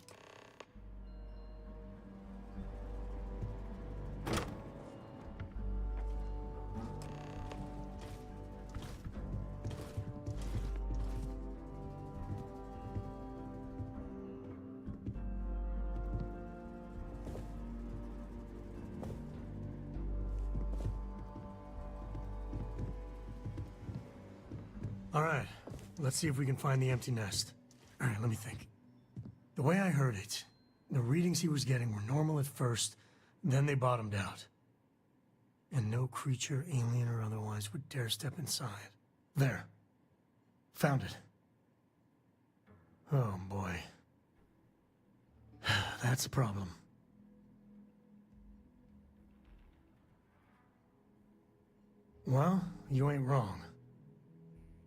All right, let's see if we can find the empty nest. All right, let me think. The way I heard it, the readings he was getting were normal at first, then they bottomed out. And no creature, alien or otherwise, would dare step inside. There. Found it. Oh, boy. That's a problem. Well, you ain't wrong.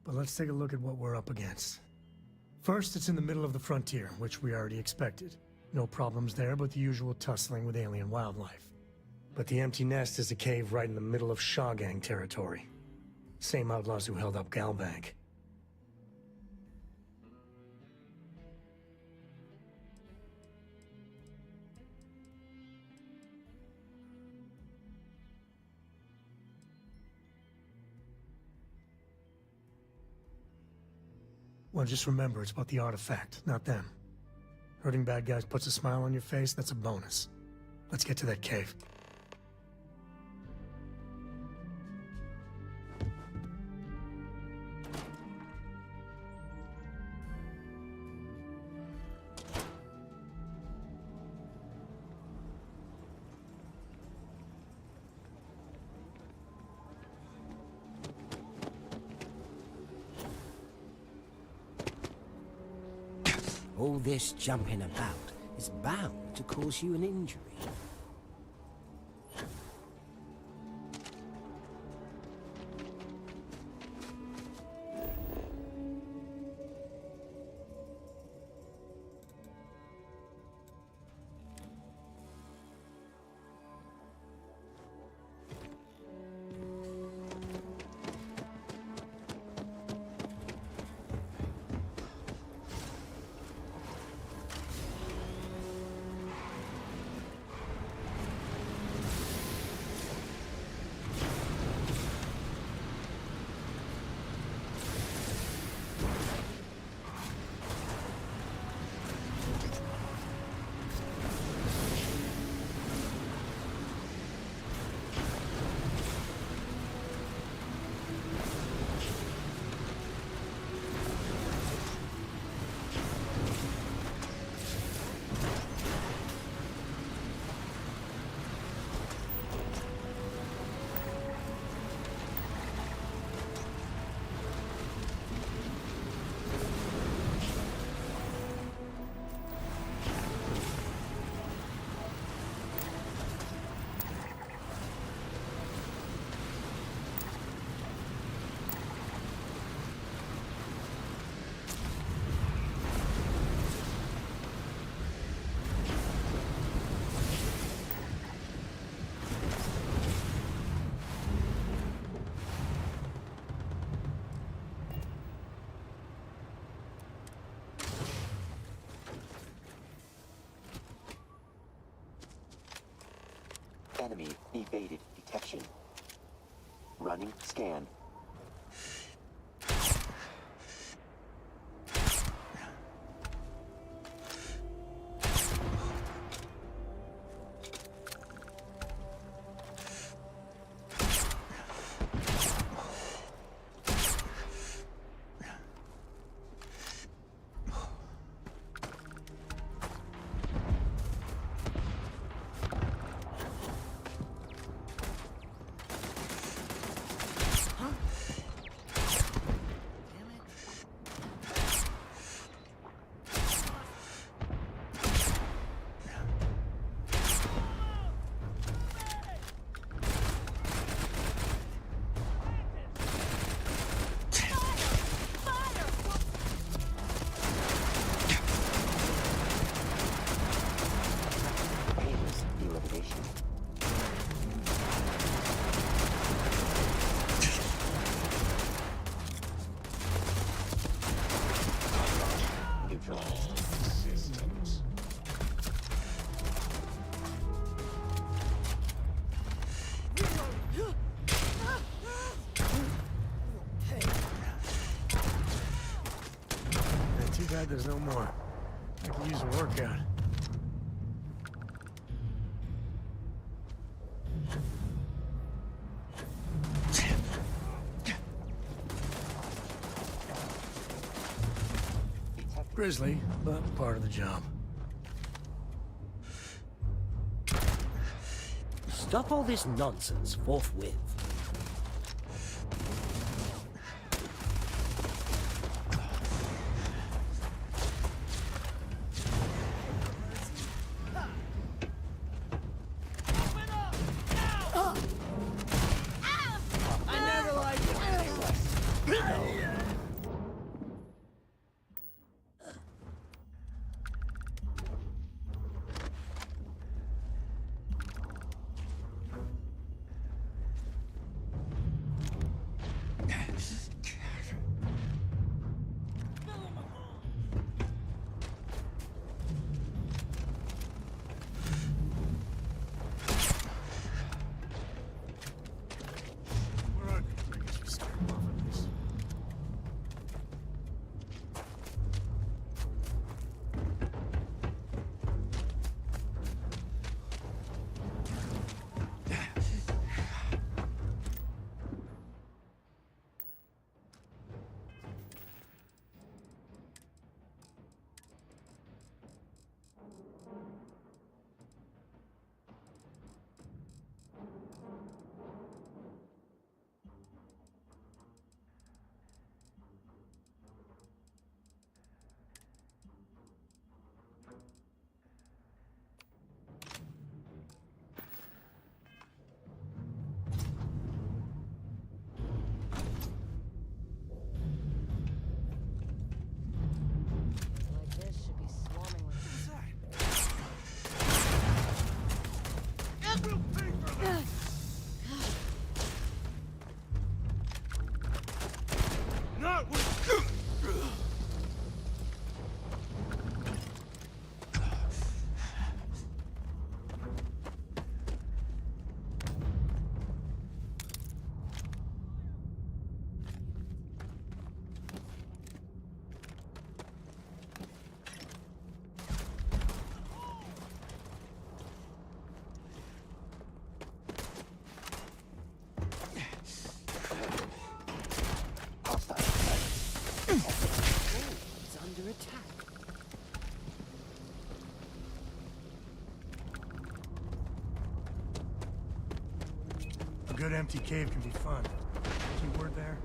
But let's take a look at what we're up against. First, it's in the middle of the frontier, which we already expected. No problems there, but the usual tussling with alien wildlife. But the empty nest is a cave right in the middle of Shaw Gang territory. Same outlaws who held up Galbank. Well, just remember, it's about the artifact, not them. Hurting bad guys puts a smile on your face, that's a bonus. Let's get to that cave. All this jumping about is bound to cause you an injury. Enemy evaded detection. Running scan. glad there's no more. I could use a workout. Grisly, but part of the job. Stop all this nonsense forthwith. It's under attack. A good empty cave can be fun. Keyword there?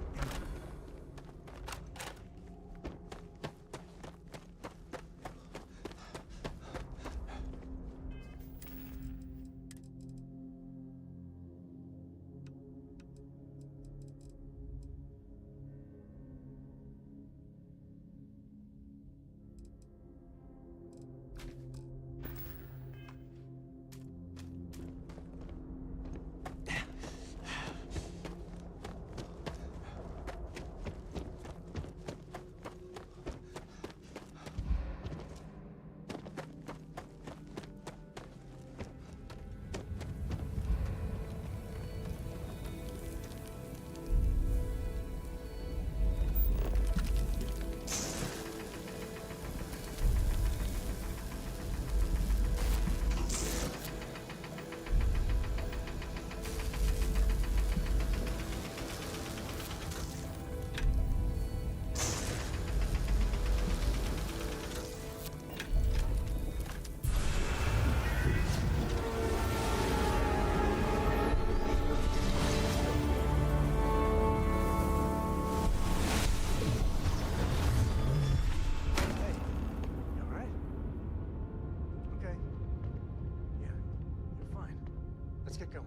Get going.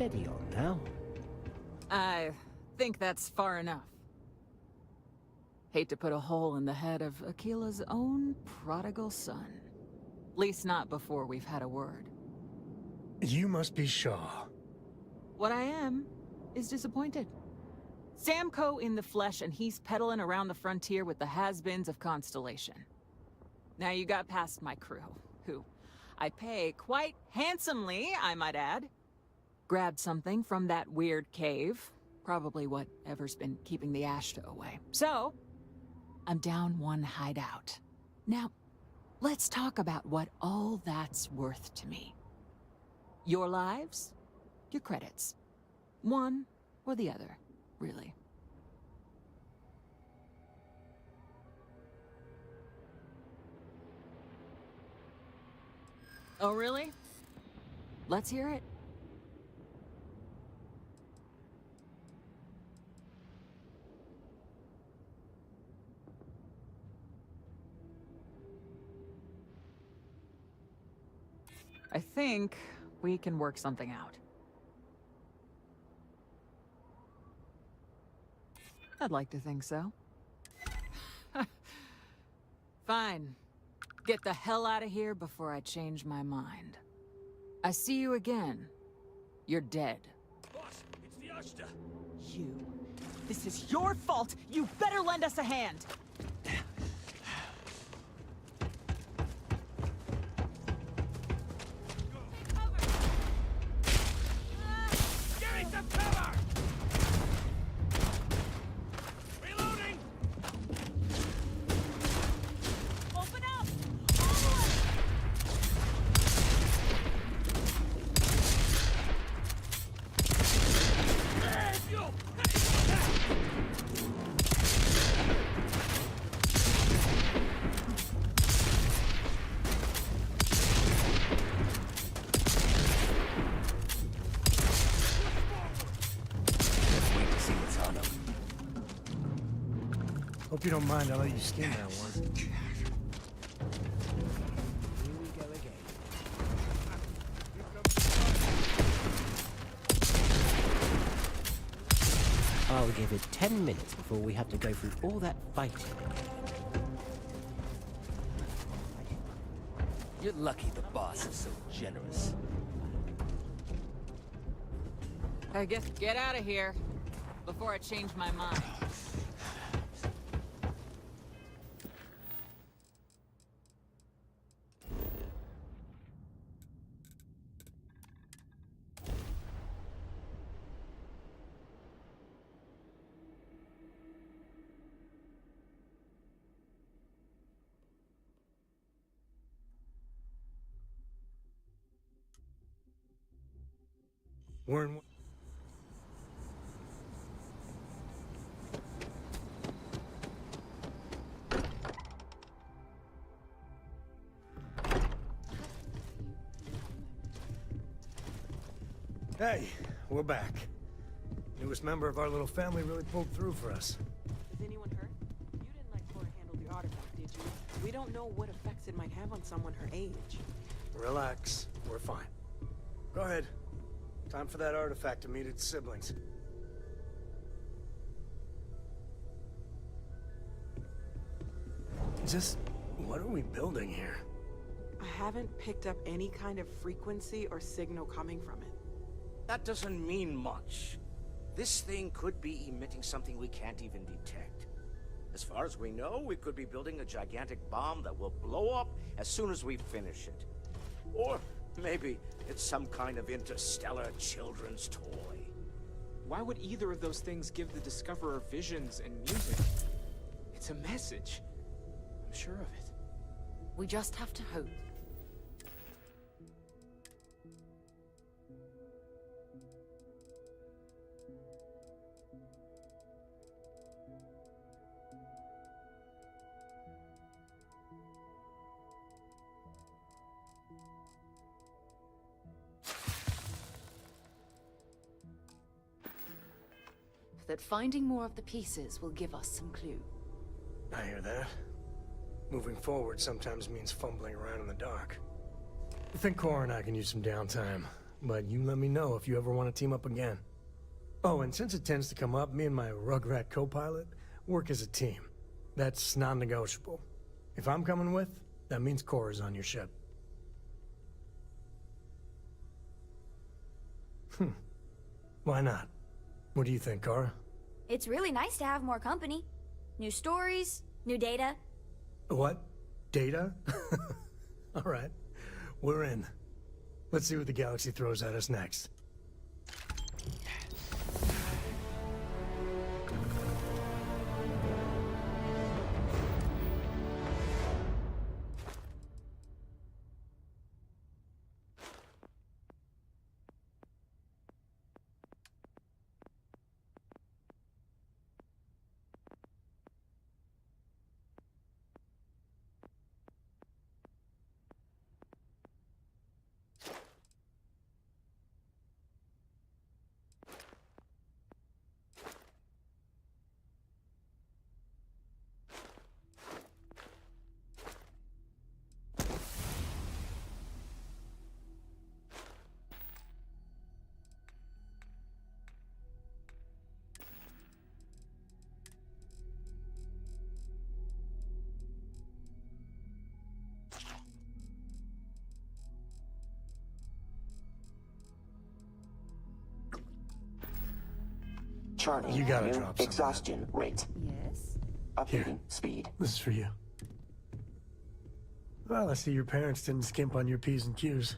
steady on now. I think that's far enough. Hate to put a hole in the head of Aquila's own prodigal son. Least not before we've had a word. You must be Shaw. What I am is disappointed. Samco in the flesh, and he's peddling around the frontier with the has-beens of Constellation. Now you got past my crew, who I pay quite handsomely, I might add. Grabbed something from that weird cave. Probably whatever's been keeping the Ashta away. So, I'm down one hideout. Now, let's talk about what all that's worth to me. Your lives, your credits. One or the other, really. Oh, really? Let's hear it. I think we can work something out. I'd like to think so. Fine. Get the hell out of here before I change my mind. I see you again. You're dead. Boss, it's the Ashta. You. This is your fault! You better lend us a hand! Give me some cover! Reloading! Open up! Hope you don't mind, I'll let you skin that one. Here we go again. I'll give it 10 minutes before we have to go through all that fighting. You're lucky the boss is so generous. I guess get out of here before I change my mind. We're in... Hey, we're back. Newest member of our little family really pulled through for us. Is anyone hurt? You didn't let Cora handle the artifact, did you? We don't know what effects it might have on someone her age. Relax, we're fine. Go ahead. Time for that artifact to meet its siblings. Just, what are we building here? I haven't picked up any kind of frequency or signal coming from it. That doesn't mean much. This thing could be emitting something we can't even detect. As far as we know, we could be building a gigantic bomb that will blow up as soon as we finish it. Or maybe it's some kind of interstellar children's toy. Why would either of those things give the Discoverer visions and music? It's a message. I'm sure of it. We just have to hope. That finding more of the pieces will give us some clue. I hear that. Moving forward sometimes means fumbling around in the dark. I think Cora and I can use some downtime. but you let me know if you ever want to team up again. Oh, and since it tends to come up, me and my Rugrat co-pilot work as a team. That's non-negotiable. If I'm coming with, that means Cora's on your ship. Why not? What do you think, Cora? It's really nice to have more company. New stories, new data. What? Data? Alright, we're in. Let's see what the galaxy throws at us next. Charting You gotta new drop some of exhaustion rate. Yes? Updating speed. This is for you. Well, I see your parents didn't skimp on your P's and Q's.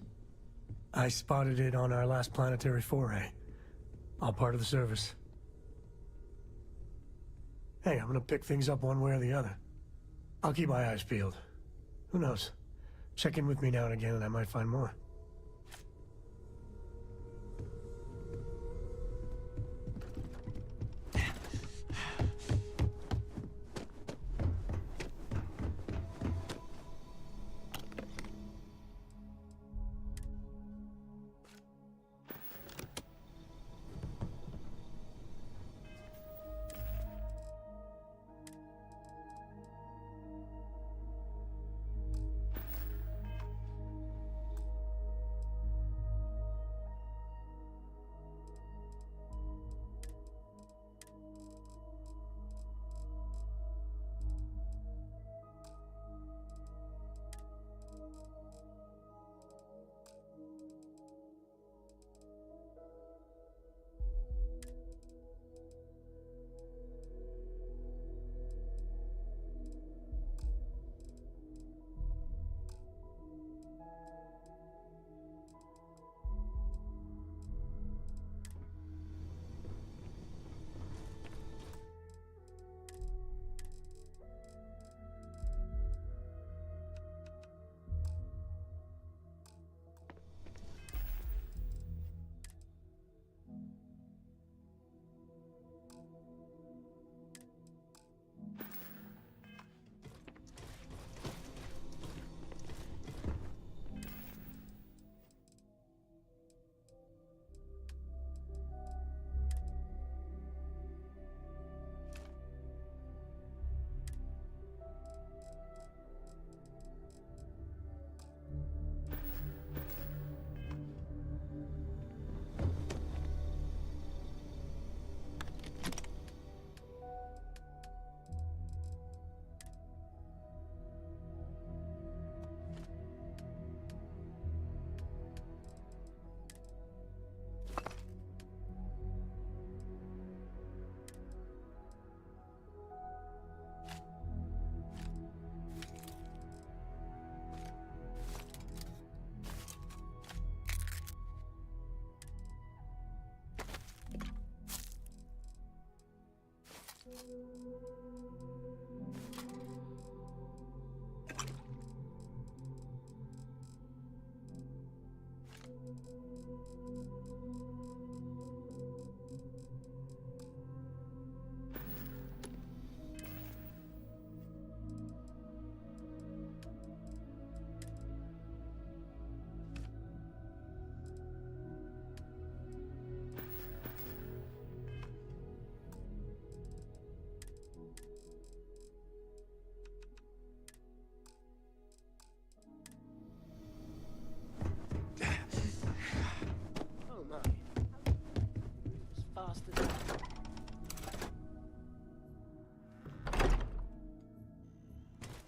I spotted it on our last planetary foray. All part of the service. Hey, I'm gonna pick things up one way or the other. I'll keep my eyes peeled. Who knows? Check in with me now and again and I might find more.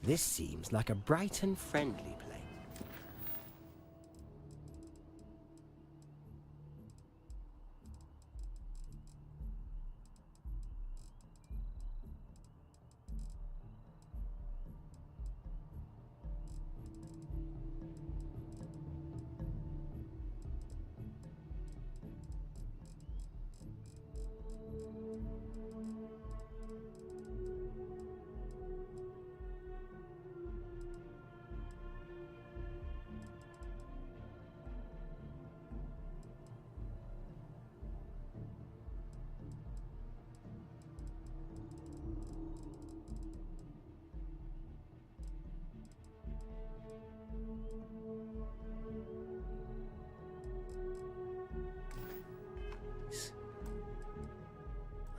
This seems like a bright and friendly place.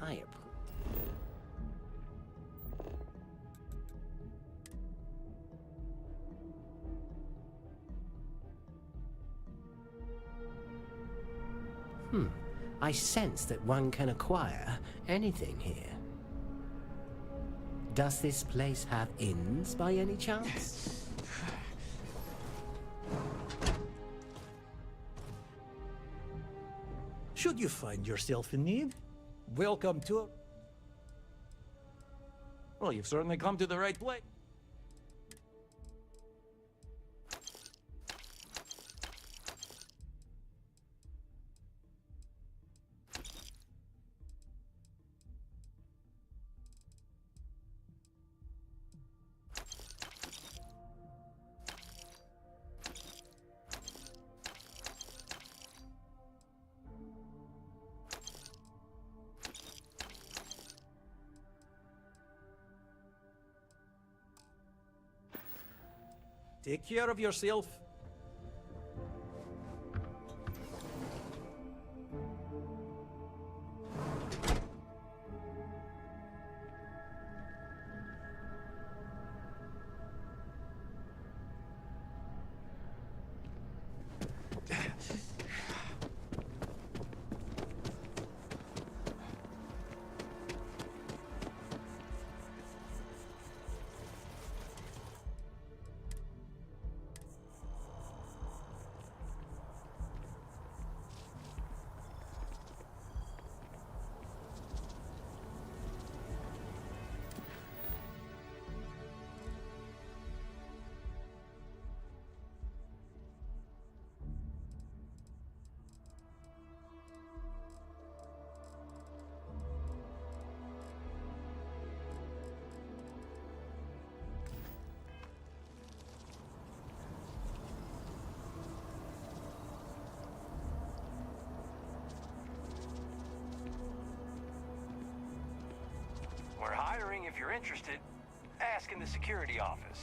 I approve. I sense that one can acquire anything here. Does this place have inns by any chance? Should you find yourself in need, welcome to... Well, you've certainly come to the right place. Take care of yourself. We're hiring if you're interested. Ask in the security office.